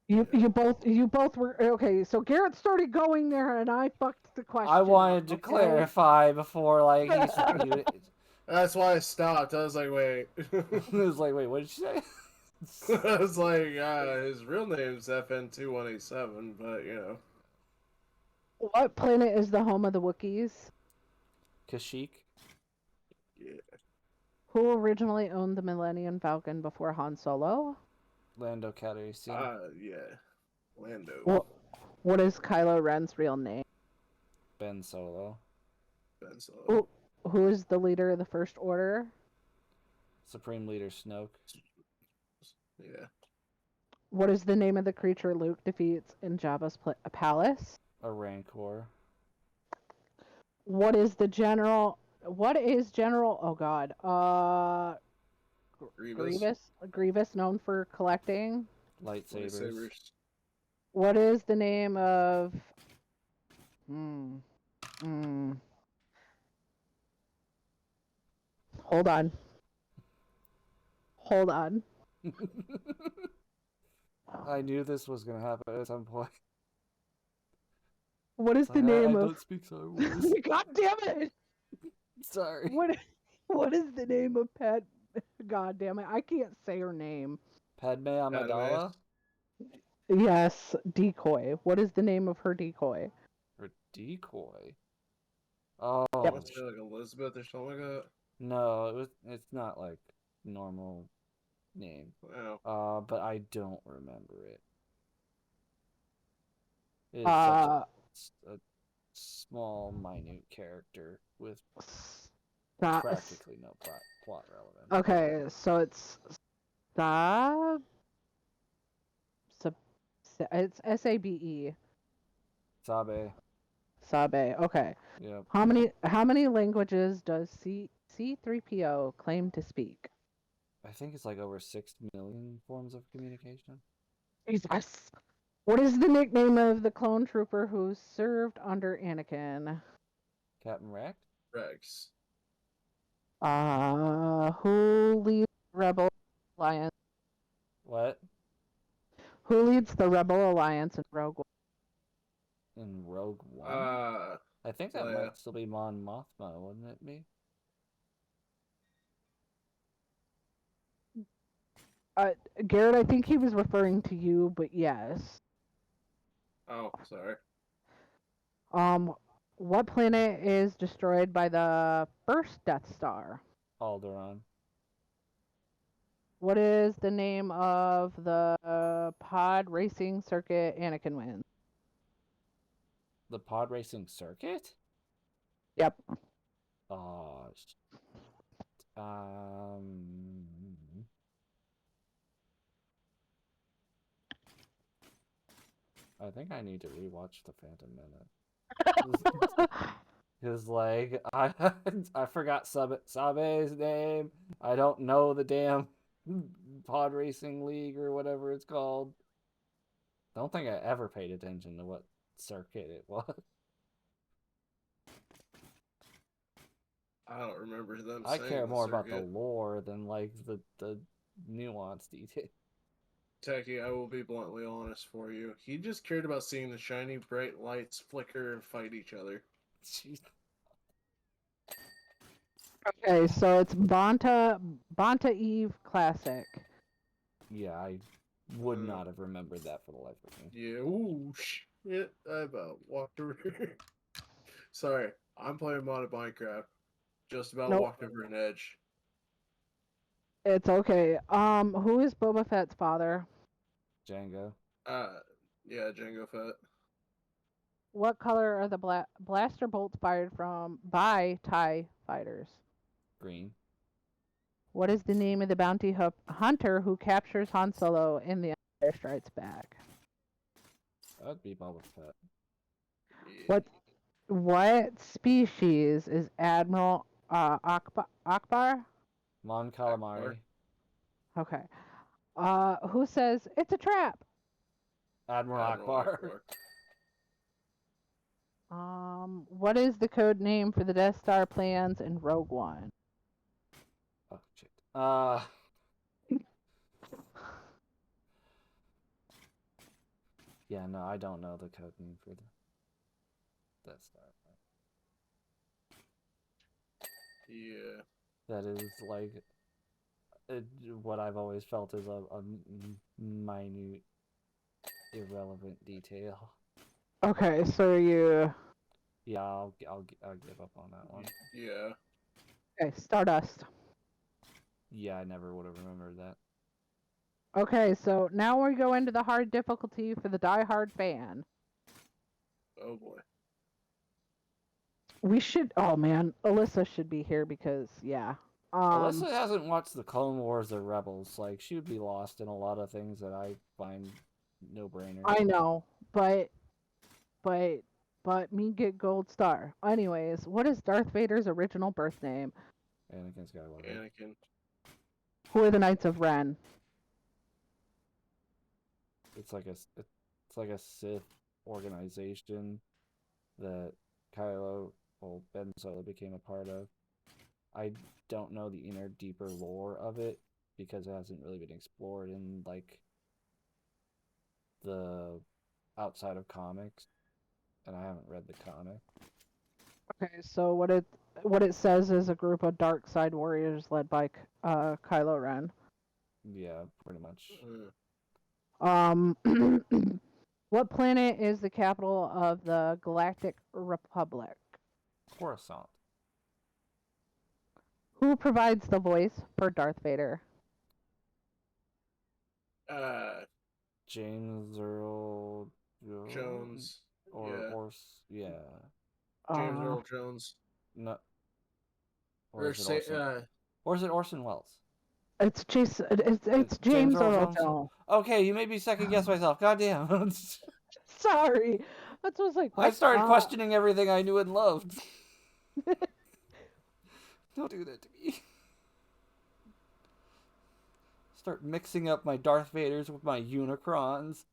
You both were okay. So Garrett started going there, and I fucked the question. I wanted to okay? clarify before like he That's why I stopped. I was like, wait. It was like, wait, what did you say? I was like, his real name's FN2187, but you know. What planet is the home of the Wookiees? Kashyyyk. Yeah. Who originally owned the Millennium Falcon before Han Solo? Lando Calrissian. Yeah. Lando. What is Kylo Ren's real name? Ben Solo. Ben Solo. Who is the leader of the First Order? Supreme Leader Snoke. Yeah. What is the name of the creature Luke defeats in Jabba's palace? A Rancor. What is General? Oh God. Grievous known for collecting? Lightsabers. What is the name of... Hold on. I knew this was gonna happen at some point. What is It's the like, name I of? don't speak Star Wars. God damn it! Sorry. What is the name of Pet? God damn it! I can't say her name. Padme Padme. Amidala? Yes, decoy. What is the name of her decoy? Or decoy? I Yep. want to say like Elizabeth or something like that. No, it's not like normal name. Wow. But I don't remember it. It is such Uh, a small, minute character with Sta- practically no plot relevance. okay, so it's Sab. It's Sabe. Sabe. Sabe. Okay. Yep. How many languages does C3PO claim to speak? I think it's like over 6 million forms of communication. Jesus. What is the nickname of the clone trooper who served under Anakin? Captain Rex? Rex. Who leads the Rebel Alliance? What? Who leads the Rebel Alliance in Rogue One? In Rogue One? I think that Leia. might still be Mon Mothma, wouldn't it be? Garrett, I think he was referring to you, but yes. Oh, sorry. What planet is destroyed by the first Death Star? Alderaan. What is the name of the pod racing circuit Anakin wins? The pod racing circuit? Yep. Oh, I think I need to rewatch The Phantom Menace. Because, like, I forgot Sabe's name. I don't know the damn pod racing league or whatever it's called. Don't think I ever paid attention to what circuit it was. I don't remember them I saying care the more about the circuit. lore than, like, the nuanced detail. Techie, I will be bluntly honest for you. He just cared about seeing the shiny bright lights flicker and fight each other. Jeez. Okay, so it's Bonta Eve Classic. Yeah, I would not have remembered that for the life of me. Yeah, ooh, shit. I about walked over. Sorry, I'm playing modded Minecraft. Just about Nope. walked over an edge. It's okay. Who is Boba Fett's father? Django. Yeah, Jango Fett. What color are the blaster bolts fired from by TIE fighters? Green. What is the name of the bounty hunter who captures Han Solo in The Empire Strikes Back? That'd be Boba Fett. Yeah. What species is Admiral Akbar? Mon Calamari. Okay. Who says it's a trap? Admiral Akbar. What is the code name for the Death Star plans in Rogue One? Oh shit. Yeah, no, I don't know the code name for the Death Star. Yeah. That is like what I've always felt is a minute, irrelevant detail. Okay, so you. Yeah, I'll give up on that one. Yeah. Okay, Stardust. Yeah, I never would have remembered that. Okay, so now we go into the hard difficulty for the die-hard fan. Oh boy. We should. Oh man, Alyssa should be here because yeah. Alyssa hasn't watched the Clone Wars or Rebels. Like, she would be lost in a lot of things that I find no-brainers. I know, but me get gold star. Anyways, what is Darth Vader's original birth name? Anakin Skywalker. Anakin. Who are the Knights of Ren? It's like a Sith organization that Ben Solo became a part of. I don't know the inner, deeper lore of it because it hasn't really been explored in like the outside of comics, and I haven't read the comic. Okay, so what it says is a group of dark side warriors led by Kylo Ren. Yeah, pretty much. What planet is the capital of the Galactic Republic? Coruscant. Who provides the voice for Darth Vader? James Earl Jones. Yeah. James Earl Jones. No. Or is it Orson Welles? It's it's James Earl Jones. Okay, you made me second guess myself. Goddamn. Sorry, that's was like. What? I started questioning everything I knew and loved. Don't do that to me. Start mixing up my Darth Vaders with my Unicrons.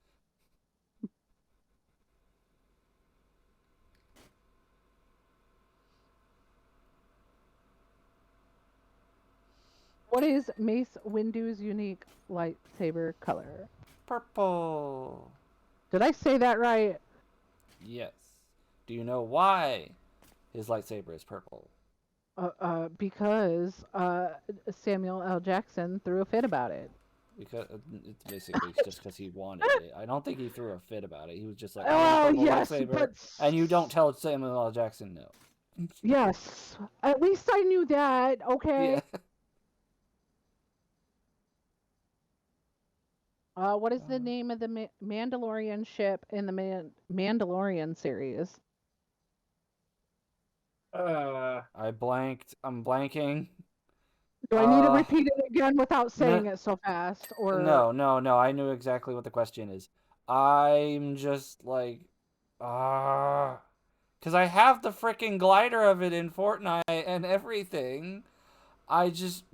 What is Mace Windu's unique lightsaber color? Purple. Did I say that right? Yes. Do you know why his lightsaber is purple? Because Samuel L. Jackson threw a fit about it. Because it's basically just because he wanted it. I don't think he threw a fit about it. He was just like, I want a purple lightsaber. And you don't tell Samuel L. Jackson no. Yes. At least I knew that. Okay. Yeah. What is the name of the Mandalorian ship in the Mandalorian series? I blanked. I'm blanking. Do I need to repeat it again without saying it so fast? Or No. I knew exactly what the question is. I'm just like, because I have the freaking glider of it in Fortnite and everything. I just,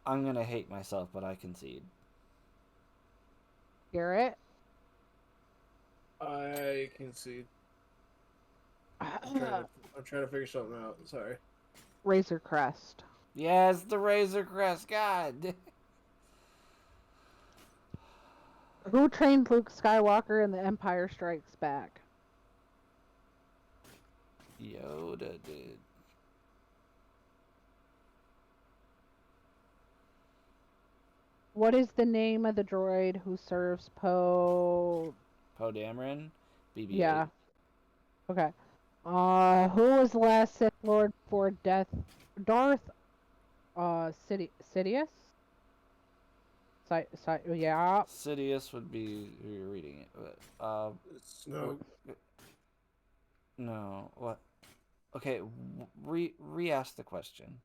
I'm gonna hate myself, but I concede. Garrett? I concede. I'm trying to figure something out. Sorry. Razor Crest. Yes, the Razor Crest. God. Who trained Luke Skywalker in The Empire Strikes Back? Yoda did. What is the name of the droid who serves Poe? Poe Dameron? BB-8. Yeah. Okay. Who was the last Sith Lord for Darth Sidious? Yeah. Sidious would be who you're reading it. No. What? Okay, re-ask the question.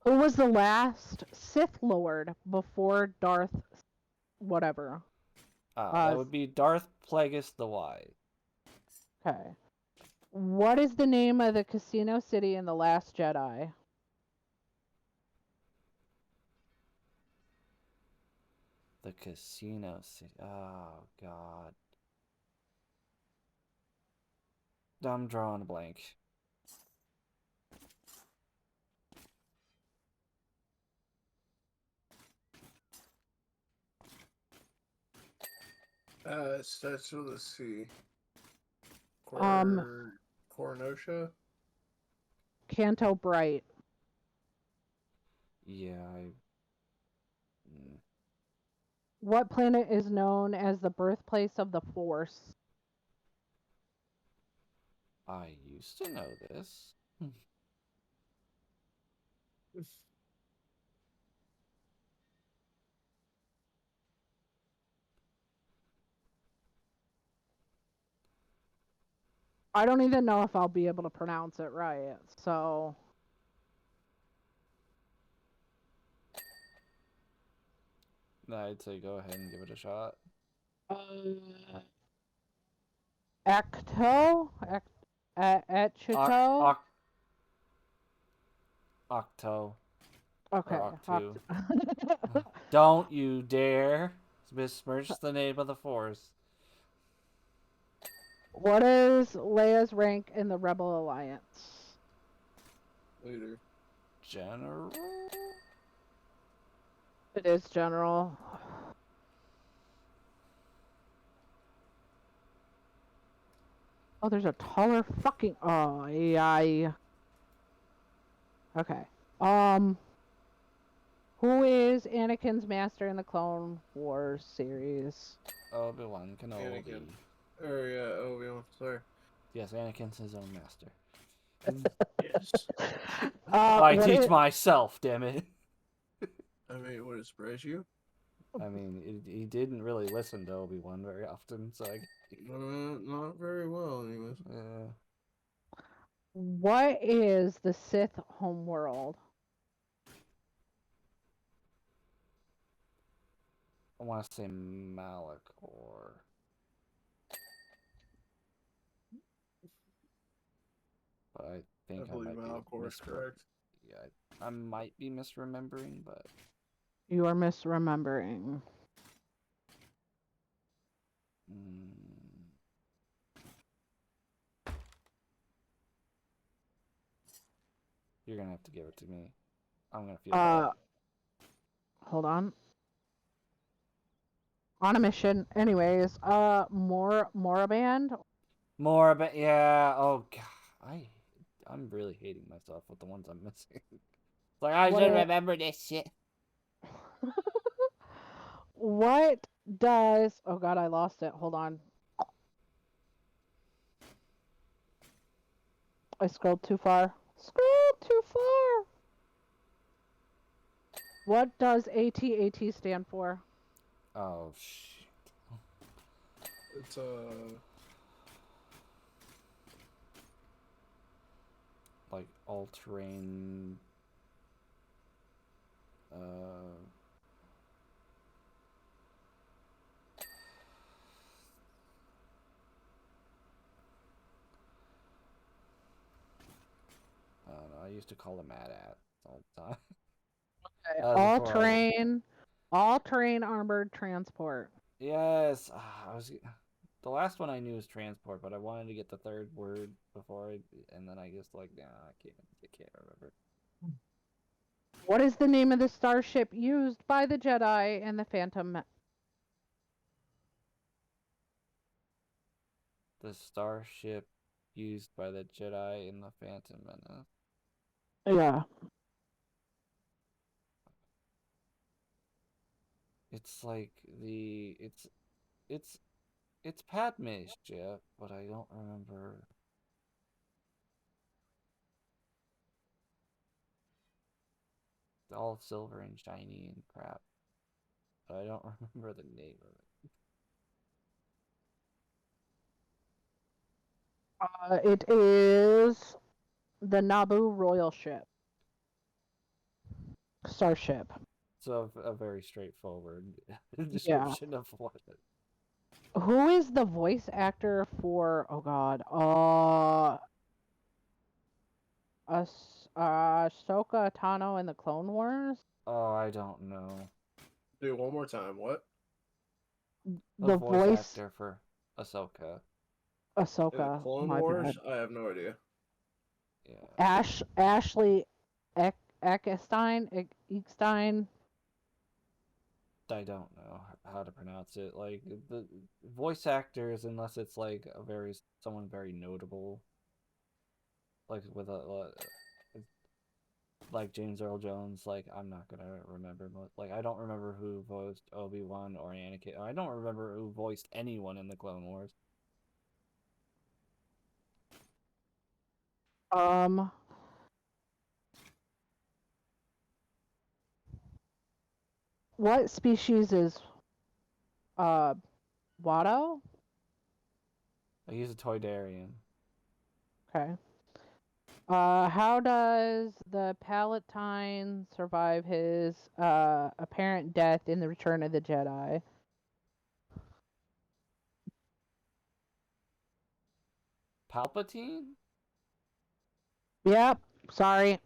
Who was the last Sith Lord before Darth whatever? That would be Darth Plagueis the Wise. Okay. What is the name of the casino city in The Last Jedi? The casino city. Oh, God. I'm drawing a blank. It starts with a C. Coronosha? Canto Bright. Yeah, What planet is known as the birthplace of the Force? I used to know this. I don't even know if I'll be able to pronounce it right, so... I'd say go ahead and give it a shot. Ecto? Echito? Octo. Okay. Octo. Don't you dare besmirch the name of the Force. What is Leia's rank in the Rebel Alliance? Later. General? It is General. Oh, there's a taller fucking. Oh, yeah. Okay. Who is Anakin's master in the Clone Wars series? Obi-Wan Kenobi. Anakin. Yeah, Obi-Wan. Sorry. Yes, Anakin's his own master. Yes. I teach myself, damn it. I mean, would it surprise you? I mean, he didn't really listen to Obi-Wan very often, so Not very well, anyways. What is the Sith homeworld? I want to say Malachor. But I think I believe might be Malachor is correct. Yeah, I might be misremembering, but You are misremembering. You're gonna have to give it to me. I'm gonna feel bad. Hold on. On a mission. Anyways, Moraband? Moraband, yeah. Oh god, I'm really hating myself with the ones I'm missing. Like I should remember this shit. What does? Oh god, I lost it. Hold on. I scrolled too far. Scrolled too far. What does AT-AT stand for? Oh shit. It's like all-terrain. I don't know. I used to call him Mad At all the time. All-terrain armored transport. Yes, the last one I knew was transport, but I wanted to get the third word and then I just like, nah, I can't remember. What is the name of the starship used by the Jedi and the Phantom? The starship used by the Jedi in the Phantom Menace. Yeah. It's like it's Padme's ship, but I don't remember. It's all silver and shiny and crap, but I don't remember the name of it. It is the Naboo royal ship. Starship. So a very straightforward description of what it. Who is the voice actor for? Oh God. Ahsoka Tano in the Clone Wars. Oh, I don't know. do it one more time. What? The voice actor for Ahsoka. Ahsoka. Clone My Wars? bad. I have no idea. Yeah. Ashley Eckstein. I don't know how to pronounce it. Like the voice actors, unless it's like someone very notable, like with like James Earl Jones. Like I'm not gonna remember. Like I don't remember who voiced Obi-Wan or Anakin. I don't remember who voiced anyone in the Clone Wars. What species is Watto? He's a Toydarian. Okay. How does the Palatine survive his apparent death in the Return of the Jedi? Palpatine? Yep. Sorry.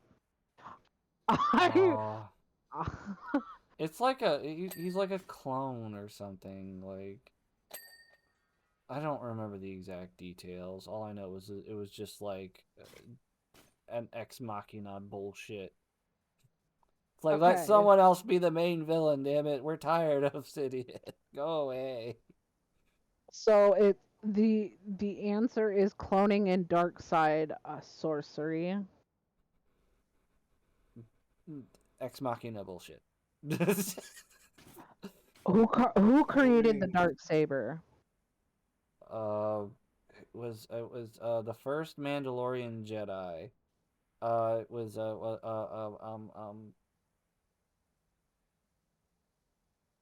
It's like he's like a clone or something. Like I don't remember the exact details. All I know was it was just like an ex machina bullshit. It's like, let Okay. someone else be the main villain, damn it. We're tired of Sidious. Go away. So the answer is cloning and dark side sorcery. Ex machina bullshit. Who created the Cloning. dark saber? It was the first Mandalorian Jedi. It was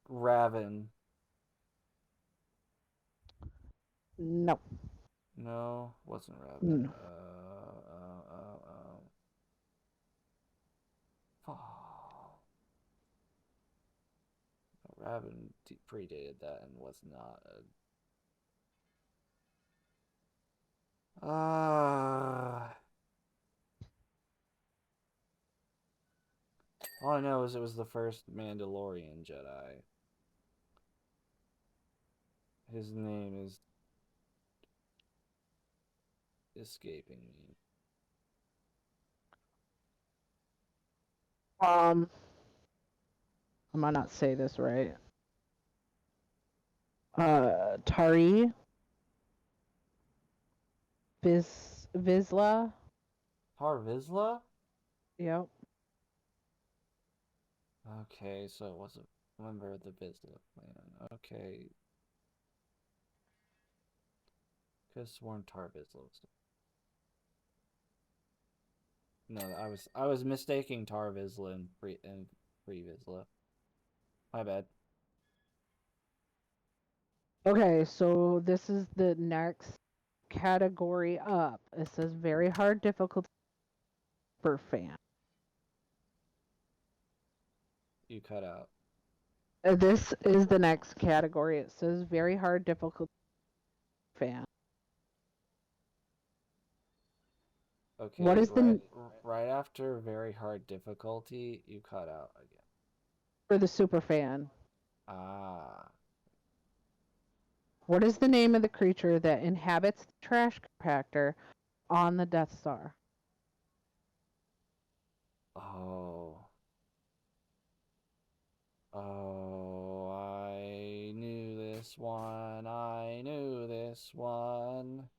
Raven. No. No, wasn't Raven. Mm. Oh, Raven predated that and was not a. All I know is it was the first Mandalorian Jedi. His name is escaping me. I might not say this right. Tari Vizsla. Tar Vizsla? Yep. Okay, so it was a member of the Vizsla clan. Okay. Could have sworn Tar Vizsla was. No, I was mistaking Tar Vizsla and Pre Vizsla. My bad. Okay, so this is the next category up. It says very hard difficulty for fan. You cut out. This is the next category. It says very hard difficulty fan. What Okay, is the right after very hard difficulty, you cut out again. for the super fan? Ah. What is the name of the creature that inhabits the trash compactor on the Death Star? Oh. Oh, I knew this one. I knew this one.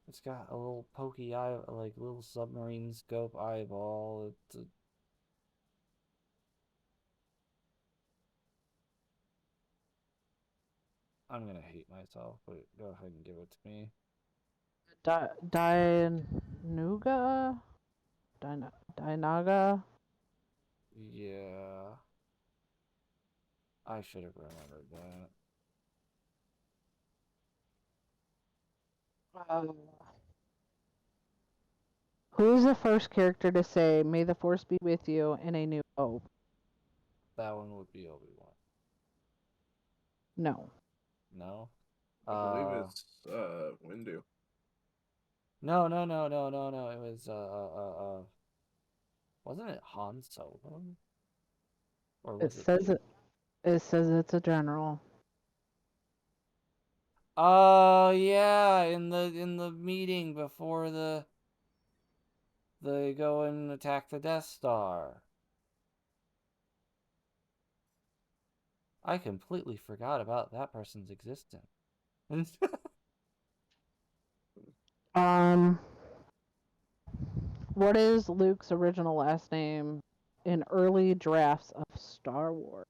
It's got a little pokey eye, like little submarine scope eyeball. I'm gonna hate myself, but go ahead and give it to me. Dianuga? Dianaga? Yeah, I should have remembered that. Um, who is the first character to say, "May the Force be with you" in A New Hope? That one would be Obi-Wan. No. No? I believe Uh, it's Windu. no, no, no, no, no, no. It was, wasn't it Han Solo? Or It was it says Luke? it says it's a general. Oh, yeah, in the meeting before they go and attack the Death Star. I completely forgot about that person's existence. Um, what is Luke's original last name in early drafts of Star Wars?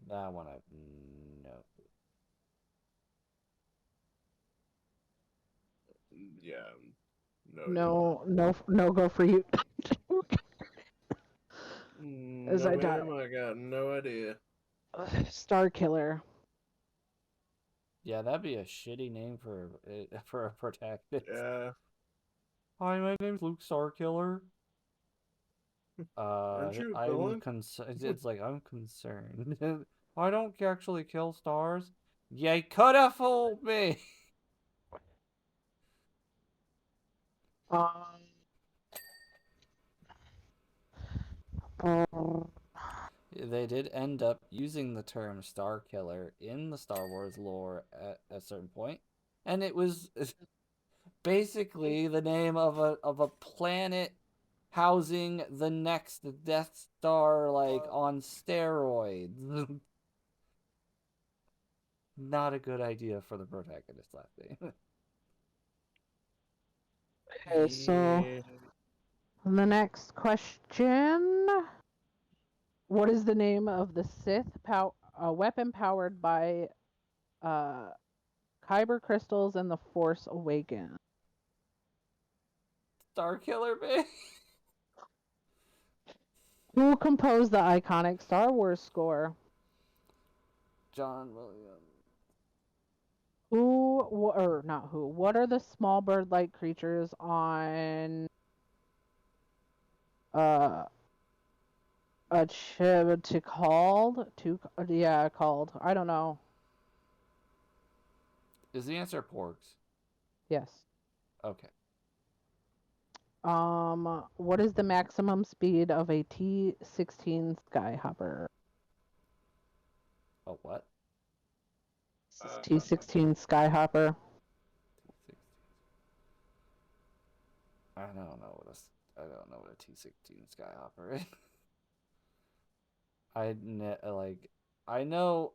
That one I no. Yeah, no idea. No go for you. As No, I die. ma'am, I got no idea. Star Killer. Yeah, that'd be a shitty name for for a protagonist. Yeah, Hi, my name's Luke Starkiller. aren't you a I'm villain? concerned. It's like I'm concerned. I don't actually kill stars. You could have fooled me. Um, they did end up using the term Star Killer in the Star Wars lore at a certain point, and it was basically the name of a planet housing the next Death Star, like on steroids. Not a good idea for the protagonist last name. Okay, so the next question: what is the name of the Sith weapon powered by kyber crystals and the Force Awakens? Star Killer, babe. Who composed the iconic Star Wars score? John Williams. Not who? What are the small bird-like creatures on a chib to called? Called. I don't know. Is the answer porgs? Yes. Okay. What is the maximum speed of a T-16 Skyhopper? A what? T-16 Skyhopper. I don't know what a T-16 Skyhopper is. I know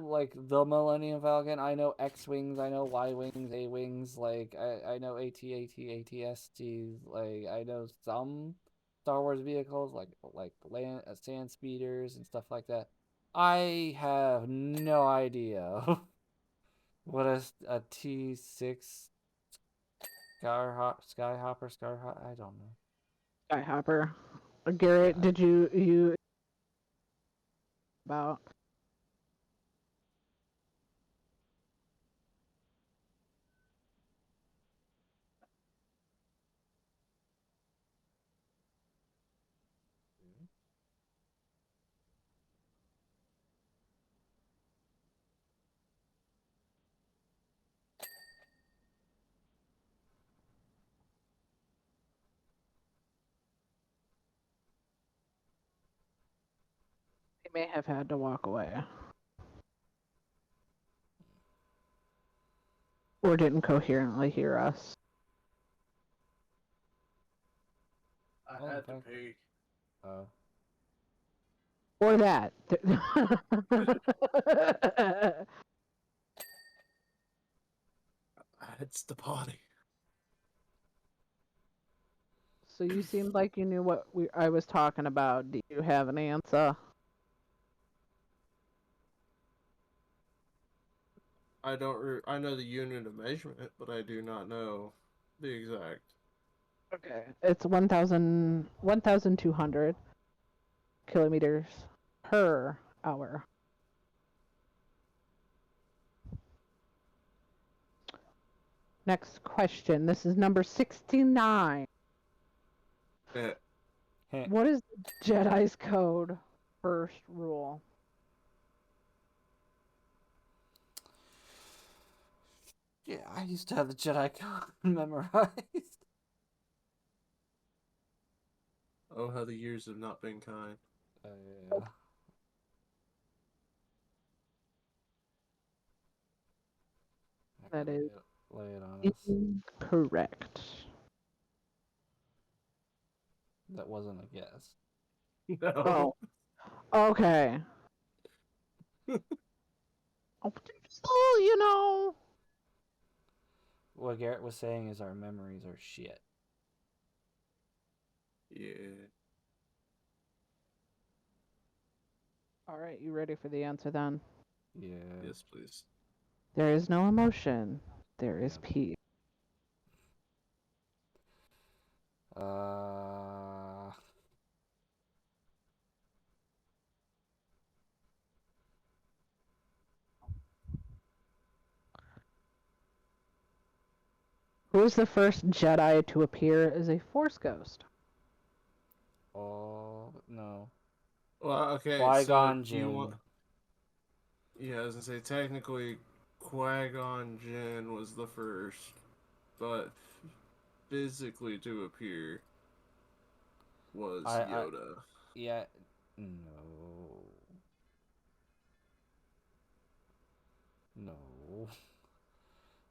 like the Millennium Falcon. I know X-wings. I know Y-wings, A-wings. Like I know AT-ATSTs. Like I know some Star Wars vehicles, like land sand speeders and stuff like that. I have no idea what a T6 Skyhopper. I don't know. Skyhopper. Garrett, Yeah. did you about? They may have had to walk away. Or didn't coherently hear us. I had to pee. Oh. Or that. It's the potty. So you seemed like you knew what I was talking about. Do you have an answer? I don't. I know the unit of measurement, but I do not know the exact. Okay. It's 1,200 kilometers per hour. Next question. This is number 69. Yeah. What is the Jedi's code first rule? Yeah, I used to have the Jedi Code memorized. Oh, how the years have not been kind. Yeah. That is Lay it on us. incorrect. That wasn't a guess. No. Oh, okay. Still, you know. What Garrett was saying is our memories are shit. Yeah. All right, you ready for the answer then? Yeah. Yes, please. There is no emotion. There is Yeah. peace. Who is the first Jedi to appear as a Force ghost? Oh no. Well, okay. Qui-Gon Do you want? Jinn. Yeah, I was gonna say technically, Qui-Gon Jinn was the first, but physically to appear was Yoda. Yeah, No. No.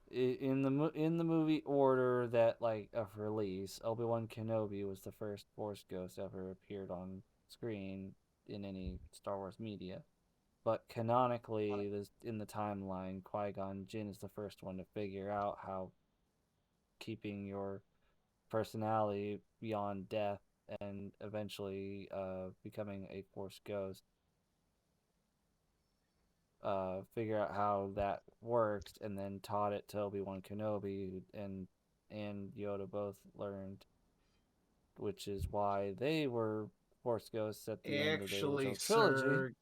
In the movie order that like of release, Obi-Wan Kenobi was the first Force ghost ever appeared on screen in any Star Wars media. But canonically, in the timeline, Qui-Gon Jinn is the first one to figure out how keeping your personality beyond death and eventually becoming a Force ghost, figure out how that works, and then taught it to Obi-Wan Kenobi, and Yoda both learned, which is why they were Force ghosts at the end of the Actually, original trilogy. sir.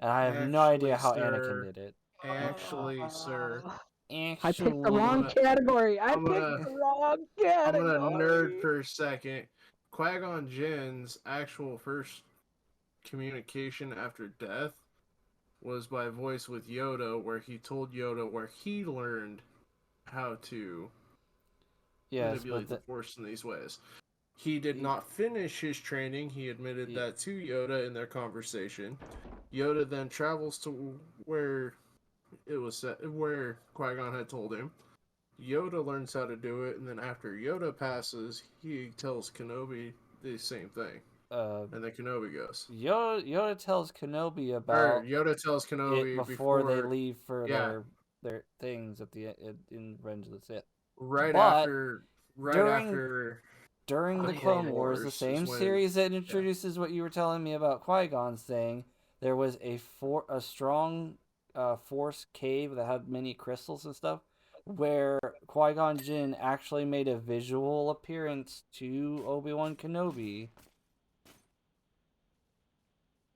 And I have no idea Actually, how Anakin sir. did it. Actually, sir. I picked the wrong Actually, category. I I'm picked gonna the wrong I'm gonna nerd category. for a second. Qui-Gon Jinn's actual first communication after death was by voice with Yoda, where he told Yoda where he learned how to yes, but manipulate the Force in these ways. He did he, not finish his training. He admitted he, that to Yoda in their conversation. Yoda then travels to where it was set, where Qui-Gon had told him. Yoda learns how to do it, and then after Yoda passes, he tells Kenobi the same thing, uh, and then Kenobi goes. Yoda tells Kenobi Or about Yoda tells it Kenobi before they before, leave for yeah, their things at the in Revenge of the Sith. right But after, right during after during the the Clone Clone Wars, the Wars is same when, series that yeah, introduces what you were telling me about Qui-Gon's thing, there was a strong Force cave that had many crystals and stuff, where Qui-Gon Jinn actually made a visual appearance to Obi-Wan Kenobi,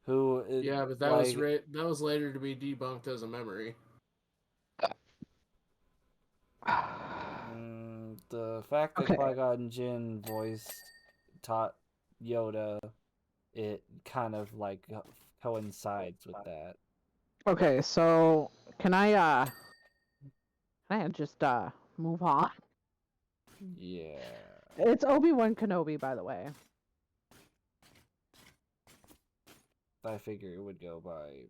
who yeah, but like that was later to be debunked as a memory. the fact that Okay. Qui-Gon Jinn voiced taught Yoda, it kind of like coincides with that. Okay, so can I just move on? Yeah. It's Obi-Wan Kenobi, by the way. I figure it would go by,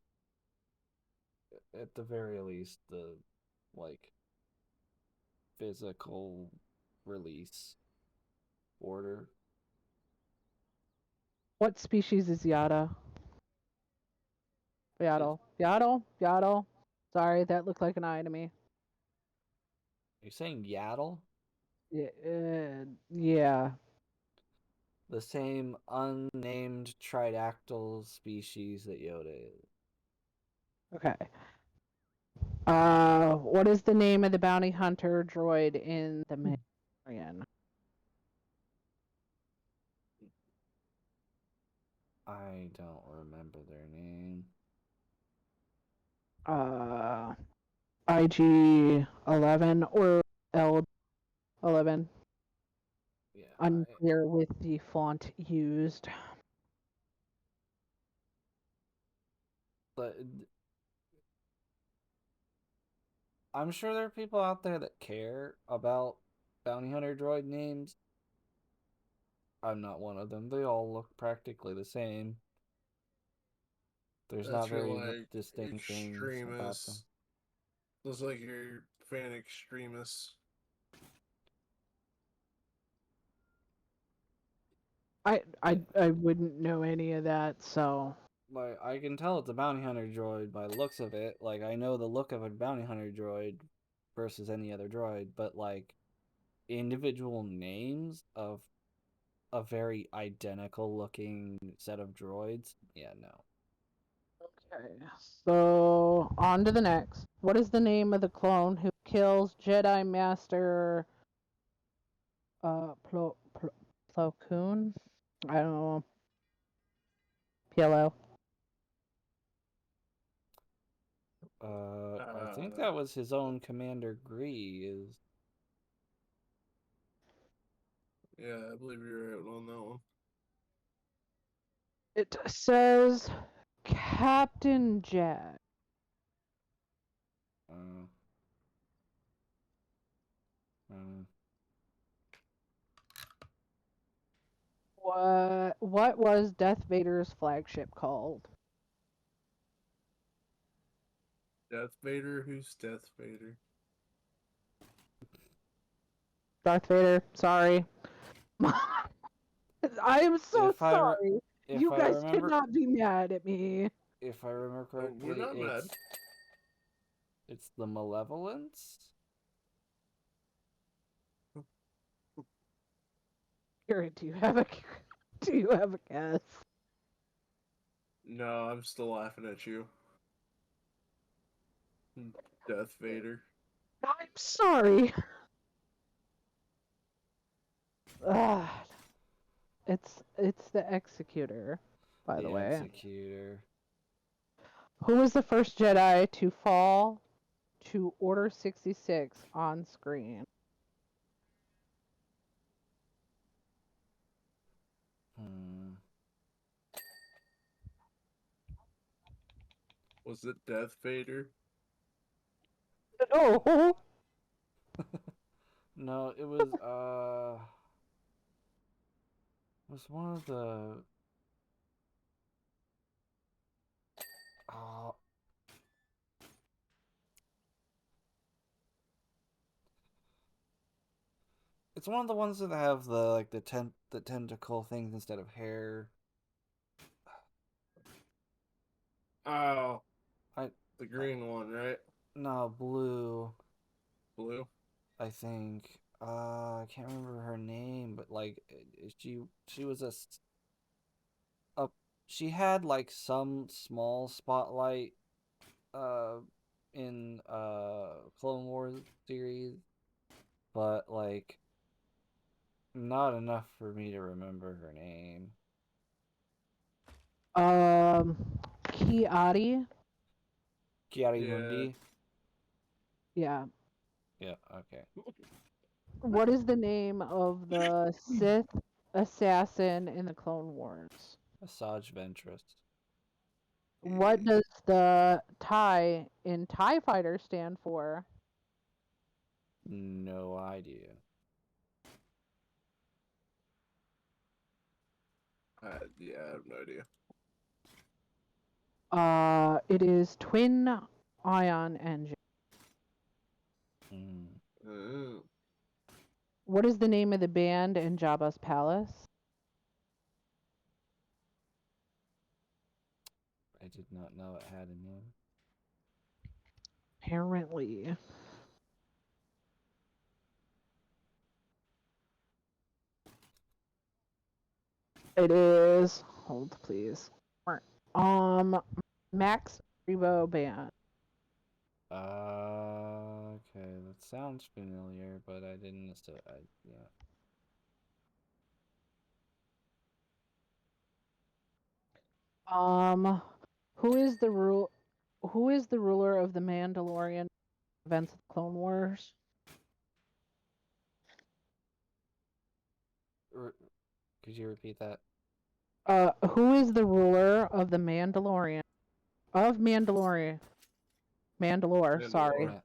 at the very least, the like physical release order. What species is Yada? Is Yaddle. Yaddle? Yaddle? Sorry, that looked like an eye to me. you saying Yaddle? Yeah. The same unnamed tridactyl species that Yoda is. Okay. What is the name of the bounty hunter droid in the Mandalorian? I don't remember their name. IG-11 or L-11. Yeah, Unclear with the font used. but I'm sure there are people out there that care about bounty hunter droid names. I'm not one of them. They all look practically the same. There's not That's your very like distinct things about them. extremist. Looks like you're fan extremist. I wouldn't know any of that, so Like, I can tell it's a bounty hunter droid by the looks of it. Like, I know the look of a bounty hunter droid versus any other droid, but like individual names of a very identical looking set of droids, yeah, no. okay. So on to the next. What is the name of the clone who kills Jedi Master Plo Koon? I don't know. PLO. I think that was his own Commander Gree. Is Yeah, I believe you're right on that one. It says Captain Jack. uh, uh, What was Darth Vader's flagship called? Death Vader? Who's Death Vader? Darth Vader, sorry. I am so sorry. If You I guys remember cannot be mad at me. if I remember We're correctly, not mad. it's the Malevolence. Garrett, do you have a guess? No, I'm still laughing at you. Death Vader. I'm sorry. Ugh. It's the Executor, by the The way. Executor. Who was the first Jedi to fall to Order 66 on screen? Was it Death Vader? Oh, No, it was one of the uh it's one of the ones that have the tentacle things instead of hair. Oh, I the green one, right? No, blue, Blue. I think. I can't remember her name, but like she was a she had like some small spotlight uh in Clone Wars series, but like not enough for me to remember her name. um, Kiadi. Kiari Yeah. Mundi. Yeah. Yeah, okay. What is the name of the Sith assassin in the Clone Wars? Asajj Ventress. What does the TIE in TIE Fighter stand for? No idea. Yeah, I have no idea. It is twin ion engine. Mm. What is the name of the band in Jabba's palace? I did not know it had a name. Apparently. It is. Hold, please. Max Rebo band. Okay, that sounds familiar, but I didn't necessarily. Yeah. Um, who is the rule? Who is the ruler of the Mandalorian events of the Clone Wars? Could you repeat that? Who is the ruler of the Mandalorian Mandalore, sorry, Mandalore.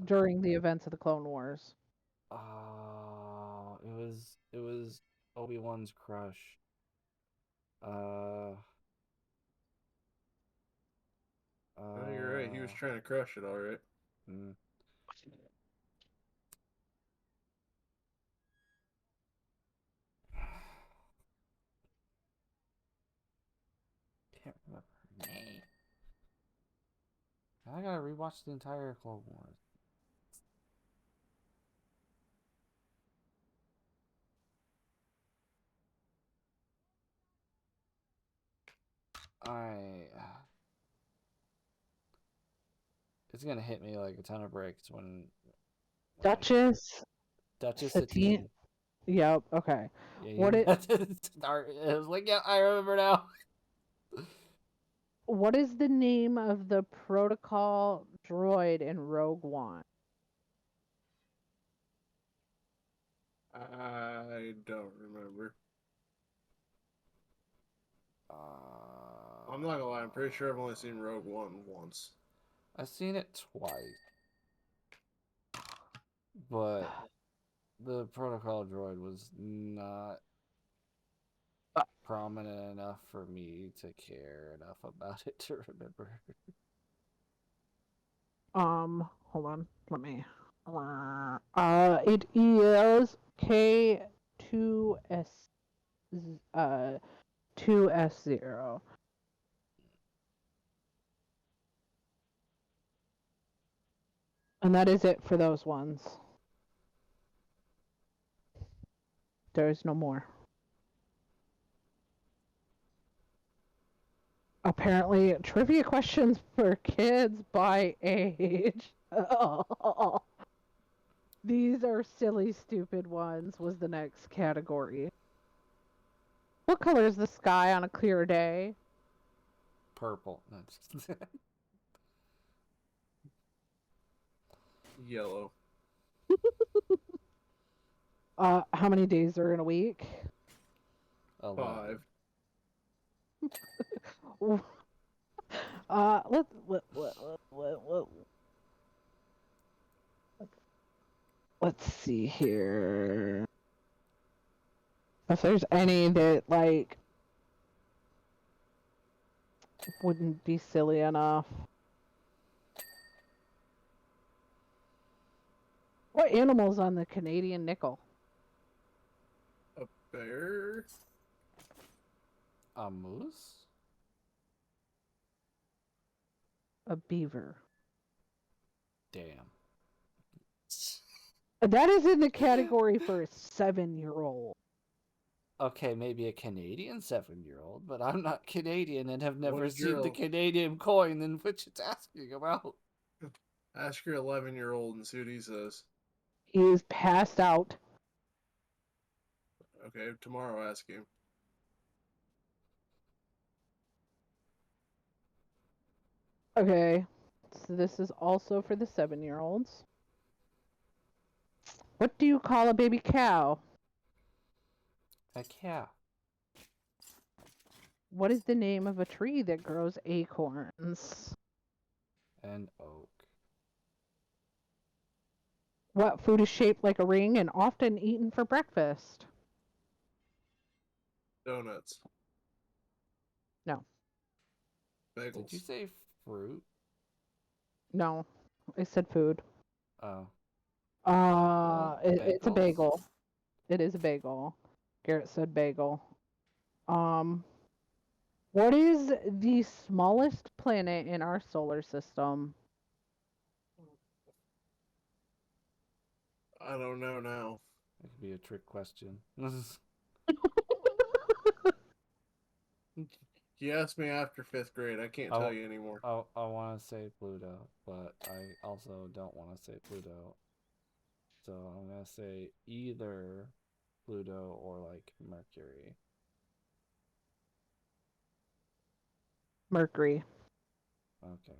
during the events of the Clone Wars? It was Obi-Wan's crush. Uh, Oh, you're right. He was trying to crush it, all right. mm, can't remember her name. I gotta rewatch the entire Clone Wars. I. It's gonna hit me like a ton of bricks when Duchess Duchess Satine. Satine. Yep. Okay. Yeah, What you it? had to start. I was like, yeah, I remember now. What is the name of the protocol droid in Rogue One? I don't remember. I'm not gonna lie. I'm pretty sure I've only seen Rogue One once. I've seen it twice, but the protocol droid was not prominent enough for me to care enough about it to remember. Hold on. Let me. It is K2S 2S0. And that is it for those ones. There's no more. Apparently, trivia questions for kids by age. These are silly, stupid ones, was the next category. What color is the sky on a clear day? Purple. No, Yellow. How many days are in a week? 5. Let's see here. If there's any that like wouldn't be silly enough. What animal's on the Canadian nickel? A bear? A moose? A beaver. Damn. That is in the category for a 7-year-old. Okay, maybe a Canadian 7-year-old, but I'm not Canadian and have never What seen the girl? Canadian coin in which it's asking about. Ask your 11-year-old and see what he says. He is passed out. Okay, tomorrow ask him. Okay, so this is also for the 7-year-olds. What do you call a baby cow? A cow. What is the name of a tree that grows acorns? An oak. What food is shaped like a ring and often eaten for breakfast? Donuts. No. Bagels. Did you say fruit? No. I said food. Oh. It's a Bagels? bagel. It is a bagel. Garrett said bagel. What is the smallest planet in our solar system? I don't know now. That could be a trick question. You asked me after 5th grade. I can't tell you anymore. I want to say Pluto, but I also don't want to say Pluto. So I'm going to say either Pluto or like Mercury. Mercury. Okay.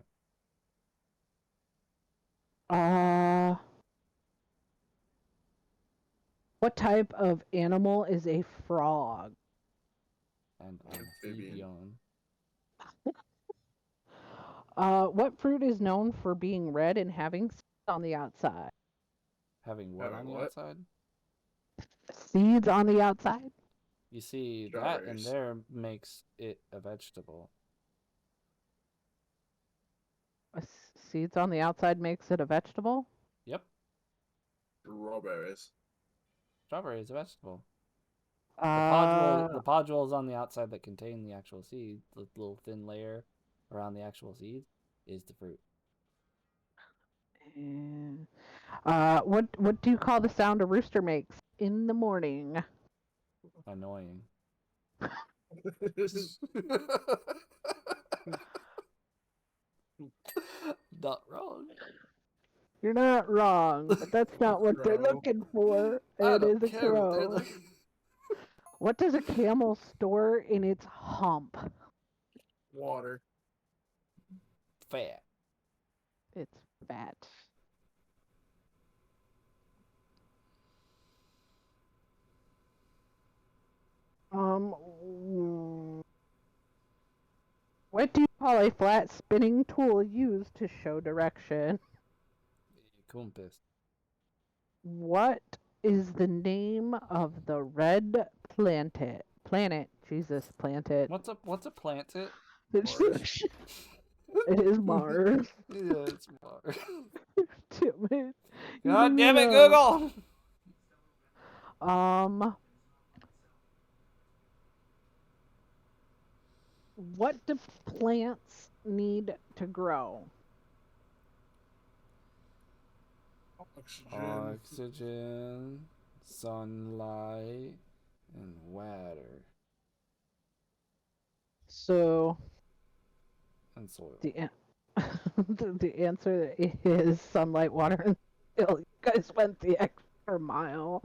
What type of animal is a frog? And Amphibian. amphibian. What fruit is known for being red and having seeds on the outside? Having what Having on the what? outside? Seeds on the outside? You see, that in Strawberries. there makes it a vegetable. Seeds on the outside makes it a vegetable? Yep. Strawberries. Strawberry is a vegetable. Uh, The podules on the outside that contain the actual seed, the little thin layer around the actual seed, is the fruit. what do you call the sound a rooster makes in the morning? Annoying. Not wrong. You're not wrong, but that's not what they're Crow. looking for. I It don't is a care what they're crow. looking. What does a camel store in its hump? Water. Fat. It's fat. What do you call a flat spinning tool used to show direction? Compass. What is the name of the red planet? Jesus, plant it. What's a planet? It is Mars. Yeah, it's Mars. Damn it. God damn it, Google! What do plants need to grow? Oxygen, sunlight, and water. So And soil. the answer is sunlight, water, and soil. You guys went the extra mile.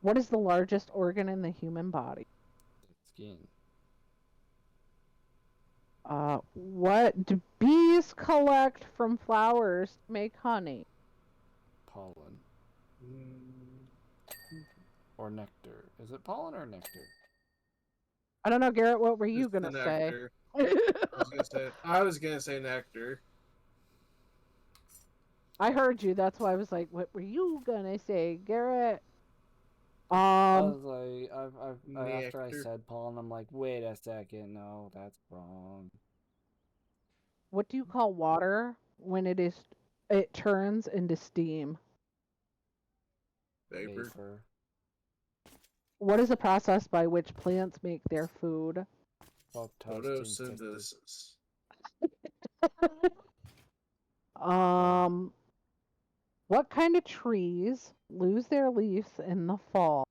What is the largest organ in the human body? Skin. What do bees collect from flowers to make honey? Pollen. Or nectar. Is it pollen or nectar? I don't know, Garrett. What were you It's the gonna say? nectar. I was gonna say nectar. I heard you. That's why I was like, "What were you gonna say, Garrett?" I was like, after I Nectar. said pollen, I'm like, wait a second, no, that's wrong. What do you call water when it turns into steam? Vapor. What is the process by which plants make their food? Photosynthesis. What kind of trees lose their leaves in the fall?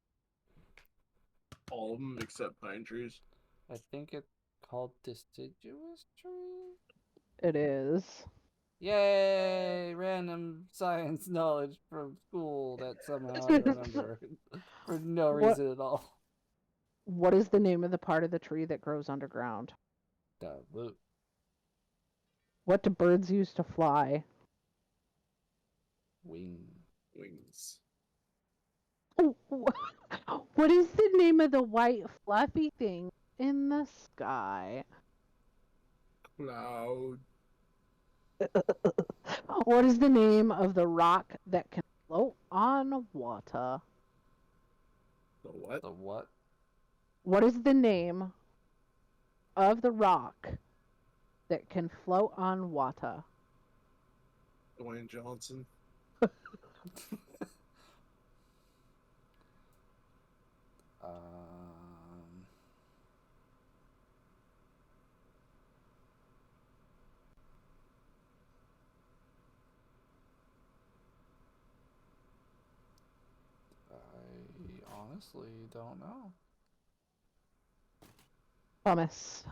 All of them except pine trees. I think it's called deciduous tree? It is. Yay! Random science knowledge from school that somehow I remember for no reason at all. What is the name of the part of the tree that grows underground? The root. What do birds use to fly? Wings. What is the name of the white fluffy thing in the sky? Cloud. What is the name of the rock that can float on water? The what? The what? What is the name of the rock that can float on water? Dwayne Johnson. I honestly don't know. Pumice.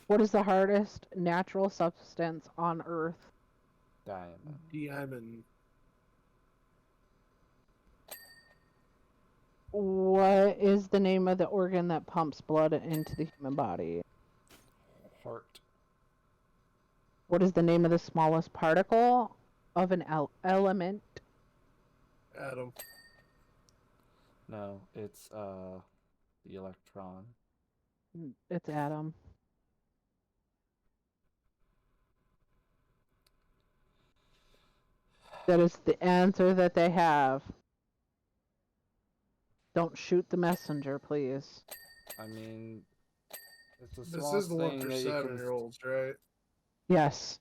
What is the hardest natural substance on Earth? Diamond. What is the name of the organ that pumps blood into the human body? Heart. What is the name of the smallest particle of an element? Atom. No, it's the electron. It's atom. That is the answer that they have. Don't shoot the messenger, please. I mean, it's the This smallest is the one thing for that you can. 7-year-olds, right? Yes.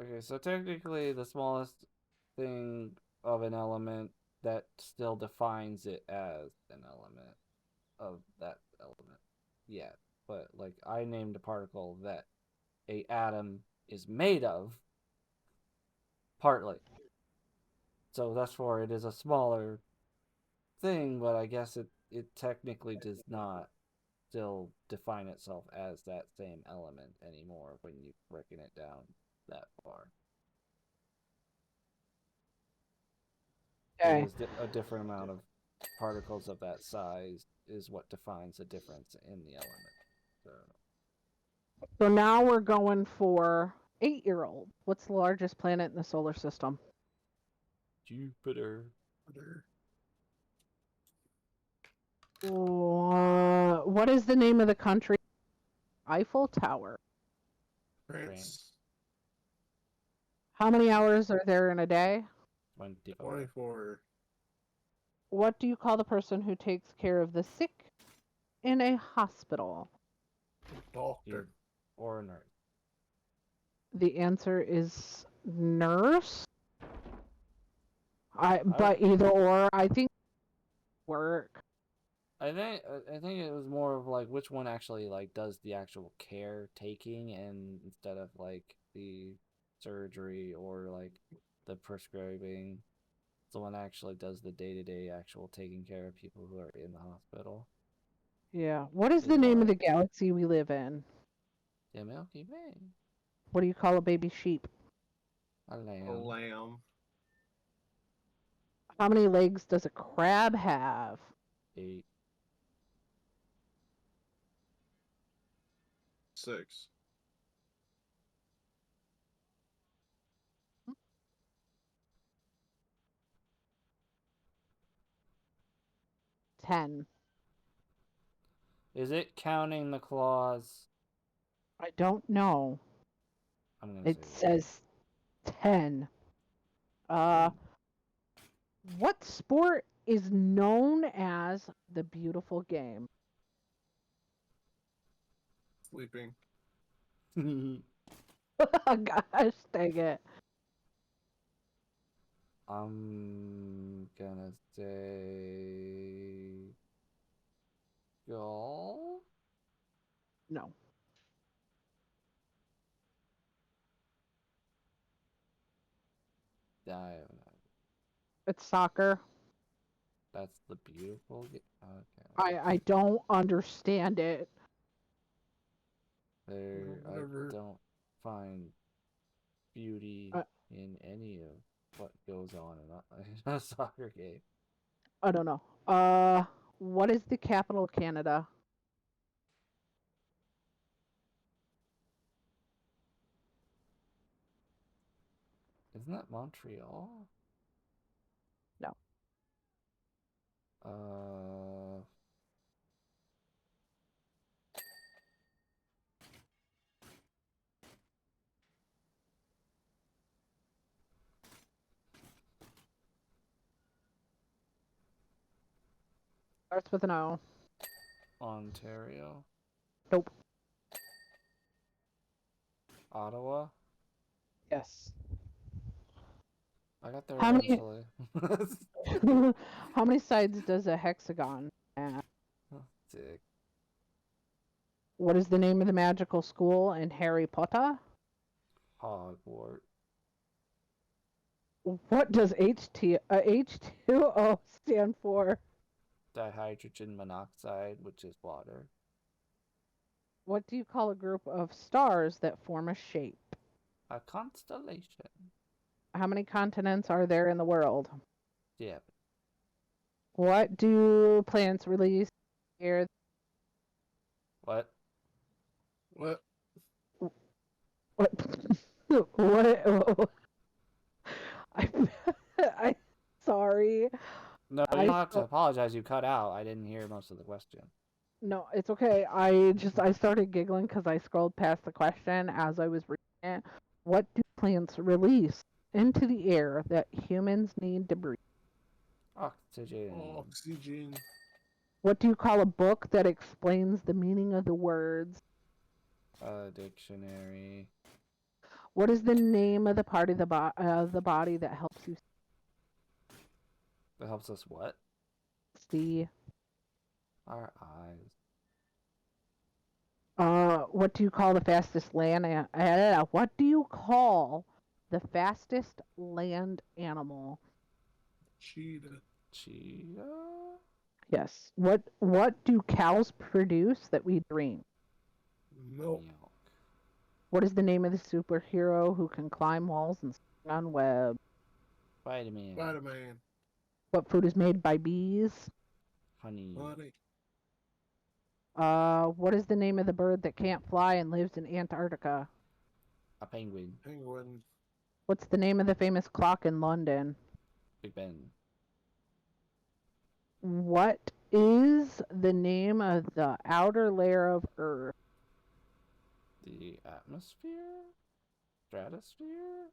Okay, so technically, the smallest thing of an element that still defines it as an element of that element. Yeah, but like I named a particle that a atom is made of partly. So that's for it is a smaller thing, but I guess it technically does not still define itself as that same element anymore when you breaking it down that far. Okay. It is a different amount of particles of that size is what defines the difference in the element. So now we're going for 8-year-old. What's the largest planet in the solar system? Jupiter. What is the name of the country? Eiffel Tower. France. How many hours are there in a day? 24. 24. What do you call the person who takes care of the sick in a hospital? Doctor. Or nurse. The answer is nurse. But either or, I think work. I think it was more of like which one actually like does the actual caretaking, and instead of like the surgery or like the prescribing, it's the one that actually does the day-to-day actual taking care of people who are in the hospital. Yeah. What is Is the name of why the galaxy we live in? the Milky Way. What do you call a baby sheep? A A lamb. lamb. How many legs does a crab have? 8. 6. 10. Is it counting the claws? I don't know. I'm gonna It say says 10. Uh, what sport is known as the beautiful game? Sleeping. 1. Gosh, dang it. I'm gonna say golf. No. It's soccer. That's the beautiful game. Okay. I don't understand it. I Whatever. don't find beauty Uh, in any of what goes on in a soccer game. I don't know. What is the capital of Canada? Isn't that Montreal? No. Uh, Starts with an O. Ontario. Nope. Ottawa. Yes. I got there How many eventually. how many sides does a hexagon have? Dick. What is the name of the magical school in Harry Potter? Hogwarts. What does H2O stand for? Dihydrogen monoxide, which is water. What do you call a group of stars that form a shape? A constellation. How many continents are there in the world? Yeah. What do plants release air? What? What? What? What? I, I, sorry. No, you I don't have to apologize. You cut out. I didn't hear most of the question. No, it's okay. I started giggling because I scrolled past the question as I was reading it. What do plants release into the air that humans need to breathe? Oxygen. Oxygen. What do you call a book that explains the meaning of the words? Dictionary. What is the name of the part of the body that helps you That helps us what? see? Our eyes. What do you call the fastest land? What do you call the fastest land animal? Cheetah. Cheetah? Yes. What do cows produce that we drink? Milk. Milk. What is the name of the superhero who can climb walls and swing on webs? Vitamin. Spider-Man. What food is made by bees? Honey. Honey. What is the name of the bird that can't fly and lives in Antarctica? A penguin. Penguin. What's the name of the famous clock in London? Big Ben. What is the name of the outer layer of Earth? The atmosphere? Stratosphere?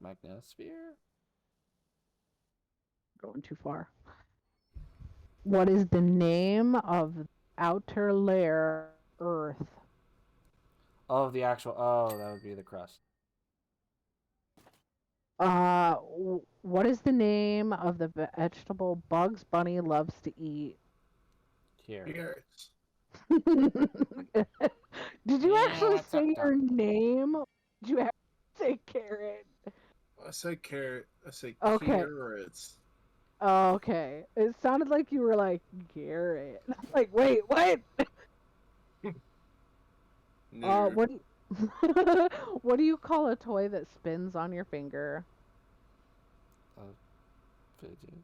Magnetosphere? Going too far. What is the name of the outer layer of Earth? Oh, the actual. Oh, that would be the crust. What is the name of the vegetable Bugs Bunny loves to eat? Here. Carrots. Did you actually what's up, say Doc? your name? Did you actually say carrot? I say carrot. I say Okay. carrots. Okay. It sounded like you were like Garrett. Like, wait, what? No. What do you, what do you call a toy that spins on your finger? Fidget spinner.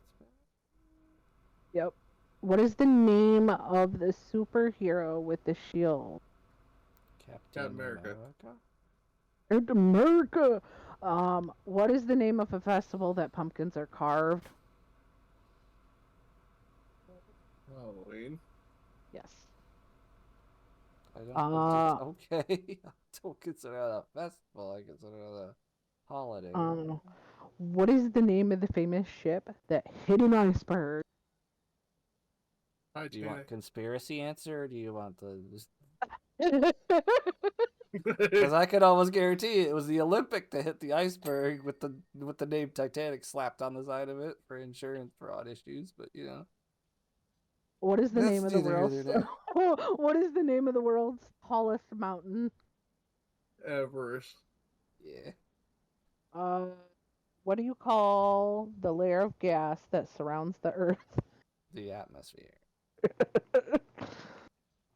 Yep. What is the name of the superhero with the shield? Captain America. Captain America. What is the name of a festival that pumpkins are carved? Halloween. Yes. I don't. Okay. I don't consider that a festival. I consider that a holiday. What is the name of the famous ship that hit an iceberg? Do you want conspiracy answer, or do you want the? Titanic. Because I could almost guarantee it was the Olympic that hit the iceberg with the name Titanic slapped on the side of it for insurance fraud issues. But you know, What is the that's name of the neither here world's? nor there. What is the name of the world's tallest mountain? Everest. Yeah. What do you call the layer of gas that surrounds the Earth? The atmosphere.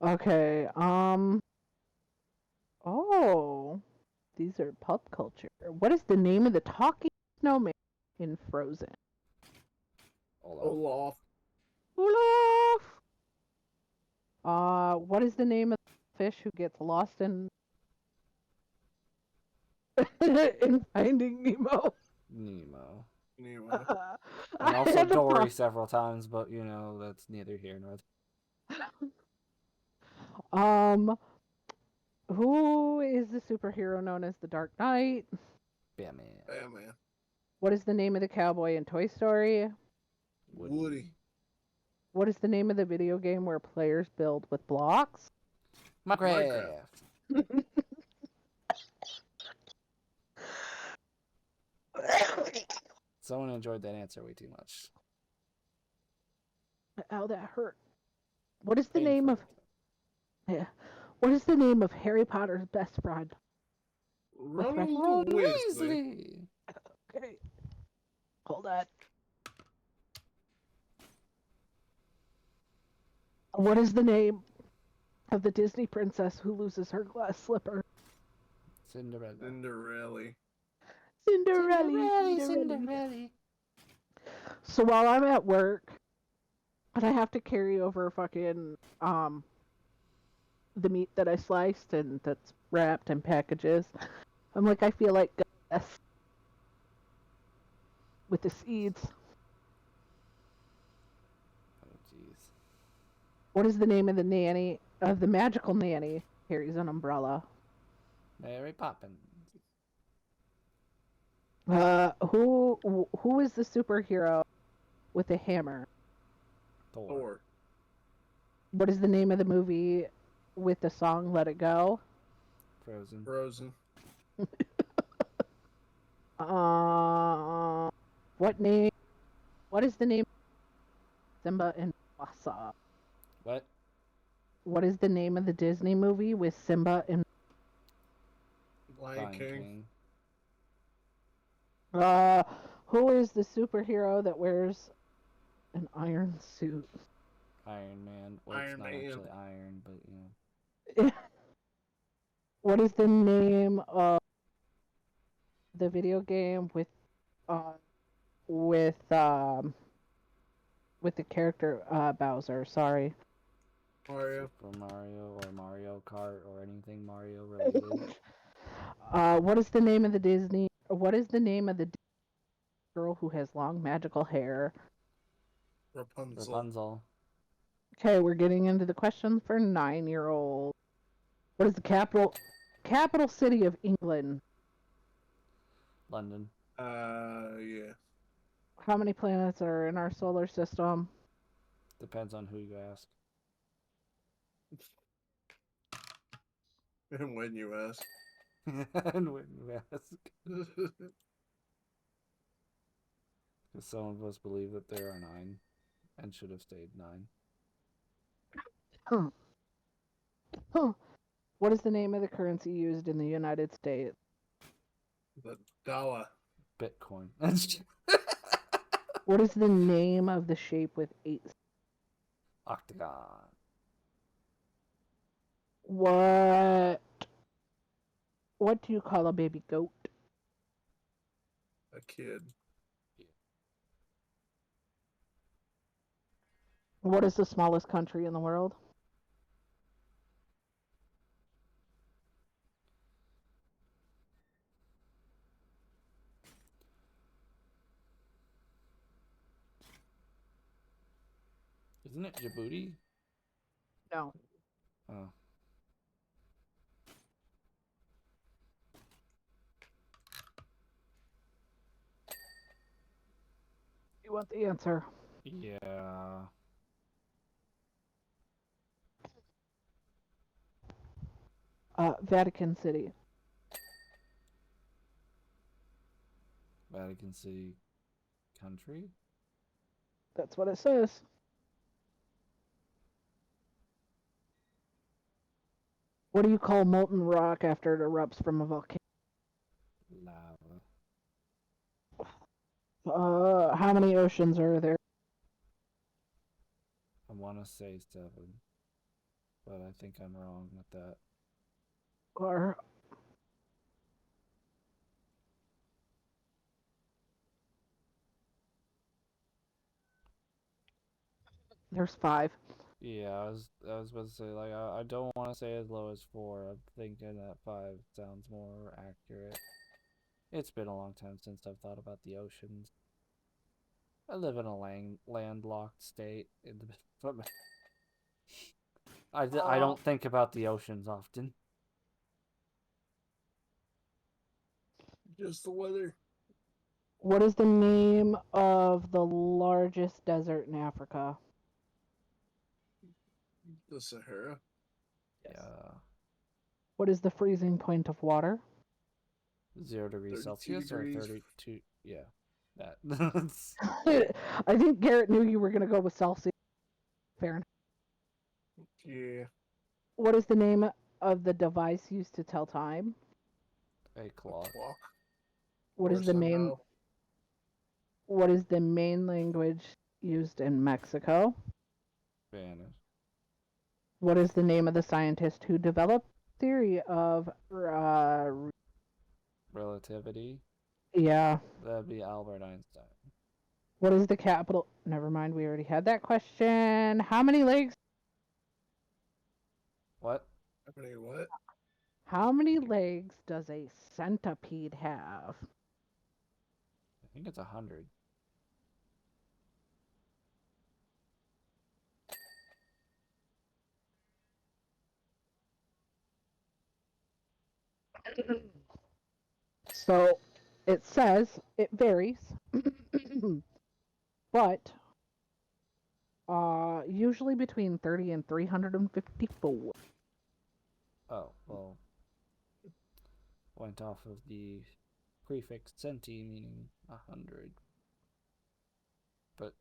Okay. Oh, these are pop culture. What is the name of the talking snowman in Frozen? Olaf. Olaf. What is the name of the fish who gets lost in in Finding Nemo? Nemo. Anyway. And I also had to Dory several times, but you know, that's neither here nor pro- Who is the superhero known as the Dark Knight? there. Batman. Yeah, man. What is the name of the cowboy in Toy Story? Woody. What is the name of the video game where players build with blocks? Minecraft. Someone enjoyed that answer way too much. Ow, that hurt. What is the Painful. name of What is the name of Harry Potter's best friend? Ronald Weasley. Okay. Hold on. What is the name of the Disney princess who loses her glass slipper? Cinderella. Cinderella. So while I'm at work and I have to carry over fucking the meat that I sliced and that's wrapped in packages, I'm like, I feel like Gus with the seeds. Oh jeez. What is the name of the nanny of the magical nanny carries an umbrella? Mary Poppins. Who is the superhero with a hammer? Thor. What is the name of the movie with the song "Let It Go"? Frozen. What name? What is the name of Simba and Mufasa? What? What is the name of the Disney movie with Simba and Lion King. who is the superhero that wears an iron suit? Iron Man. Well, it's not actually iron, but you know. What is the name of the video game with with the character Bowser? Sorry. Mario. Super Mario or Mario Kart or anything Mario related. What is the name of the Disney? What is the name of the girl who has long magical hair? Rapunzel. Okay, we're getting into the questions for 9-year-olds. What is the capital city of England? London. Yeah. How many planets are in our solar system? Depends on who you ask. And when you ask. And when you ask. Because some of us believe that there are 9 and should have stayed 9. Huh. Huh. What is the name of the currency used in the United States? The dollar. Bitcoin. What is the name of the shape with 8? Octagon. What do you call a baby goat? A kid. What is the smallest country in the world? Isn't it Djibouti? No. Oh. You want the answer? Yeah. Vatican City. Vatican City country? That's what it says. What do you call molten rock after it erupts from a volcano? Lava. How many oceans are there? I want to say 7, but I think I'm wrong with that. Or there's 5. Yeah, I was about to say, like, I don't want to say as low as 4. I'm thinking that 5 sounds more accurate. It's been a long time since I've thought about the oceans. I live in a landlocked state in the I don't think about the oceans often. Just the weather. What is the name of the largest desert in Africa? The Sahara. Yeah. What is the freezing point of water? 0 degrees 32 Celsius or degrees. 32. Yeah. That. I think Garrett knew you were going to go with Celsius. Fahrenheit. Yeah. What is the name of the device used to tell time? A clock. Clock. What is the main Sundial. What is the main language used in Mexico? Spanish. What is the name of the scientist who developed the theory of Relativity. yeah. That'd be Albert Einstein. What is the capital? Never mind, we already had that question. How many legs? What? How many what? How many legs does a centipede have? I think it's 100. So it says it varies, but usually between 30 and 354. Oh, well, went off of the prefix centi, meaning 100. But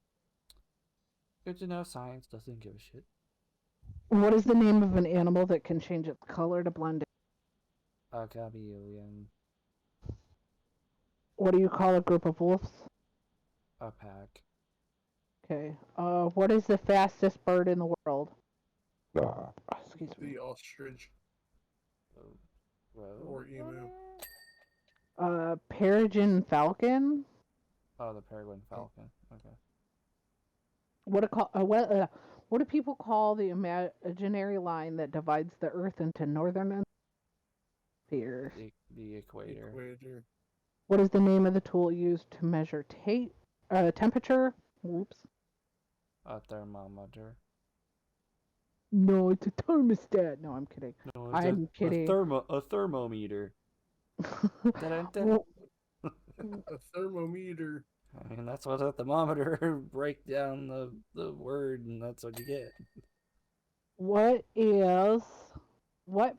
good to know science doesn't give a shit. What is the name of an animal that can change its color to blend in? A chameleon. What do you call a group of wolves? A pack. Okay. What is the fastest bird in the world? Excuse me. The ostrich. Well, Or emu. Peregrine falcon. oh, the peregrine falcon. Okay. What do people call the imaginary line that divides the Earth into northern and hemispheres? The equator. Equator. What is the name of the tool used to measure temperature? Whoops. A thermometer. No, it's a thermostat. No, I'm kidding. No, it's I'm kidding. a thermometer. Well, A thermometer. I mean, that's what a thermometer break down the word, and that's what you get. What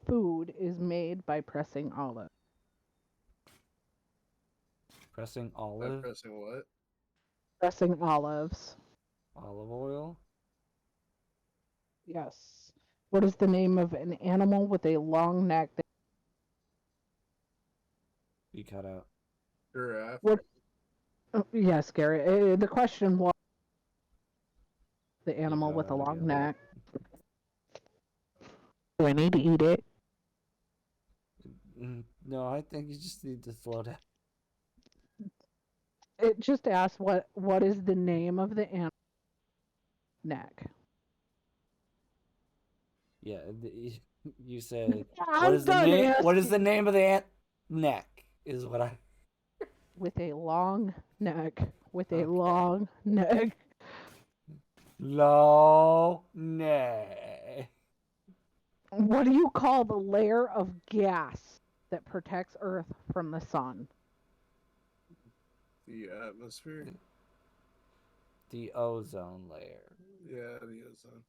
food is made by pressing olive? Pressing By olive, pressing what? Pressing olives. olive oil. Yes. What is the name of an animal with a long neck? You cut out. Giraffe. What? Yes, Gary. The question was the You animal cut with a out long again. neck. Do I need to eat it? No, I think you just need to slow down. It just asked what is the name of the animal neck. Yeah, you said what I'm is the done name? What is asking. the name of the ant neck? Is what I. With a long neck. With a Okay. long neck. Low neck. What do you call the layer of gas that protects Earth from the sun? The atmosphere. The ozone layer. Yeah, the ozone.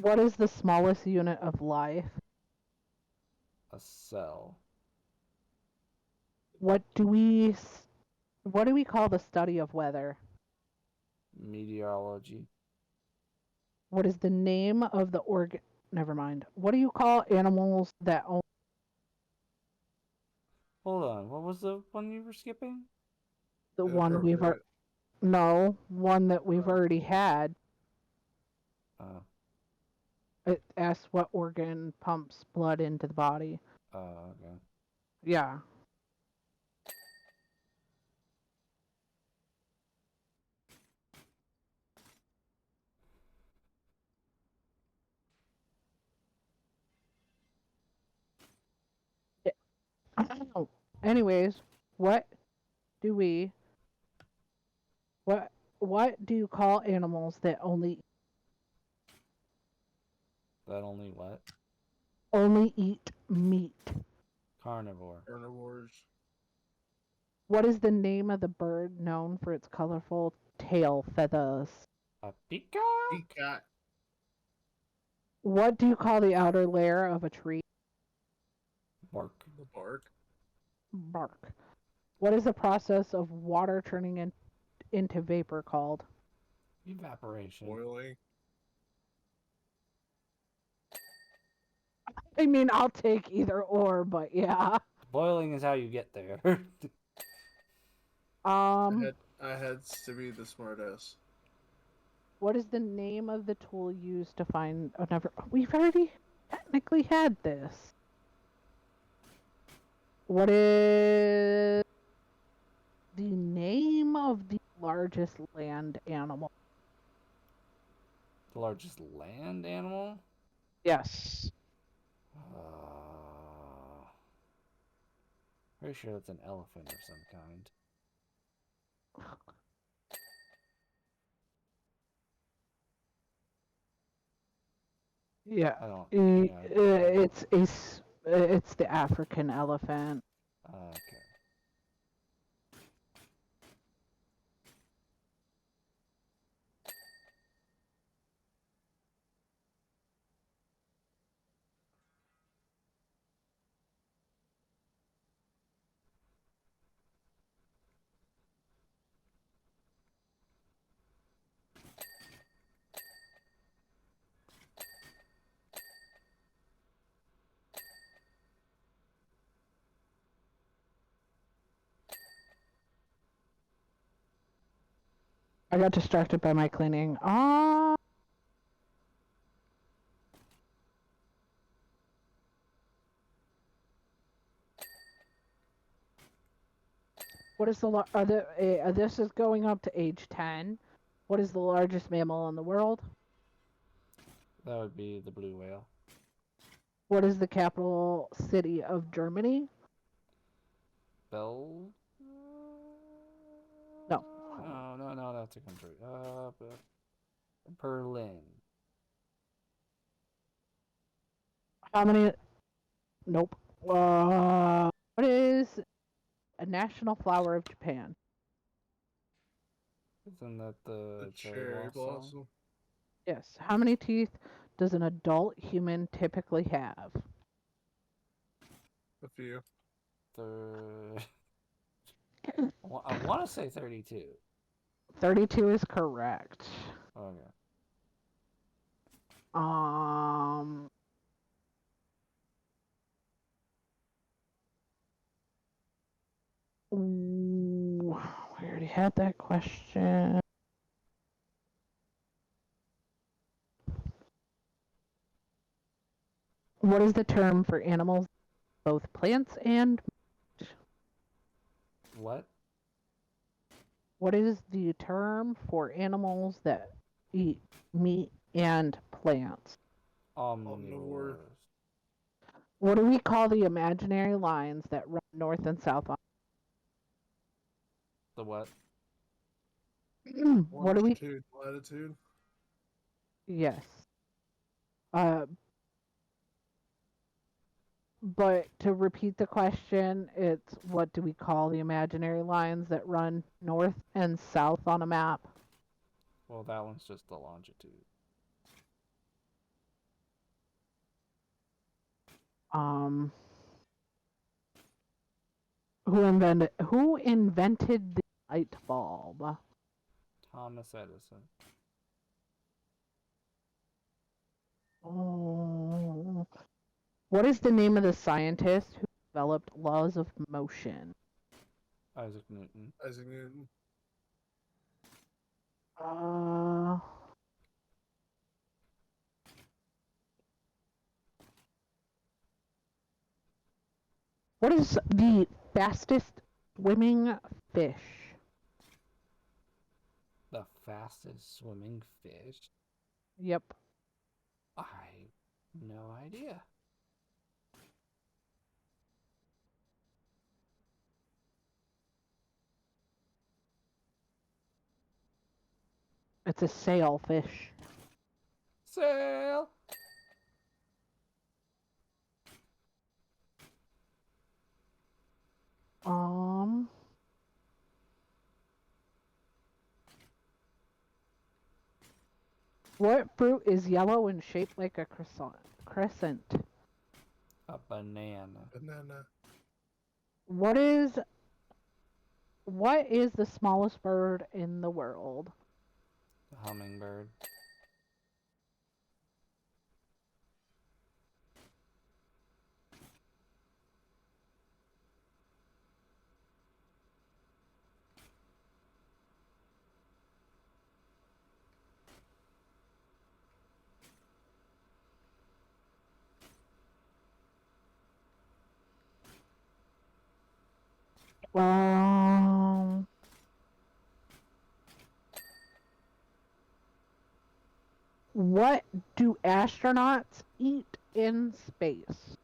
What is the smallest unit of life? A cell. What do we call the study of weather? Meteorology. What is the name of the organ? Never mind. What do you call animals that only Hold on. What was the one you were skipping? the one Inappropriate. no, one that we've Oh. already had? Uh, It asks what organ pumps blood into the body. okay. Yeah. Anyways, what do we what what do you call animals that That only what? only eat meat? Carnivore. Carnivores. What is the name of the bird known for its colorful tail feathers? A peacock? Peacock. What do you call the outer layer of a tree? Bark. The bark. Bark. What is the process of water turning into vapor called? Evaporation. Boiling. I mean, I'll take either or, but yeah. Boiling is how you get there. Um, I had to be the smartass. what is the name of the tool used to find? Oh, never. We've already technically had this. What is the name of the largest land animal? The largest land animal? Yes. Pretty sure that's an elephant of some kind. Yeah. I don't. Yeah. It's the African elephant. Okay. I got distracted by my cleaning. What is this is going up to age 10. What is the largest mammal in the world? That would be the blue whale. What is the capital city of Germany? Bell? No. No, that's a country. Berlin. How many? Nope. national flower of Japan? Isn't that The the cherry cherry blossom? blossom. Yes. How many teeth does an adult human typically have? A few. I want to say 32. 32 is correct. Okay. Um, ooh, we already had that question. What is the term for animals, both plants and meat? What? What is the term for animals that eat meat and plants? Omnivore. Omnivores. What do we call the imaginary lines that run north and south on? The what? What do we? Longitude, latitude. Yes. Uh, but to repeat the question, it's what do we call the imaginary lines that run north and south on a map? Well, that one's just the longitude. Um, who invented the light bulb? Thomas Edison. Oh. What is the name of the scientist who developed laws of motion? Isaac Newton. Isaac Newton. Uh, what is the fastest swimming fish? The fastest swimming fish? Yep. I no idea. It's a sailfish. Sail! Um, what fruit is yellow and shaped like a crescent? A banana. Banana. What is the smallest bird in the world? The hummingbird. Um, what do astronauts eat in space?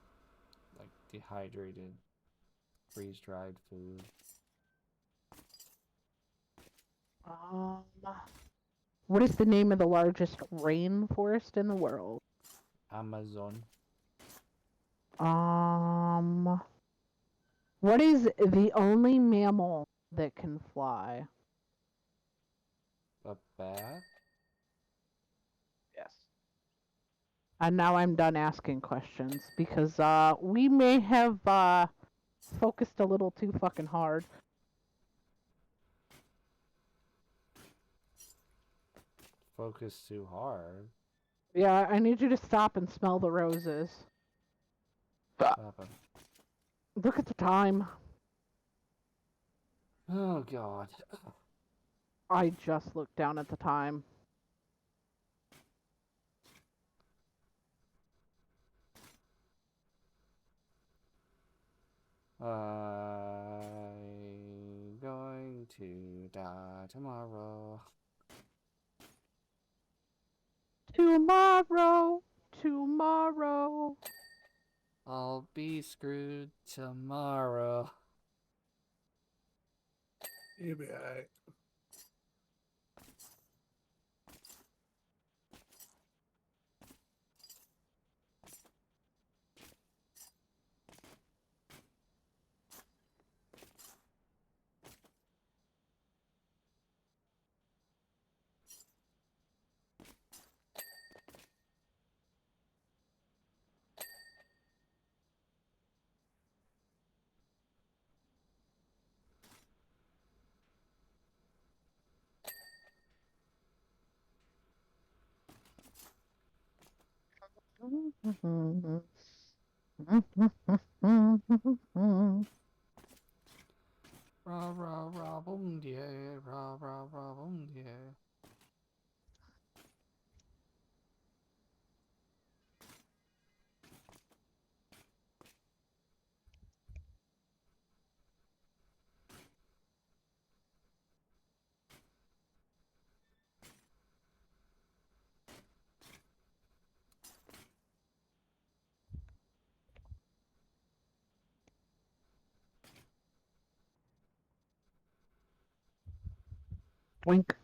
Like dehydrated, freeze-dried food. Um, what is the name of the largest rainforest in the world? Amazon. What is the only mammal that can fly? A bat? Yes. And now I'm done asking questions because we may have focused a little too fucking hard. Focus too hard. Yeah, I need you to stop and smell the roses. What happened? Look at the time. Oh god. I just looked down at the time. I'm going to die tomorrow. Tomorrow. I'll be screwed tomorrow. You'll be alright. Ra ra ra boom yeah, ra ra ra boom yeah. Wink.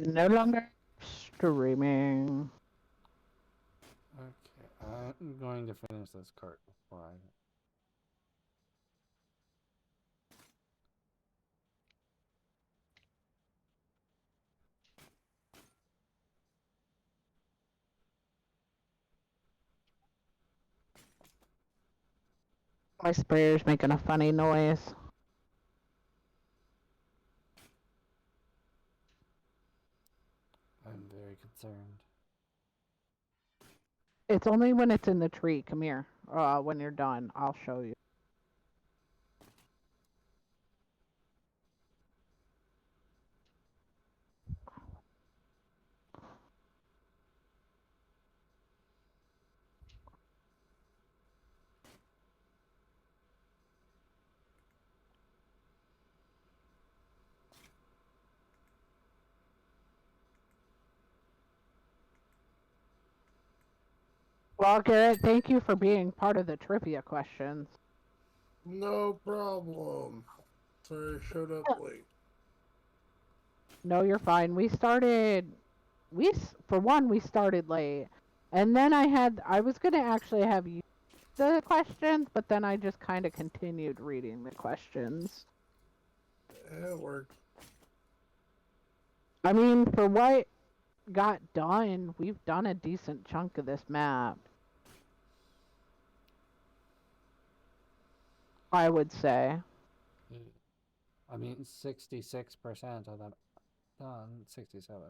No longer streaming. Okay, I'm going to finish this cart before I. My sprayer's making a funny noise. I'm very concerned. It's only when it's in the tree. Come here. When you're done, I'll show you. Well, Garrett, thank you for being part of the trivia questions. No problem. Sorry I showed up late. No, you're fine. We started. For one, we started late, and then I was gonna actually have you the questions, but then I just kind of continued reading the questions. It worked. I mean, for what got done, we've done a decent chunk of this map. I would say. I mean, 66% of them done. 67.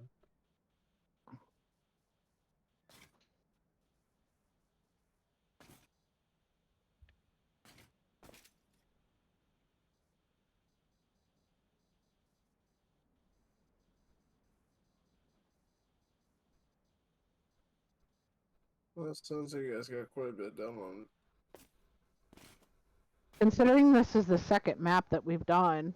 Well, it sounds like you guys got quite a bit done on it. Considering this is the second map that we've done.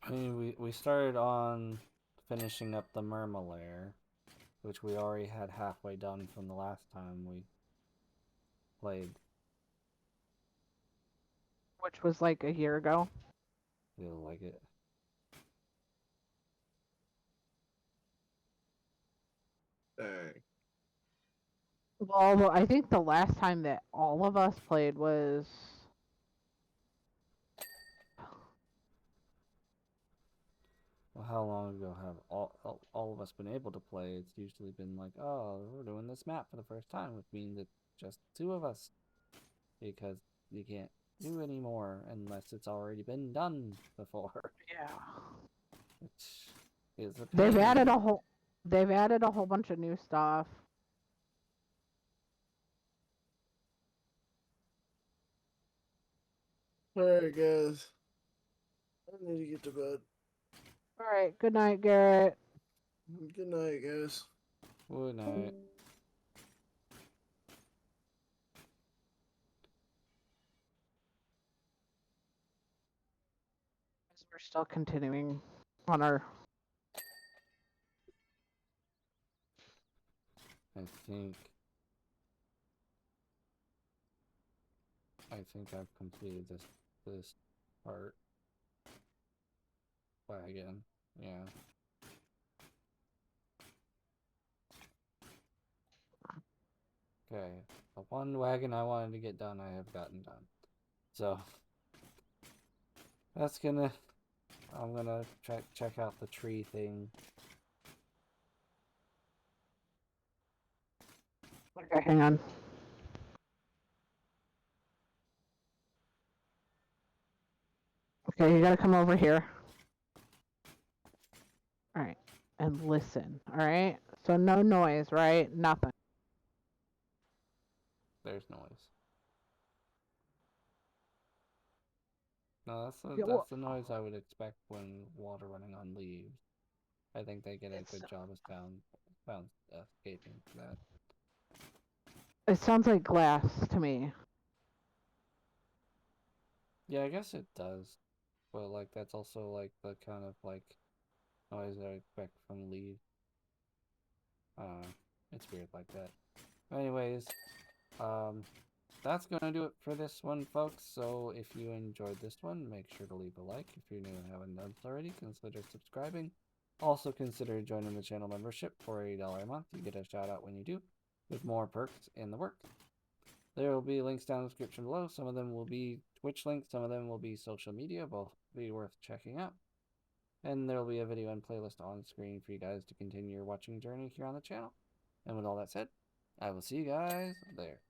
I mean, we started on finishing up the Murma lair, which we already had halfway done from the last time we played. Which was like a year ago. Feel like it. Dang. Well, I think the last time that all of us played was. Well, how long ago have all of us been able to play? It's usually been like, oh, we're doing this map for the first time, which means it's just two of us. Because you can't do anymore unless it's already been done before. Yeah. Which is a They've pain. added a whole bunch of new stuff. Alright, guys. I need to get to bed. All right. Good night, Garrett. Good night, guys. Good night. We're still continuing on our. I think I've completed this part. Wagon. Yeah. Okay. The one wagon I wanted to get done I have gotten done. So that's gonna I'm gonna check out the tree thing. Okay, hang on. Okay, you gotta come over here. Alright. And listen, alright? So no noise, right? Nothing. There's noise. No, Yeah, that's the noise I would expect when water running on leaves. I think they get a good job of sound escaping for that. it sounds like glass to me. Yeah, I guess it does. But like that's also like the kind of like noise I expect from leaves. It's weird like that. Anyways, that's gonna do it for this one, folks. So if you enjoyed this one, make sure to leave a like. If you're new and haven't done so already, consider subscribing. Also consider joining the channel membership for $8 a month. You get a shout out when you do, with more perks in the works. There will be links down in the description below. Some of them will be Twitch links, some of them will be social media, both be worth checking out. And there will be a video and playlist on screen for you guys to continue your watching journey here on the channel. And with all that said, I will see you guys there.